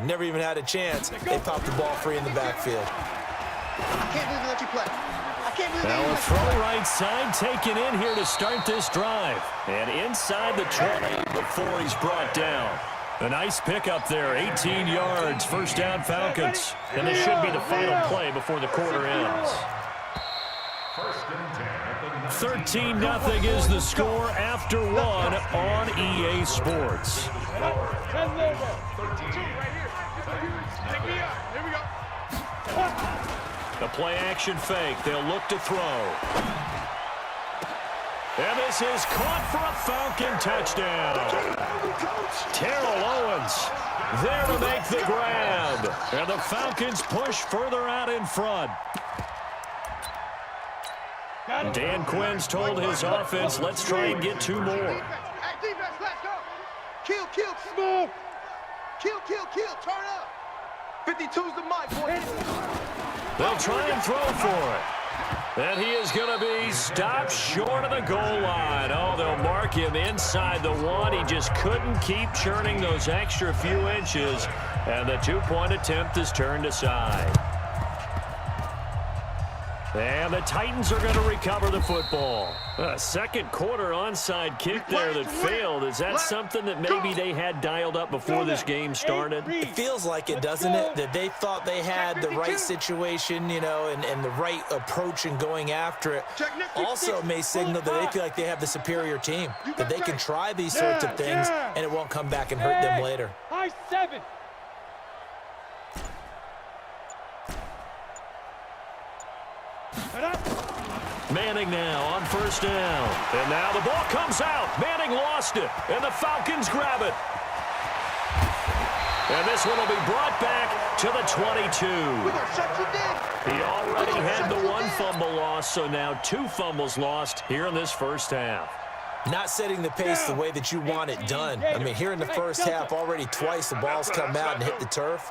never even had a chance. They popped the ball free in the backfield. I can't believe they let you play. I can't believe they Now a let you throw play. right side taken in here to start this drive. And inside the 20 before he's brought down. A nice pickup there, 18 yards, first down Falcons. And this should be the final play before the quarter ends. 13-0 is the score after one on EA Sports. The play-action fake. They'll look to throw. And this is caught for a Falcon touchdown. Terrell Owens there to make the grab. And the Falcons push further out in front. Dan Quinn's told his offense, let's try and get two more. Hey, defense, let's go. Kill, smoke. Kill, turn up. 52's the mic, boy. They'll try and throw for it. And he is going to be stopped short of the goal line. Oh, they'll mark him inside the one. He just couldn't keep churning those extra few inches. And the two-point attempt is turned aside. And the Titans are going to recover the football. A second quarter onside kick there that failed. Is that something that maybe they had dialed up before this game started? It feels like it, doesn't it? That they thought they had the right situation, you know, and the right approach in going after it. Also may signal that they feel like they have the superior team, that they can try these sorts of things and it won't come back and hurt them later. High 7. Manning now on first down. And now the ball comes out. Manning lost it. And the Falcons grab it. And this one will be brought back to the 22. He already had the one fumble loss, so now two fumbles lost here in this first half. Not setting the pace the way that you want it done. I mean, here in the first half, already twice the ball's come out and hit the turf.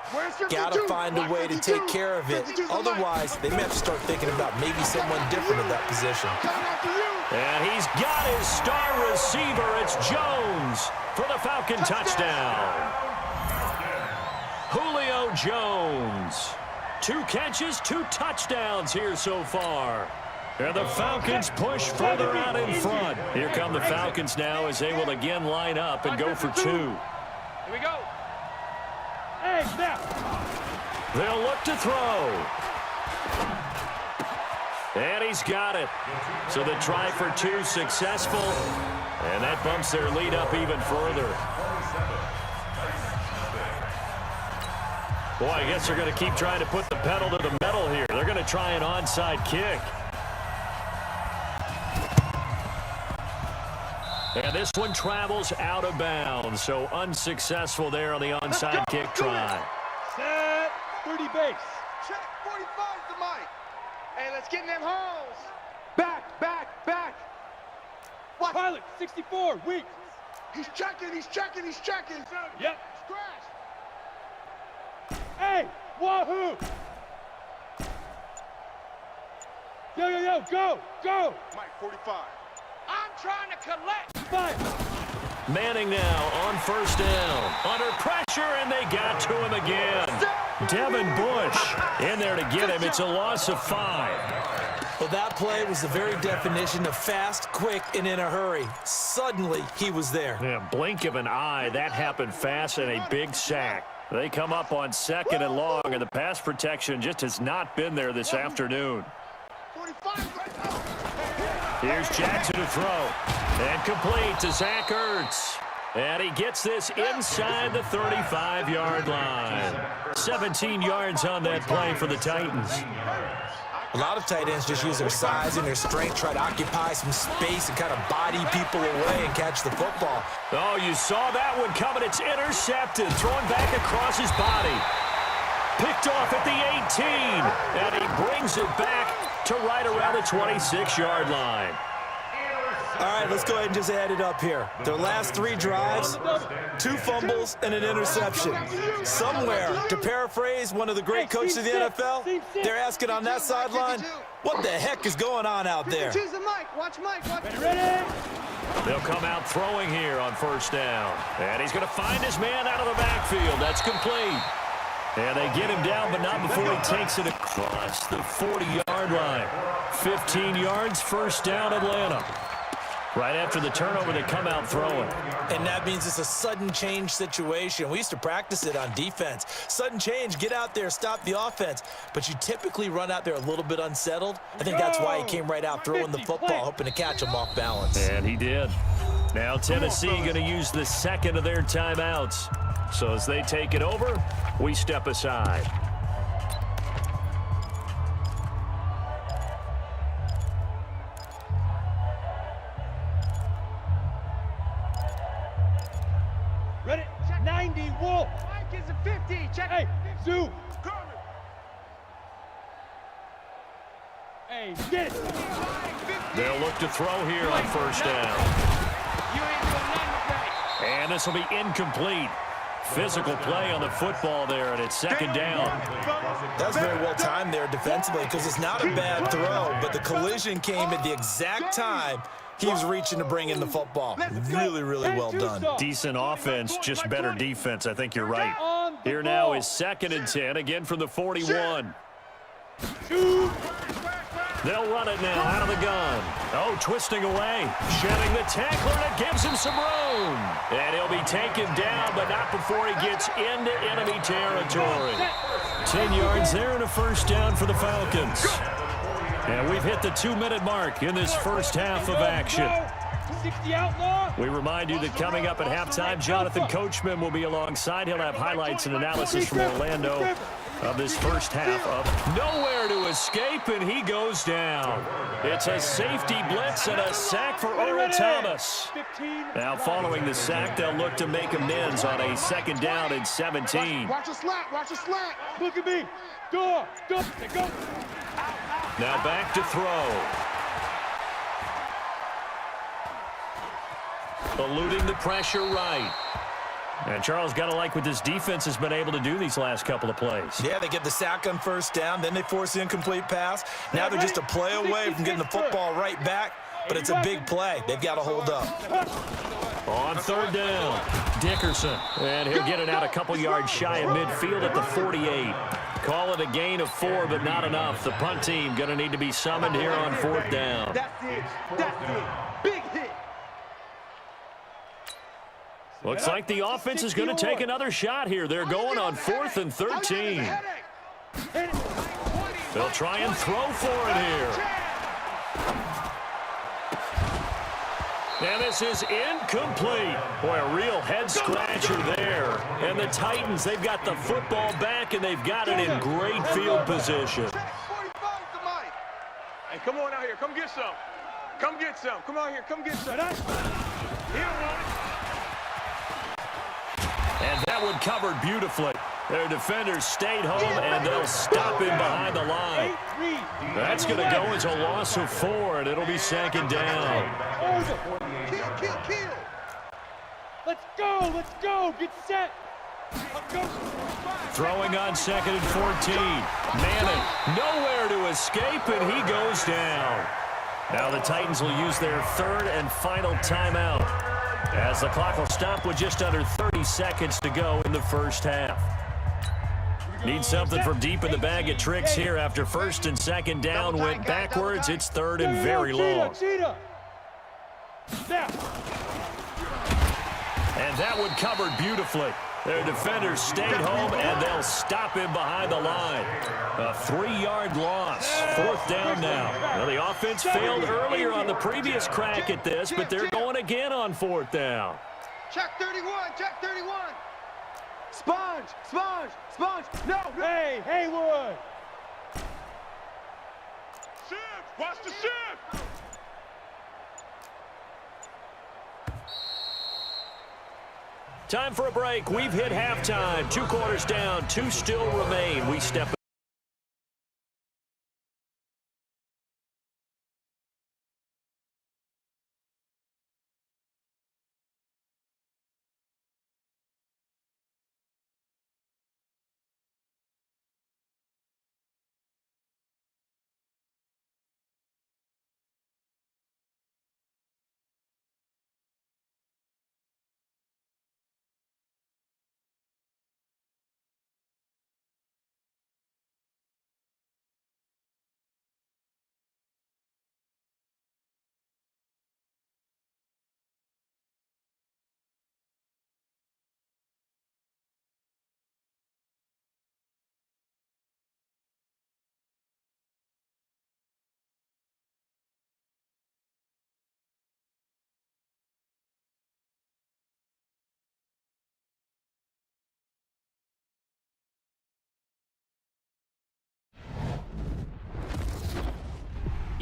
Got to find a way to take care of it. Otherwise, they may have to start thinking about maybe someone different in that position. And he's got his star receiver. It's Jones for the Falcon touchdown. Julio Jones. 2 catches, 2 touchdowns here so far. And the Falcons push further out in front. Here come the Falcons now as they will again line up and go for 2. Here we go. Hey, snap. They'll look to throw. And he's got it. So the try for 2 successful. And that bumps their lead up even further. Boy, I guess they're going to keep trying to put the pedal to the metal here. They're going to try an onside kick. And this one travels out of bounds, so unsuccessful there on the onside kick try. Set. 30 base. Check, 45's the mic. Hey, let's get in them holes. Back. What? Pilot, 64, weak. He's checking. Yep. Scratch. Hey, wahoo. Yo, go. Mike, 45. I'm trying to collect. 5. Manning now on first down. Under pressure, and they got to him again. Devin Bush in there to get him. It's a loss of 5. Well, that play was the very definition of fast, quick, and in a hurry. Suddenly, he was there. Yeah, blink of an eye. That happened fast and a big sack. They come up on second and long, and the pass protection just has not been there this afternoon. 45 right now. Here's Jackson to throw. And complete to Zach Ertz. And he gets this inside the 35-yard line. 17 yards on that play for the Titans. A lot of tight ends just use their size and their strength, try to occupy some space and kind of body people away and catch the football. Oh, you saw that one coming. It's intercepted. Thrown back across his body. Picked off at the 18. And he brings it back to right around the 26-yard line. All right, let's go ahead and just add it up here. Their last 3 drives, 2 fumbles and an interception. Somewhere, to paraphrase one of the great coaches of the NFL, they're asking on that sideline, what the heck is going on out there? Choose the mic. Watch Mike. Watch. Ready? They'll come out throwing here on first down. And he's going to find his man out of the backfield. That's complete. And they get him down, but not before he takes it across the 40-yard line. 15 yards, first down, Atlanta. Right after the turnover, they come out throwing. And that means it's a sudden change situation. We used to practice it on defense. Sudden change, get out there, stop the offense. But you typically run out there a little bit unsettled. I think that's why he came right out throwing the football, hoping to catch him off balance. And he did. Now Tennessee going to use the second of their timeouts. So as they take it over, we step aside. Ready? 90, Wolf. Mike is a 50. Check. Hey, Zoo. Hey, get it. They'll look to throw here on first down. You ain't doing nothing today. And this will be incomplete. Physical play on the football there, and it's second down. That's very well timed there defensively because it's not a bad throw, but the collision came at the exact time he was reaching to bring in the football. Really, really well done. Decent offense, just better defense. I think you're right. Here now is second and 10, again from the 41. They'll run it now out of the gun. Oh, twisting away. Shedding the tackler, and it gives him some room. And he'll be taken down, but not before he gets into enemy territory. 10 yards there and a first down for the Falcons. And we've hit the 2-minute mark in this first half of action. 60 outlaw. We remind you that coming up at halftime, Jonathan Coachman will be alongside. He'll have highlights and analysis from Orlando of this first half of nowhere to escape, and he goes down. It's a safety blitz and a sack for Earl Thomas. Now following the sack, they'll look to make amends on a second down and 17. Watch your slant. Watch your slant. Look at me. Door. Go. Now back to throw. Eluding the pressure right. And Charles, got to like what this defense has been able to do these last couple of plays. Yeah, they get the sack on first down, then they force the incomplete pass. Now they're just a play away from getting the football right back, but it's a big play. They've got to hold up. On third down, Dickerson. And he'll get it out a couple yards shy of midfield at the 48. Call it a gain of 4, but not enough. The punt team going to need to be summoned here on fourth down. That's it. That's it. Big hit. Looks like the offense is going to take another shot here. They're going on 4th and 13. They'll try and throw for it here. And this is incomplete. Boy, a real head-scratcher there. And the Titans, they've got the football back, and they've got it in great field position. Hey, come on out here. Come get some. Come get some. Come on here. Come get some. And that one covered beautifully. Their defenders stayed home, and they'll stop him behind the line. That's going to go as a loss of 4, and it'll be second down. Kill. Let's go. Get set. Throwing on second and 14. Manning, nowhere to escape, and he goes down. Now the Titans will use their third and final timeout, as the clock will stop with just under 30 seconds to go in the first half. Need something from deep in the bag of tricks here after first and second down went backwards. It's third and very long. And that one covered beautifully. Their defenders stayed home, and they'll stop him behind the line. A 3-yard loss. Fourth down now. Well, the offense failed earlier on the previous crack at this, but they're going again on fourth down. Check 31. Sponge. No. Hey, Haywood. Shift. Watch the shift. Time for a break. We've hit halftime. 2 quarters down, 2 still remain. We step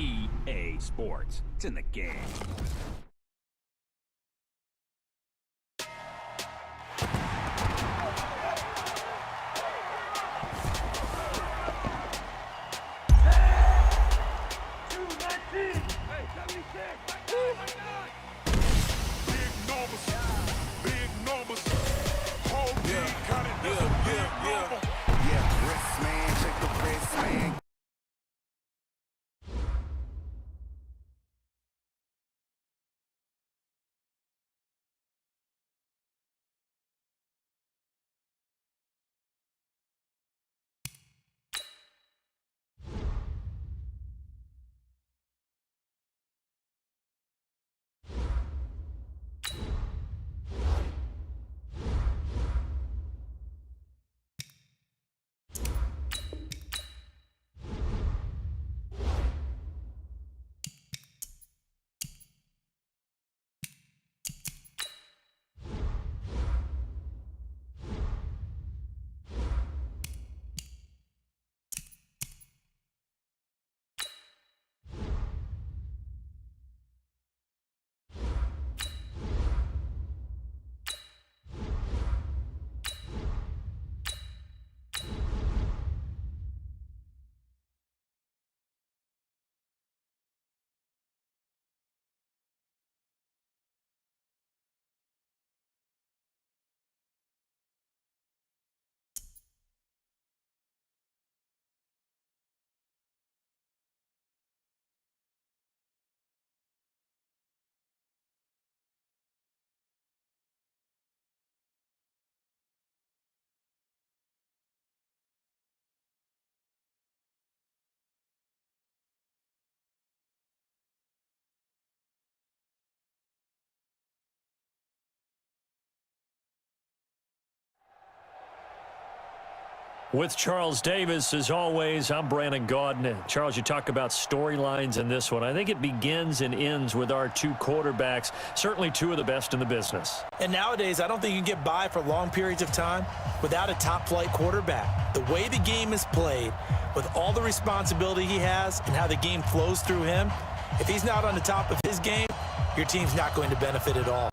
EA Sports. It's in the game. With Charles Davis, as always, I'm Brandon Gaudin. Charles, you talk about storylines in this one. I think it begins and ends with our two quarterbacks, certainly two of the best in the business. And nowadays, I don't think you can get by for long periods of time without a top-flight quarterback. The way the game is played, with all the responsibility he has and how the game flows through him, if he's not on the top of his game, your team's not going to benefit at all.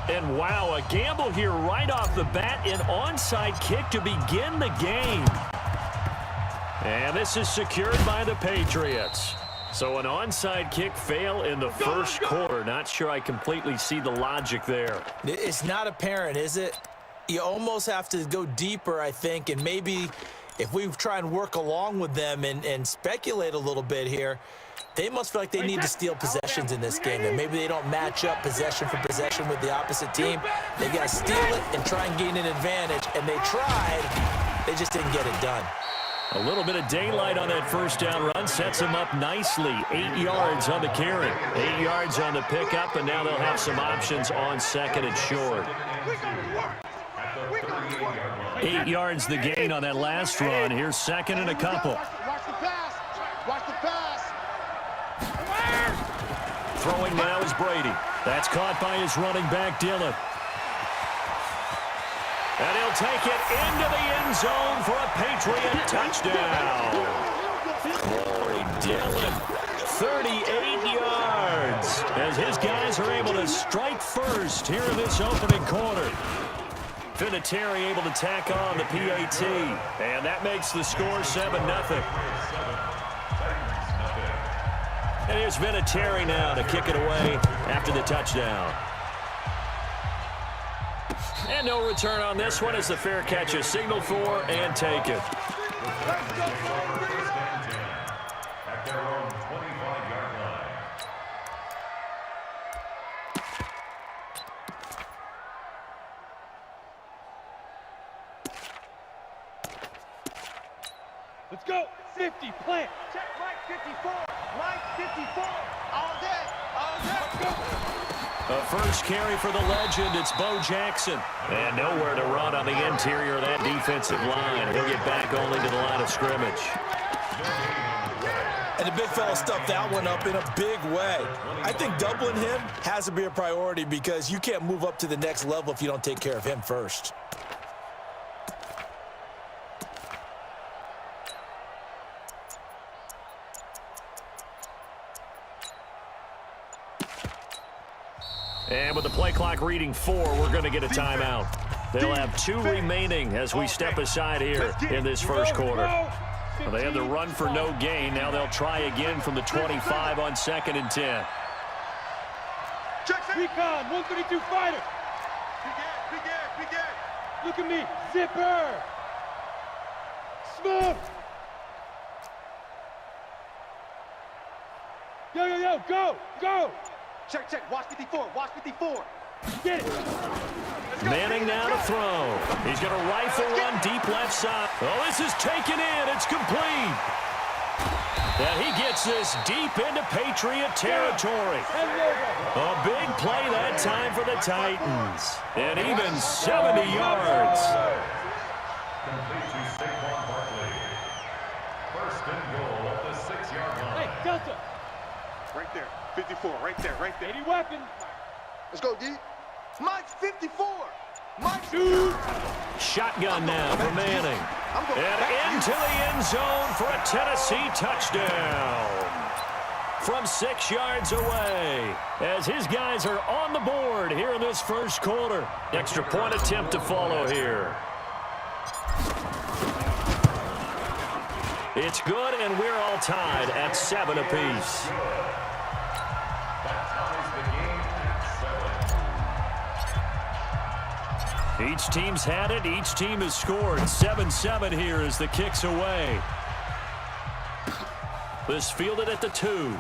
And wow, a gamble here right off the bat, an onside kick to begin the game. And this is secured by the Patriots. So an onside kick fail in the first quarter. Not sure I completely see the logic there. It's not apparent, is it? You almost have to go deeper, I think, and maybe if we try and work along with them and speculate a little bit here, they must feel like they need to steal possessions in this game, and maybe they don't match up possession for possession with the opposite team. They got to steal it and try and gain an advantage, and they tried. They just didn't get it done. A little bit of daylight on that first down run sets them up nicely. 8 yards on the carry, 8 yards on the pickup, and now they'll have some options on second and short. 8 yards the gain on that last run. Here's second and a couple. Watch the pass. Watch the pass. Throwing now is Brady. That's caught by his running back, Dillon. And he'll take it into the end zone for a Patriot touchdown. Corey Dillon, 38 yards, as his guys are able to strike first here in this opening quarter. Vinatieri able to tack on the PAT, and that makes the score 7-0. And here's Vinatieri now to kick it away after the touchdown. And no return on this one as the fair catch is signaled for and taken. At their own 25-yard line. Let's go. 50, plant. Check Mike 54. Mike 54. All day. All day. Let's go. A first carry for the legend. It's Bo Jackson. And nowhere to run on the interior of that defensive line. He'll get back only to the line of scrimmage. And the big fella stuffed that one up in a big way. I think doubling him has to be a priority because you can't move up to the next level if you don't take care of him first. And with the play clock reading 4, we're going to get a timeout. They'll have 2 remaining as we step aside here in this first quarter. Well, they had the run for no gain. Now they'll try again from the 25 on 2nd and 10. Recon, 132 fighter. Look at me, zipper. Smoke. Yo, go. Check, watch 54, watch 54. Get it. Manning now to throw. He's going to rifle run deep left side. Oh, this is taken in. It's complete. And he gets this deep into Patriot territory. A big play that time for the Titans. And even 70 yards. Complete to Saquon Barkley. First and goal at the 6-yard line. Hey, Delta. Right there. 54, right there. 80 weapon. Let's go, D. Mike's 54. Mike's Dude. Shotgun now for Manning. And into the end zone for a Tennessee touchdown. From 6 yards away, as his guys are on the board here in this first quarter. Extra point attempt to follow here. It's good, and we're all tied at 7 apiece. That ties the game at 7. Each team's had it. Each team has scored. 7-7 here as the kick's away. This fielded at the 2.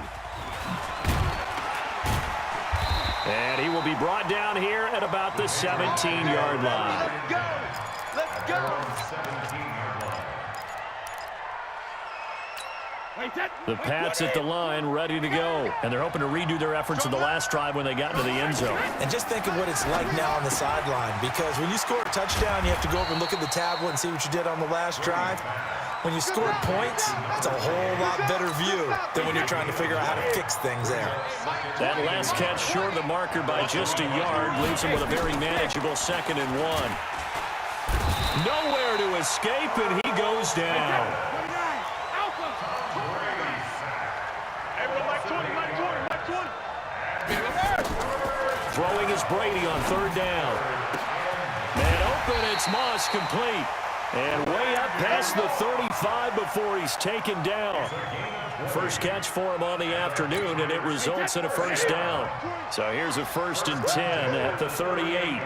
And he will be brought down here at about the 17-yard line. Let's go. 17-yard line. The Pats at the line, ready to go. And they're hoping to redo their efforts in the last drive when they got into the end zone. And just think of what it's like now on the sideline, because when you score a touchdown, you have to go over and look at the tablet and see what you did on the last drive. When you scored points, it's a whole lot better view than when you're trying to figure out how to fix things there. That last catch short of the marker by just a yard leaves him with a very manageable 2nd and 1. Nowhere to escape, and he goes down. Throwing is Brady on 3rd down. And open, it's Moss, complete. And way up past the 35 before he's taken down. First catch for him on the afternoon, and it results in a first down. So here's a 1st and 10 at the 38.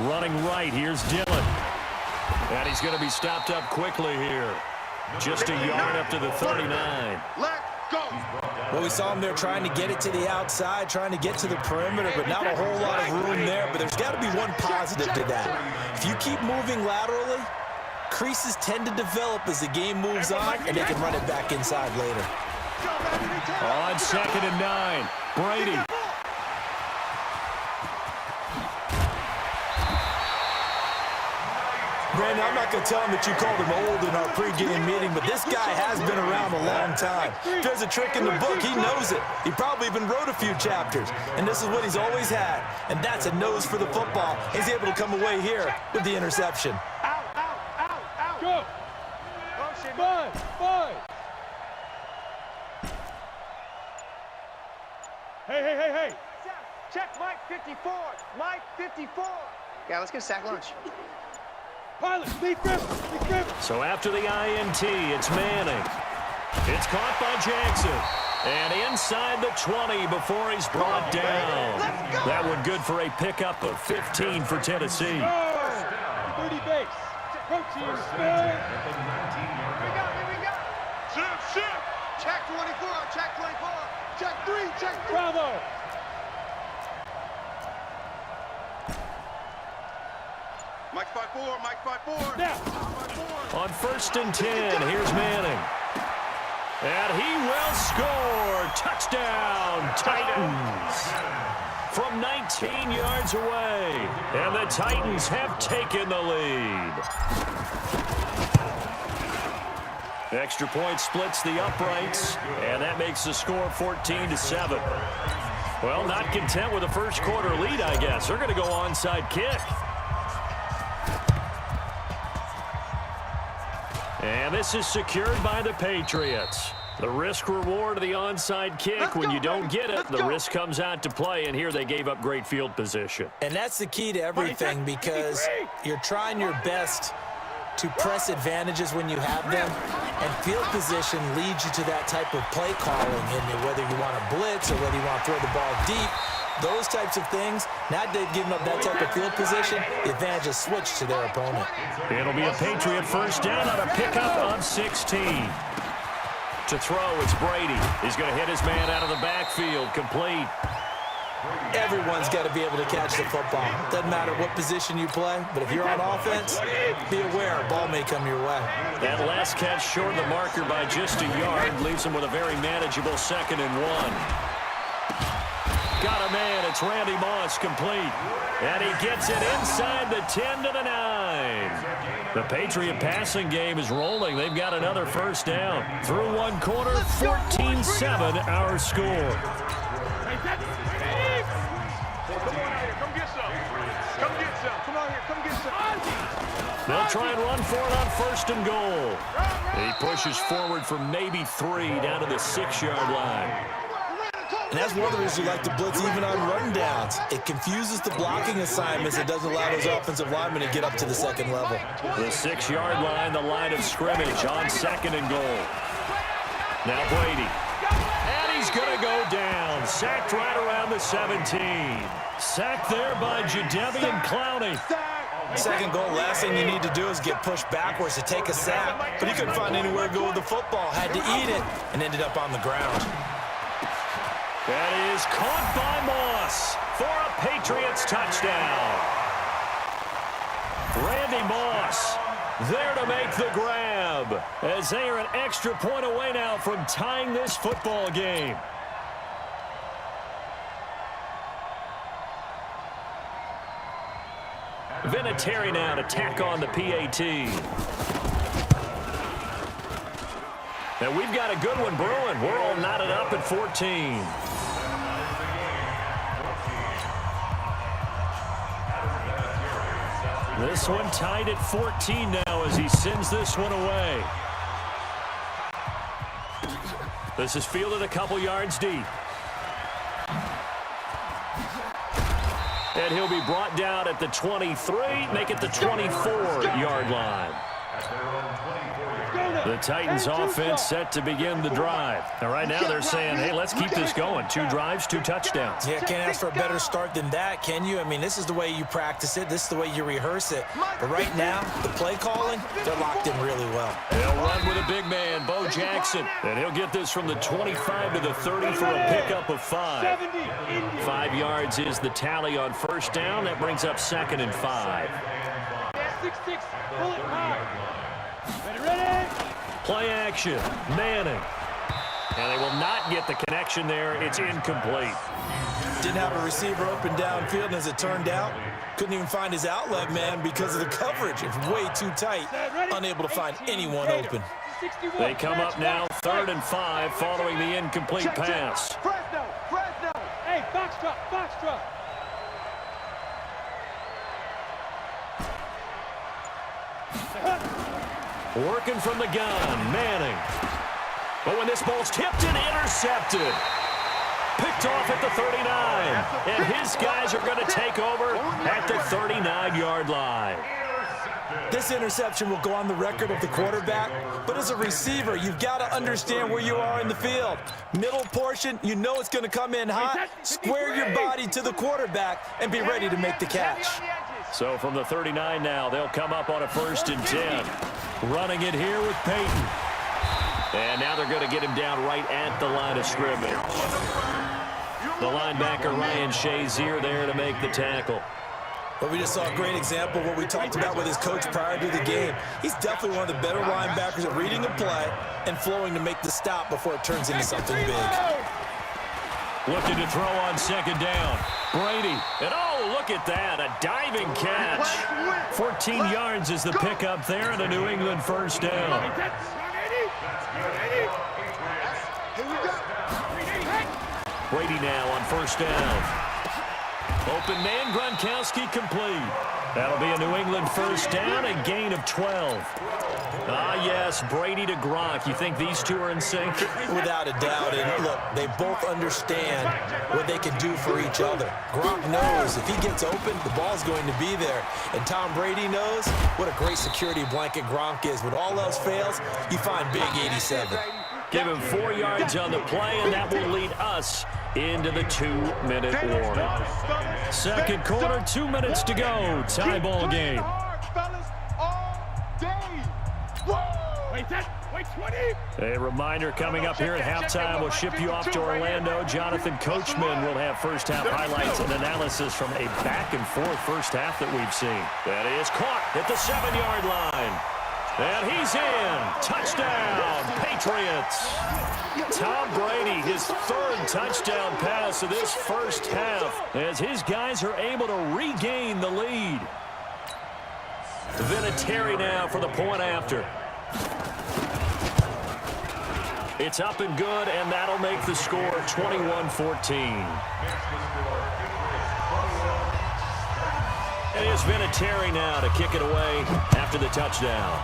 Running right, here's Dillon. And he's going to be stopped up quickly here. Just a yard up to the 39. Let's go. Well, we saw him there trying to get it to the outside, trying to get to the perimeter, but not a whole lot of room there. But there's got to be one positive to that. If you keep moving laterally, creases tend to develop as the game moves on, and they can run it back inside later. On 2nd and 9, Brady. Brandon, I'm not going to tell him that you called him old in our pregame meeting, but this guy has been around a long time. If there's a trick in the book, he knows it. He probably even wrote a few chapters, and this is what he's always had, and that's a nose for the football. He's able to come away here with the interception. Go. Five. Hey. Check Mike 54. Mike 54. Yeah, let's get a sack lunch. Pilot, lead grip. So after the INT, it's Manning. It's caught by Jackson. And inside the 20 before he's brought down. That one good for a pickup of 15 for Tennessee. 30 base. Protein spell. Here we go. Shift. Check 24. Check 3. Bravo. Mike 5-4. Now. On 1st and 10, here's Manning. And he will score. Touchdown, Titans. From 19 yards away. And the Titans have taken the lead. Extra point splits the uprights, and that makes the score 14-7. Well, not content with a first quarter lead, I guess. They're going to go onside kick. And this is secured by the Patriots. The risk reward of the onside kick. When you don't get it, the risk comes out to play, and here they gave up great field position. And that's the key to everything, because you're trying your best to press advantages when you have them, and field position leads you to that type of play calling, and whether you want to blitz or whether you want to throw the ball deep, those types of things. Now they've given up that type of field position, the advantage is switched to their opponent. It'll be a Patriot first down on a pickup on 16. To throw, it's Brady. He's going to hit his man out of the backfield, complete. Everyone's got to be able to catch the football. Doesn't matter what position you play, but if you're on offense, be aware a ball may come your way. That last catch short of the marker by just a yard leaves him with a very manageable 2nd and 1. Got a man. It's Randy Moss, complete. And he gets it inside the 10 to the 9. The Patriot passing game is rolling. They've got another first down. Through one quarter, 14-7 our score. They'll try and run for it on 1st and goal. He pushes forward for maybe 3 down to the 6-yard line. And that's one of the reasons we like to blitz even on rundowns. It confuses the blocking assignments. It doesn't allow those offensive linemen to get up to the 2nd level. The 6-yard line, the line of scrimmage on 2nd and goal. Now Brady. And he's going to go down. Sacked right around the 17. Sacked there by Jadeveon Clowney. 2nd goal, last thing you need to do is get pushed backwards to take a sack. But he couldn't find anywhere to go with the football. Had to eat it and ended up on the ground. That is caught by Moss for a Patriots touchdown. Randy Moss there to make the grab, as they are an extra point away now from tying this football game. Vinatieri now to tack on the PAT. Now we've got a good one brewing. We're all knotted up at 14. This one tied at 14 now as he sends this one away. This is fielded a couple yards deep. And he'll be brought down at the 23, make it the 24-yard line. The Titans offense set to begin the drive. And right now they're saying, hey, let's keep this going. 2 drives, 2 touchdowns. Yeah, can't ask for a better start than that, can you? I mean, this is the way you practice it. This is the way you rehearse it. But right now, the play calling, they're locked in really well. They'll run with a big man, Bo Jackson. And he'll get this from the 25 to the 30 for a pickup of 5. 5 yards is the tally on first down. That brings up 2nd and 5. 6-6, pull it high. Ready? Play action, Manning. And they will not get the connection there. It's incomplete. Didn't have a receiver open downfield, and as it turned out, couldn't even find his outlet man because of the coverage. It's way too tight, unable to find anyone open. They come up now, 3rd and 5, following the incomplete pass. Fresno. Hey, Foxtrot. Working from the gun, Manning. But when this ball's tipped and intercepted. Picked off at the 39. And his guys are going to take over at the 39-yard line. This interception will go on the record of the quarterback, but as a receiver, you've got to understand where you are in the field. Middle portion, you know it's going to come in hot. Square your body to the quarterback and be ready to make the catch. So from the 39 now, they'll come up on a 1st and 10. Running it here with Peyton. And now they're going to get him down right at the line of scrimmage. The linebacker, Ryan Shazier, there to make the tackle. But we just saw a great example of what we talked about with his coach prior to the game. He's definitely one of the better linebackers at reading a play and flowing to make the stop before it turns into something big. Looking to throw on 2nd down. Brady. And oh, look at that. A diving catch. 14 yards is the pickup there and a New England first down. Brady now on 1st down. Open man, Gronkowski complete. That'll be a New England first down, a gain of 12. Ah, yes, Brady to Gronk. You think these two are in sync? Without a doubt. And look, they both understand what they can do for each other. Gronk knows if he gets open, the ball's going to be there. And Tom Brady knows what a great security blanket Gronk is. When all else fails, you find big 87. Give him 4 yards on the play, and that will lead us into the 2-minute warning. Second quarter, 2 minutes to go. Tie ball game. Wait, 20. A reminder coming up here at halftime. We'll ship you off to Orlando. Jonathan Coachman will have first-half highlights and analysis from a back-and-forth first half that we've seen. That is caught at the 7-yard line. And he's in. Touchdown, Patriots. Tom Brady, his third touchdown pass of this first half as his guys are able to regain the lead. Vinatieri now for the point after. It's up and good, and that'll make the score 21-14. It is Vinatieri now to kick it away after the touchdown.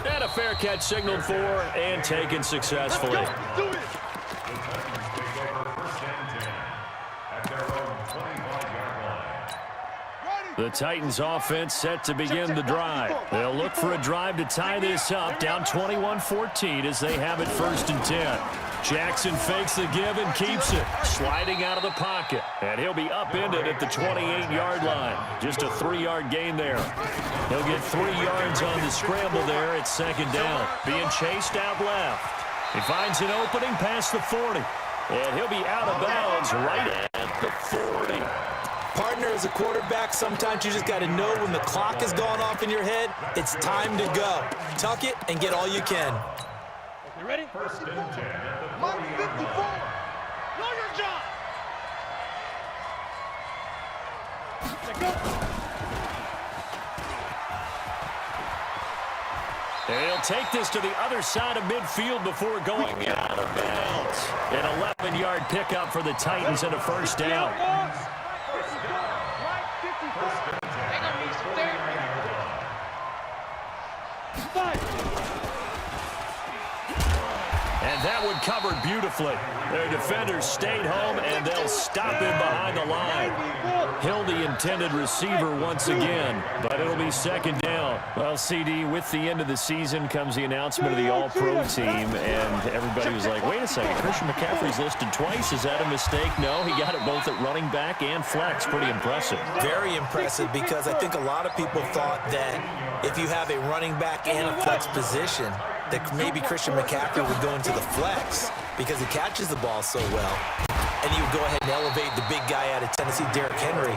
And a fair catch signaled for and taken successfully. The Titans offense set to begin the drive. They'll look for a drive to tie this up, down 21-14 as they have it 1st and 10. Jackson fakes the give and keeps it, sliding out of the pocket. And he'll be upended at the 28-yard line. Just a 3-yard gain there. He'll get 3 yards on the scramble there at 2nd down. Being chased out left. He finds an opening past the 40. And he'll be out of bounds right at the 40. Partner, as a quarterback, sometimes you just got to know when the clock is going off in your head, it's time to go. Tuck it and get all you can. You ready? 1st and 10 at the 54. Know your job. Let go. They'll take this to the other side of midfield before going out of bounds. An 11-yard pickup for the Titans and a 1st down. And that one covered beautifully. Their defenders stayed home, and they'll stop him behind the line. Hill, the intended receiver once again, but it'll be 2nd down. Well, CD, with the end of the season comes the announcement of the All-Pro team, and everybody was like, wait a second, Christian McCaffrey's listed twice. Is that a mistake? No, he got it both at running back and flex. Pretty impressive. Very impressive, because I think a lot of people thought that if you have a running back and a flex position, that maybe Christian McCaffrey would go into the flex because he catches the ball so well. And you would go ahead and elevate the big guy out of Tennessee, Derrick Henry,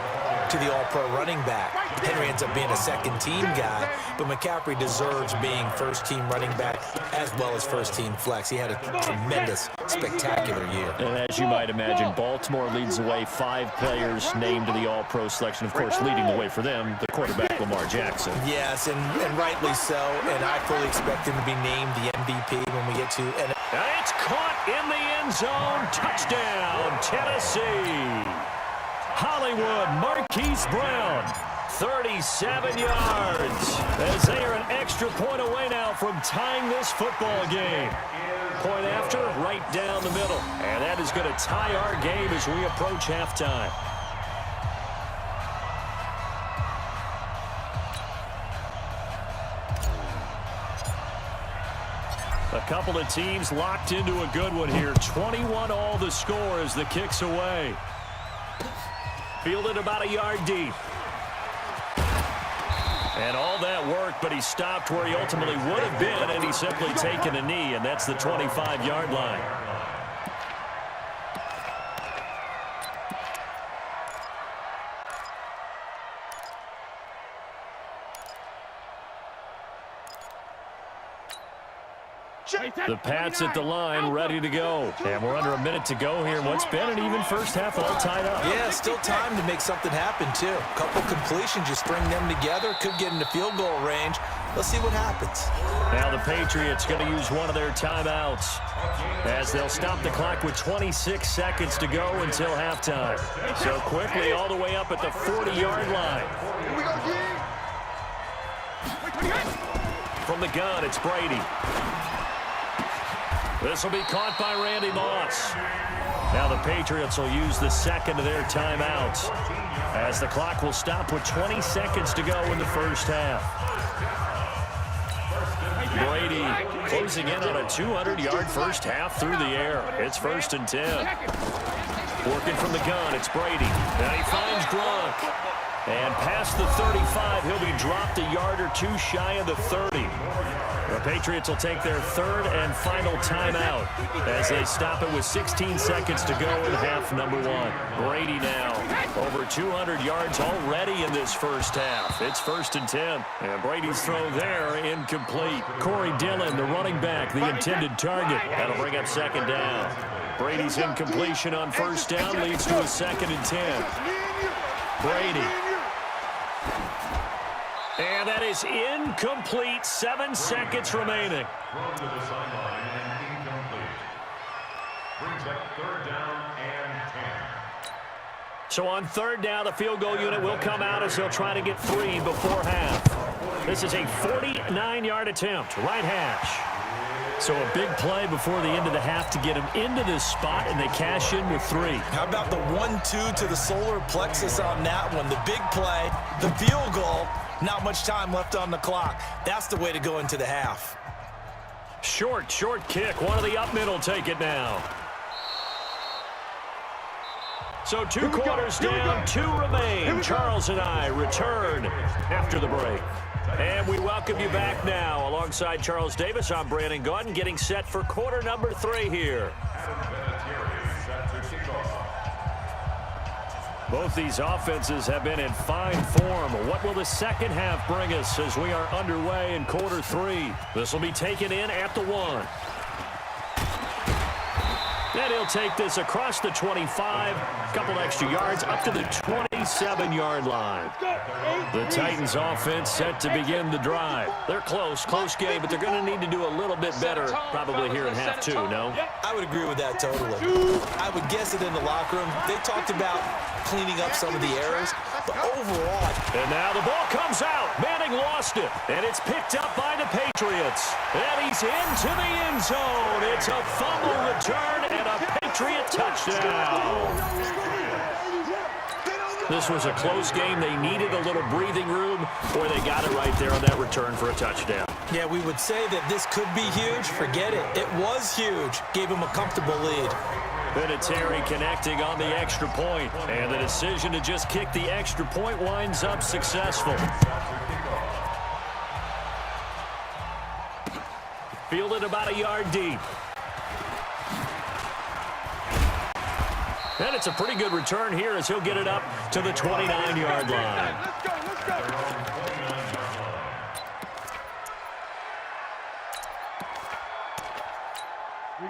to the all-pro running back. Henry ends up being a second-team guy, but McCaffrey deserves being first-team running back as well as first-team flex. He had a tremendous, spectacular year. And as you might imagine, Baltimore leads the way. 5 players named to the all-pro selection. Of course, leading the way for them, the quarterback, Lamar Jackson. Yes, and rightly so, and I fully expect him to be named the MVP when we get to... And it's caught in the end zone. Touchdown, Tennessee. Hollywood, Marquise Brown, 37 yards. As they are an extra point away now from tying this football game. Point after, right down the middle. And that is going to tie our game as we approach halftime. A couple of teams locked into a good one here. 21 all the score as the kick's away. Fielded about a yard deep. And all that work, but he stopped where he ultimately would have been, and he's simply taken a knee, and that's the 25-yard line. The Pats at the line, ready to go. And we're under a minute to go here. What's been an even first half, all tied up. Yeah, still time to make something happen, too. A couple completions, you string them together, could get into field goal range. Let's see what happens. Now the Patriots going to use one of their timeouts as they'll stop the clock with 26 seconds to go until halftime. So quickly all the way up at the 40-yard line. Here we go, G. From the gun, it's Brady. This will be caught by Randy Moss. Now the Patriots will use the second of their timeouts, as the clock will stop with 20 seconds to go in the first half. Brady closing in on a 200-yard first half through the air. It's 1st and 10. Working from the gun, it's Brady. Now he finds Gronk. And past the 35, he'll be dropped a yard or two shy of the 30. The Patriots will take their third and final timeout as they stop it with 16 seconds to go in half number 1. Brady now over 200 yards already in this first half. It's 1st and 10. And Brady's throw there incomplete. Corey Dillon, the running back, the intended target. That'll bring up 2nd down. Brady's incompletion on 1st down leads to a 2nd and 10. Brady. And that is incomplete. 7 seconds remaining. Thrown to the sideline and incomplete. Brings up 3rd down and 10. So on 3rd down, the field goal unit will come out as they'll try to get 3 before half. This is a 49-yard attempt, right hash. So a big play before the end of the half to get him into this spot, and they cash in with 3. How about the 1-2 to the solar plexus on that one? The big play, the field goal, not much time left on the clock. That's the way to go into the half. Short kick. One of the up middle take it now. So 2 quarters down, 2 remain. Charles and I return after the break. And we welcome you back now. Alongside Charles Davis, I'm Brandon Gaudin, getting set for quarter number 3 here. Both these offenses have been in fine form. What will the second half bring us as we are underway in quarter 3? This will be taken in at the 1. And he'll take this across the 25, a couple extra yards, up to the 27-yard line. The Titans offense set to begin the drive. They're close game, but they're going to need to do a little bit better probably here in half 2, no? I would agree with that totally. I would guess it in the locker room. They talked about cleaning up some of the errors, but overall. And now the ball comes out. Manning lost it, and it's picked up by the Patriots. And he's into the end zone. It's a fumble return and a Patriot touchdown. This was a close game. They needed a little breathing room, or they got it right there on that return for a touchdown. Yeah, we would say that this could be huge. Forget it. It was huge. Gave him a comfortable lead. Vinatieri connecting on the extra point, and the decision to just kick the extra point winds up successful. Fielded about a yard deep. And it's a pretty good return here as he'll get it up to the 29-yard line. Let's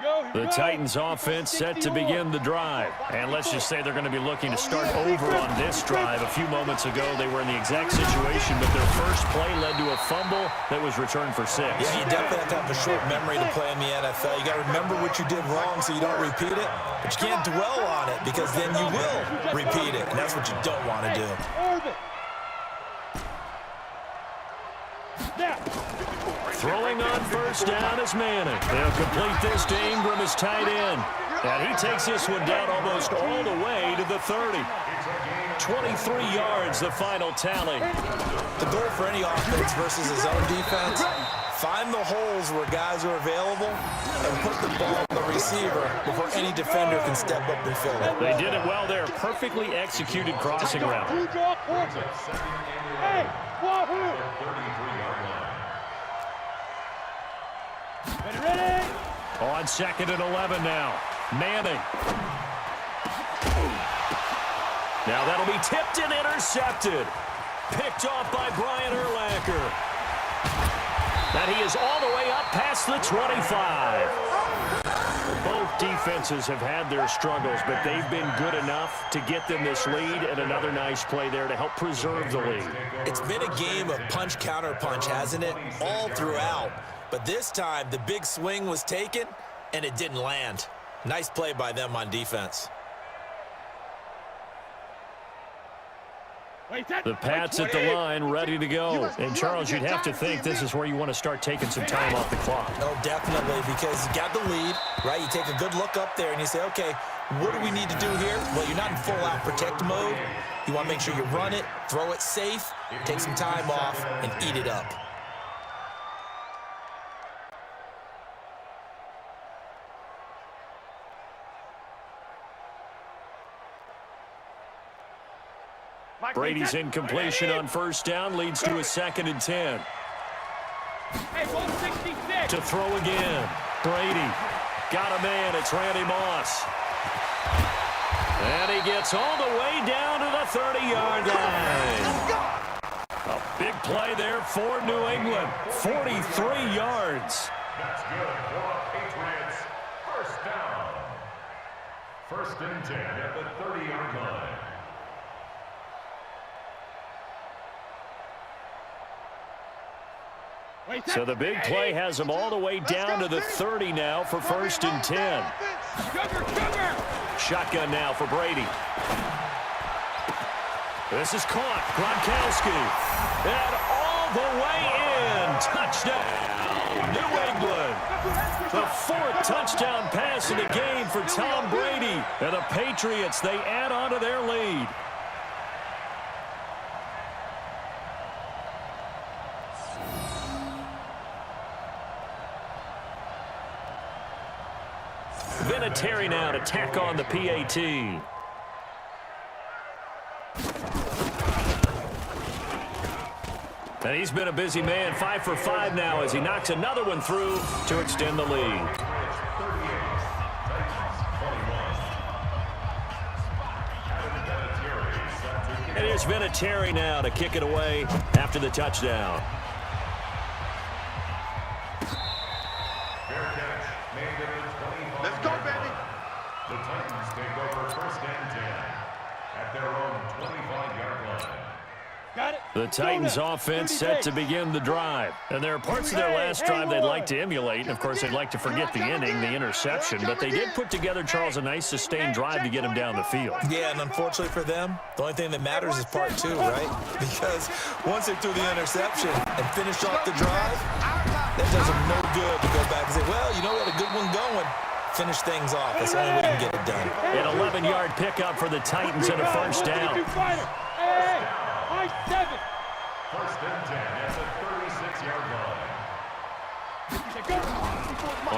go. The Titans offense set to begin the drive. And let's just say they're going to be looking to start over on this drive. A few moments ago, they were in the exact situation, but their first play led to a fumble that was returned for 6. Yeah, you definitely have to have a short memory to play in the NFL. You got to remember what you did wrong so you don't repeat it, but you can't dwell on it because then you will repeat it, and that's what you don't want to do. Throwing on first down is Manning. They'll complete this to Ingram as tight end. And he takes this one down almost all the way to the 30. 23 yards, the final tally. The goal for any offense versus his own defense, find the holes where guys are available and put the ball on the receiver before any defender can step up and fill it. They did it well there. Perfectly executed crossing route. Hey, wahoo! Ready? On 2nd and 11 now. Manning. Now that'll be tipped and intercepted. Picked off by Brian Urlacher. And he is all the way up past the 25. Both defenses have had their struggles, but they've been good enough to get them this lead, and another nice play there to help preserve the lead. It's been a game of punch-counter-punch, hasn't it? All throughout. But this time, the big swing was taken, and it didn't land. Nice play by them on defense. The Pats at the line, ready to go. And, Charles, you'd have to think this is where you want to start taking some time off the clock. Oh, definitely, because you got the lead, right? You take a good look up there and you say, okay, what do we need to do here? Well, you're not in full-out protect mode. You want to make sure you run it, throw it safe, take some time off, and eat it up. Brady's incompletion on first down leads to a 2nd and 10. Hey, 166. To throw again. Brady got a man. It's Randy Moss. And he gets all the way down to the 30-yard line. A big play there for New England. 43 yards. That's good for the Patriots. First down. 1st and 10 at the 30-yard line. So the big play has them all the way down to the 30 now for 1st and 10. Shotgun now for Brady. This is caught. Gronkowski. And all the way in. Touchdown, New England. The 4th touchdown pass of the game for Tom Brady. And the Patriots, they add on to their lead. Vinatieri now to tack on the PAT. And he's been a busy man, 5 for 5 now as he knocks another one through to extend the lead. And here's Vinatieri now to kick it away after the touchdown. Let's go, baby. The Titans take over 1st and 10 at their own 25-yard line. Got it. The Titans offense set to begin the drive. And there are parts of their last drive they'd like to emulate. And, of course, they'd like to forget the ending, the interception. But they did put together, Charles, a nice sustained drive to get him down the field. Yeah, and unfortunately for them, the only thing that matters is part 2, right? Because once they threw the interception and finished off the drive, that does them no good to go back and say, well, you know, we had a good one going. Finish things off. That's the only way you can get it done. An 11-yard pickup for the Titans and a 1st down. Hey, 7. 1st and 10 at the 36-yard line.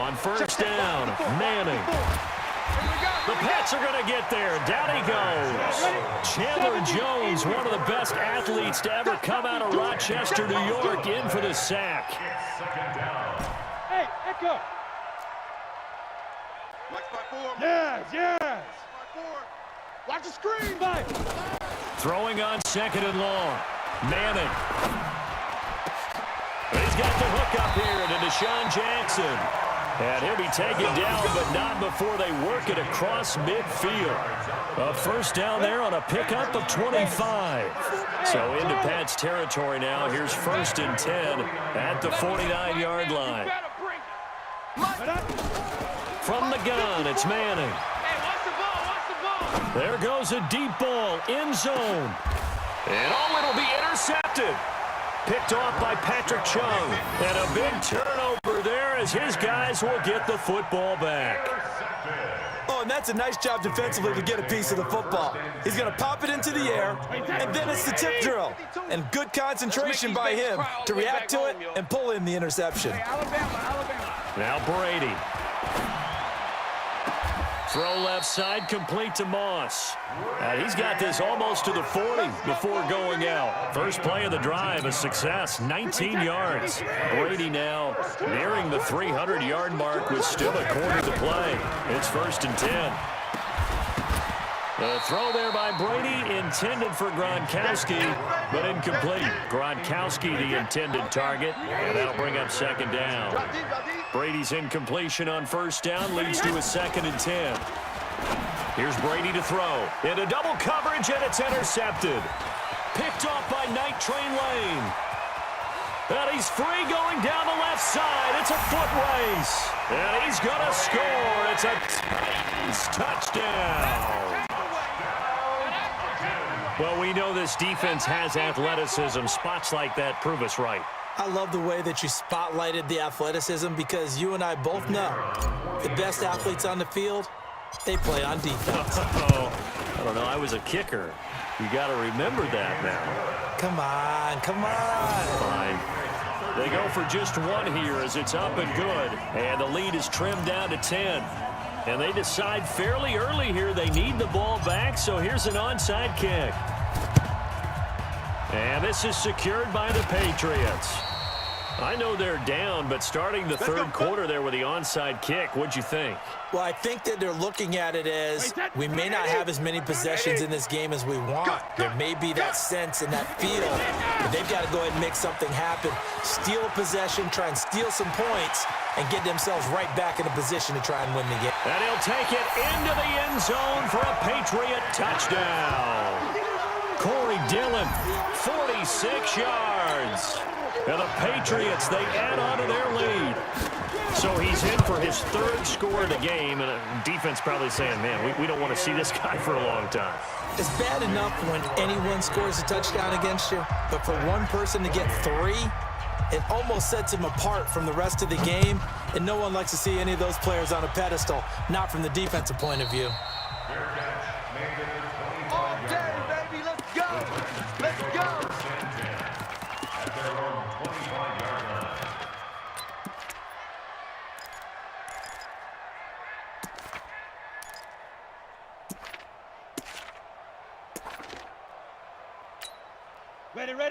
On 1st down, Manning. The Pats are going to get there. Down he goes. Chandler Jones, one of the best athletes to ever come out of Rochester, New York, in for the sack. It's 2nd down. Hey, Echo. Yes. Watch the screen. 5. Throwing on 2nd and long. Manning. He's got the hook up here to Deshaun Jackson. And he'll be taken down, but not before they work it across midfield. A 1st down there on a pickup of 25. So into Pat's territory now. Here's 1st and 10 at the 49-yard line. From the gun, it's Manning. There goes a deep ball, end zone. And it'll be intercepted. Picked off by Patrick Chung. And a big turnover there as his guys will get the football back. Oh, and that's a nice job defensively to get a piece of the football. He's going to pop it into the air, and then it's the tip drill. And good concentration by him to react to it and pull in the interception. Now Brady. Throw left side, complete to Moss. He's got this almost to the 40 before going out. First play of the drive, a success, 19 yards. Brady now nearing the 300-yard mark with still a quarter to play. It's 1st and 10. The throw there by Brady intended for Gronkowski, but incomplete. Gronkowski the intended target, and that'll bring up 2nd down. Brady's incompletion on 1st down leads to a 2nd and 10. Here's Brady to throw. Into double coverage, and it's intercepted. Picked off by Night Train Lane. And he's free going down the left side. It's a foot race. And he's going to score. It's a touchdown. Well, we know this defense has athleticism. Spots like that prove us right. I love the way that you spotlighted the athleticism because you and I both know the best athletes on the field, they play on defense. I don't know. I was a kicker. You got to remember that now. Come on, come on. Fine. They go for just one here as it's up and good. And the lead is trimmed down to 10. And they decide fairly early here they need the ball back, so here's an onside kick. And this is secured by the Patriots. I know they're down, but starting the third quarter there with the onside kick, what'd you think? Well, I think that they're looking at it as we may not have as many possessions in this game as we want. There may be that sense and that feel, but they've got to go ahead and make something happen. Steal a possession, try and steal some points, and get themselves right back in a position to try and win the game. And he'll take it into the end zone for a Patriot touchdown. Corey Dillon, 46 yards. And the Patriots, they add on to their lead. So he's in for his third score of the game, and defense probably saying, man, we don't want to see this guy for a long time. It's bad enough when anyone scores a touchdown against you, but for one person to get 3, it almost sets him apart from the rest of the game, and no one likes to see any of those players on a pedestal, not from the defensive point of view. All day, baby, let's go. Let's go. At their own 25-yard line.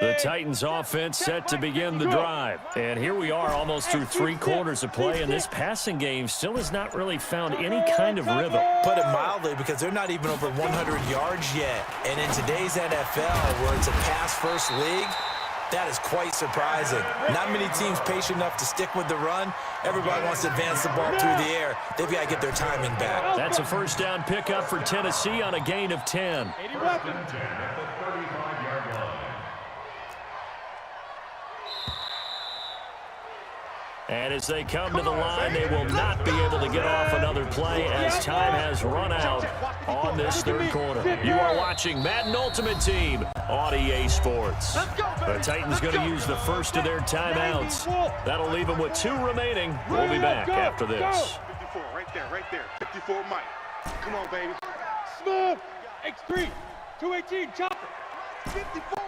The Titans offense set to begin the drive. And here we are almost through 3 quarters of play, and this passing game still has not really found any kind of rhythm. Put it mildly, because they're not even over 100 yards yet. And in today's NFL, where it's a pass-first league, that is quite surprising. Not many teams patient enough to stick with the run. Everybody wants to advance the ball through the air. They've got to get their timing back. That's a first down pickup for Tennessee on a gain of 10. First and 10 at the 35-yard line. And as they come to the line, they will not be able to get off another play as time has run out on this third quarter. You are watching Madden Ultimate Team on EA Sports. The Titans going to use the first of their timeouts. That'll leave them with 2 remaining. We'll be back after this. 54, right there. 54, Mike. Come on, baby. Smooth. X3. 218. Chopper. 54.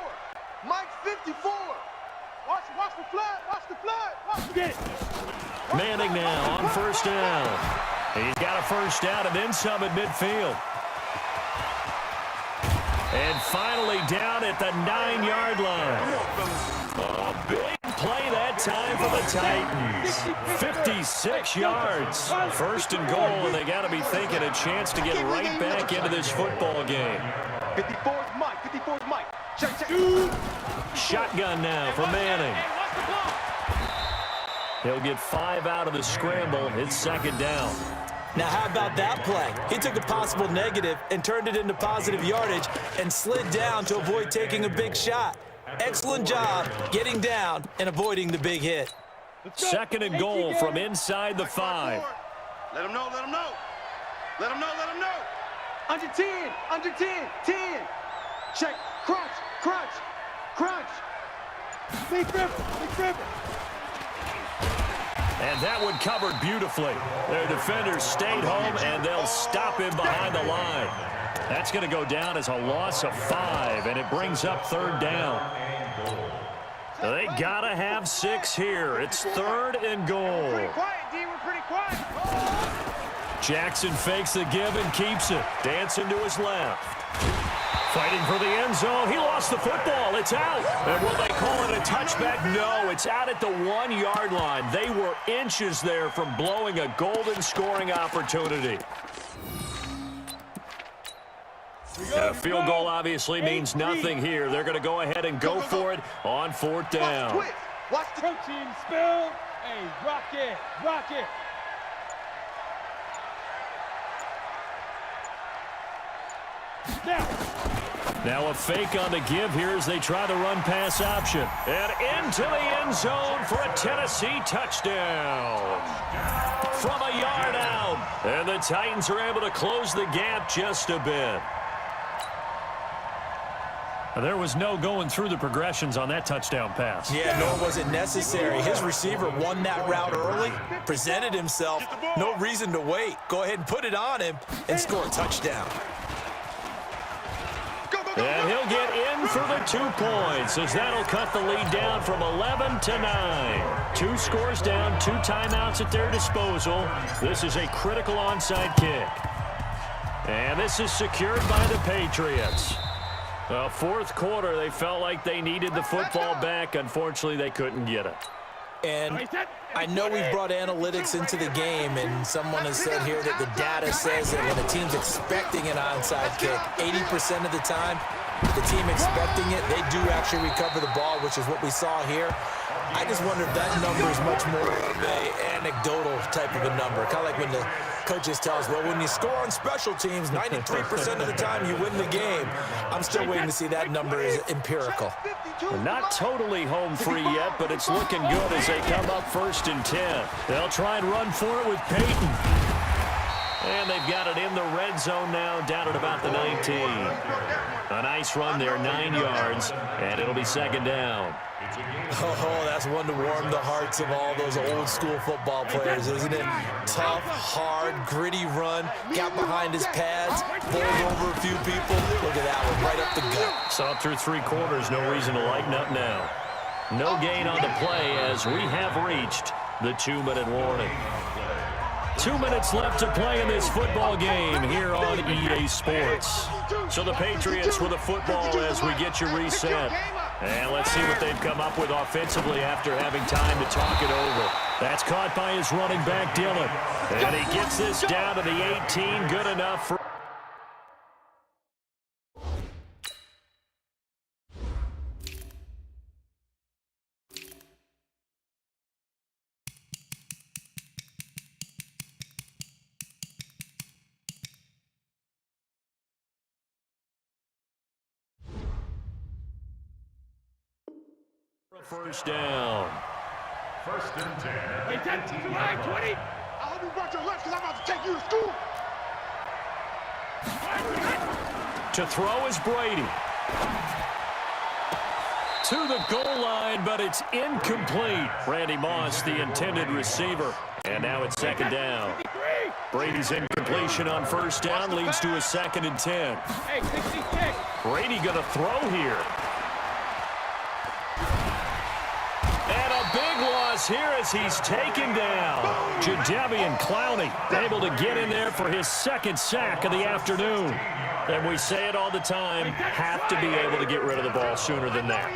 Mike's 54. Watch the flood. Watch the flood. Watch Get it. Manning now on first down. He's got a first down and then some at midfield. And finally down at the 9-yard line. A big play that time for the Titans. 56 yards. First and goal, and they got to be thinking a chance to get right back into this football game. 54's Mike. 54's Mike. Check. Shotgun now for Manning. He'll get 5 out of the scramble. It's second down. Now, how about that play? He took a possible negative and turned it into positive yardage and slid down to avoid taking a big shot. Excellent job getting down and avoiding the big hit. Second and goal from inside the 5. Let him know. Under 10. 10. Check. Crunch. Big river. And that one covered beautifully. Their defenders stayed home, and they'll stop him behind the line. That's going to go down as a loss of 5, and it brings up third down. They got to have 6 here. It's third and goal. Pretty quiet, D. We're pretty quiet. Jackson fakes the give and keeps it. Dancing to his left. Fighting for the end zone. He lost the football. It's out. And will they call it a touchback? No, it's out at the 1-yard line. They were inches there from blowing a golden scoring opportunity. A field goal obviously means nothing here. They're going to go ahead and go for it on fourth down. Watch the Protein spill. Hey, rock it. Now a fake on the give here as they try the run-pass option. And into the end zone for a Tennessee touchdown. From a yard out. And the Titans are able to close the gap just a bit. And there was no going through the progressions on that touchdown pass. Yeah, nor was it necessary. His receiver won that route early, presented himself, no reason to wait. Go ahead and put it on him and score a touchdown. And he'll get in for the 2 points as that'll cut the lead down from 11 to 9. 2 scores down, 2 timeouts at their disposal. This is a critical onside kick. And this is secured by the Patriots. Well, fourth quarter, they felt like they needed the football back. Unfortunately, they couldn't get it. And I know we've brought analytics into the game, and someone has said here that the data says that when a team's expecting an onside kick, 80% of the time, the team expecting it, they do actually recover the ball, which is what we saw here. I just wonder if that number is much more of an anecdotal type of a number. Kind of like when the coaches tell us, well, when you score on special teams, 93% of the time you win the game. I'm still waiting to see that number is empirical. We're not totally home free yet, but it's looking good as they come up 1st and 10. They'll try and run for it with Peyton. And they've got it in the red zone now, down at about the 19. A nice run there, 9 yards, and it'll be 2nd down. Oh, that's one to warm the hearts of all those old school football players, isn't it? Tough, hard, gritty run, got behind his pads, bowled over a few people. Look at that one, right up the gut. Saw through 3 quarters, no reason to lighten up now. No gain on the play as we have reached the 2-minute warning. 2 minutes left to play in this football game here on EA Sports. So the Patriots with a football as we get you reset. And let's see what they've come up with offensively after having time to talk it over. That's caught by his running back, Dillon. And he gets this down to the 18. Good enough for... First down. 1st and 10. Hey, 10, 20. I hope you brought your lunch because I'm about to take you to school. To throw is Brady. To the goal line, but it's incomplete. Randy Moss, the intended receiver. And now it's 2nd down. Brady's incompletion on 1st down leads to a 2nd and 10. Hey, 66. Brady going to throw here. And a big loss here as he's taken down. Jadeveon Clowney able to get in there for his 2nd sack of the afternoon. And we say it all the time, have to be able to get rid of the ball sooner than that.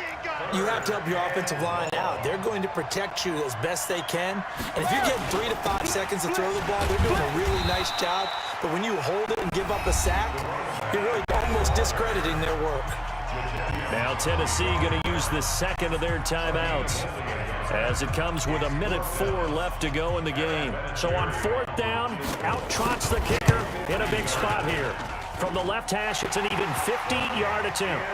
You have to help your offensive line out. They're going to protect you as best they can. And if you're getting 3 to 5 seconds to throw the ball, they're doing a really nice job. But when you hold it and give up a sack, you're really almost discrediting their work. Now Tennessee going to use the 2nd of their timeouts as it comes with 1:04 left to go in the game. So on 4th down, out trots the kicker in a big spot here. From the left hash, it's an even 50-yard attempt.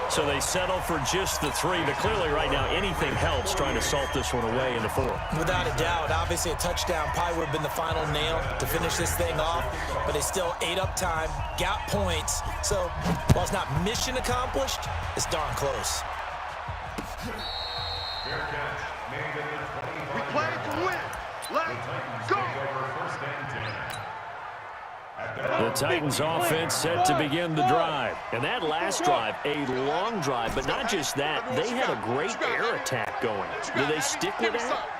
So they settle for just the 3, but clearly right now anything helps trying to salt this one away in the 4th. Without a doubt, obviously a touchdown probably would have been the final nail to finish this thing off, but they still ate up time, got points. So while it's not mission accomplished, it's darn close. Fair catch made at the 25. We play to win. Let's go. First and 10. The Titans offense set to begin the drive. And that last drive, a long drive, but not just that, they had a great air attack going. Do they stick with that?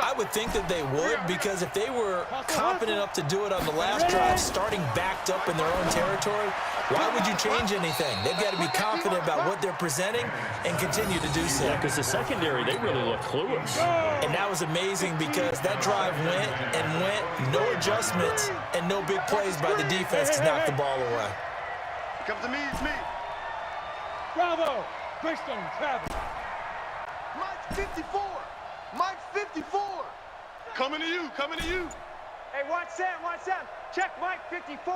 I would think that they would, because if they were confident enough to do it on the last drive, starting backed up in their own territory, why would you change anything? They've got to be confident about what they're presenting and continue to do so. Yeah, because the secondary, they really look clueless. And that was amazing because that drive went and went, no adjustments, and no big plays by the defense to knock the ball away. Come to me, it's me. Bravo. Christian Travis. Mike 54. Mike 54. Coming to you, coming to you. Hey, watch Sam, watch Sam. Check Mike 54.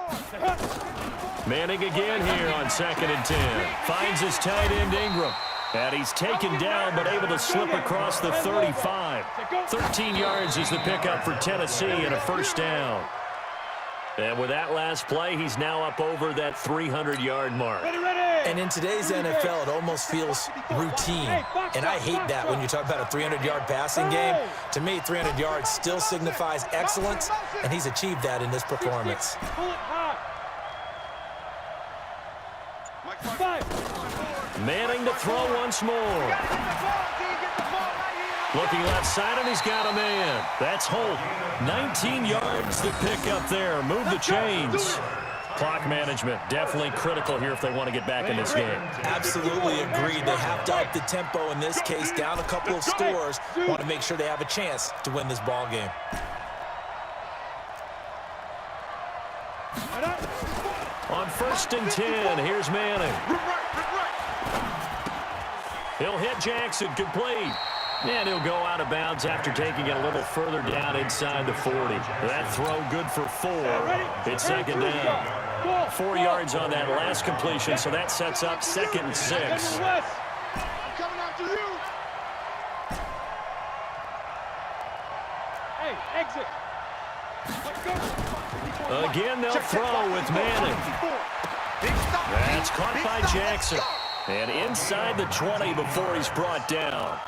Manning again here on 2nd and 10. Finds his tight end Ingram. And he's taken down but able to slip across the 35. 13 yards is the pickup for Tennessee and a 1st down. And with that last play, he's now up over that 300-yard mark. Ready, ready. And in today's NFL, it almost feels routine. And I hate that when you talk about a 300-yard passing game. To me, 300 yards still signifies excellence, and he's achieved that in this performance. Pull it high. Manning to throw once more. Looking left side, and he's got a man. That's Holt. 19 yards to pick up there. Move the chains. Clock management definitely critical here if they want to get back in this game. Absolutely agreed. They have to up the tempo in this case, down a couple of scores. Want to make sure they have a chance to win this ball game. On 1st and 10, here's Manning. He'll hit Jackson, complete. And he'll go out of bounds after taking it a little further down inside the 40. That throw good for 4. It's 2nd down. 4 yards on that last completion, so that sets up 2nd and 6. I'm coming after you. Hey, exit. Let's go. Again, they'll throw with Manning. That's caught by Jackson. And inside the 20 before he's brought down.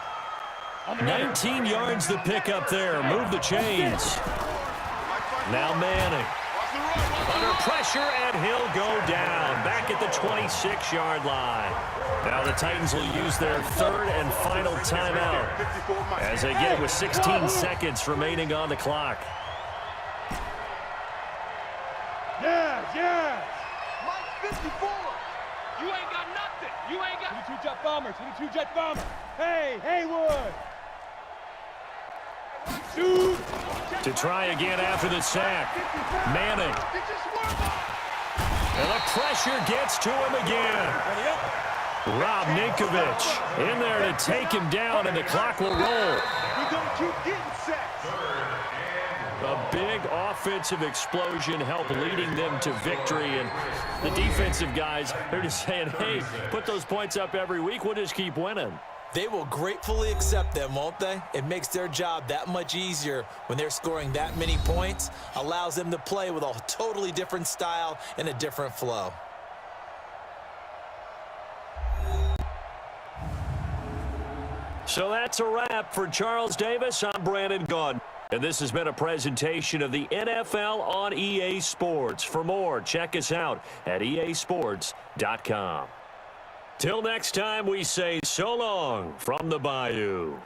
19 yards to pick up there. Move the chains. Now Manning. Under pressure, and he'll go down. Back at the 26-yard line. Now the Titans will use their 3rd and final timeout as they get it with 16 seconds remaining on the clock. Yeah. Mike 54. You ain't got nothing. You ain't got... 22 jet bomber. 22 jet bomber. Hey, Haywood. Shoot. To try again after the sack. Manning. And the pressure gets to him again. Rob Ninkovich in there to take him down, and the clock will roll. We're going to keep getting sacks. A big offensive explosion helped leading them to victory, and the defensive guys, they're just saying, hey, put those points up every week, we'll just keep winning. They will gratefully accept them, won't they? It makes their job that much easier when they're scoring that many points, allows them to play with a totally different style and a different flow. So that's a wrap for Charles Davis. I'm Brandon Gaudin. And this has been a presentation of the NFL on EA Sports. For more, check us out at easports.com. Till next time, we say so long from the Bayou.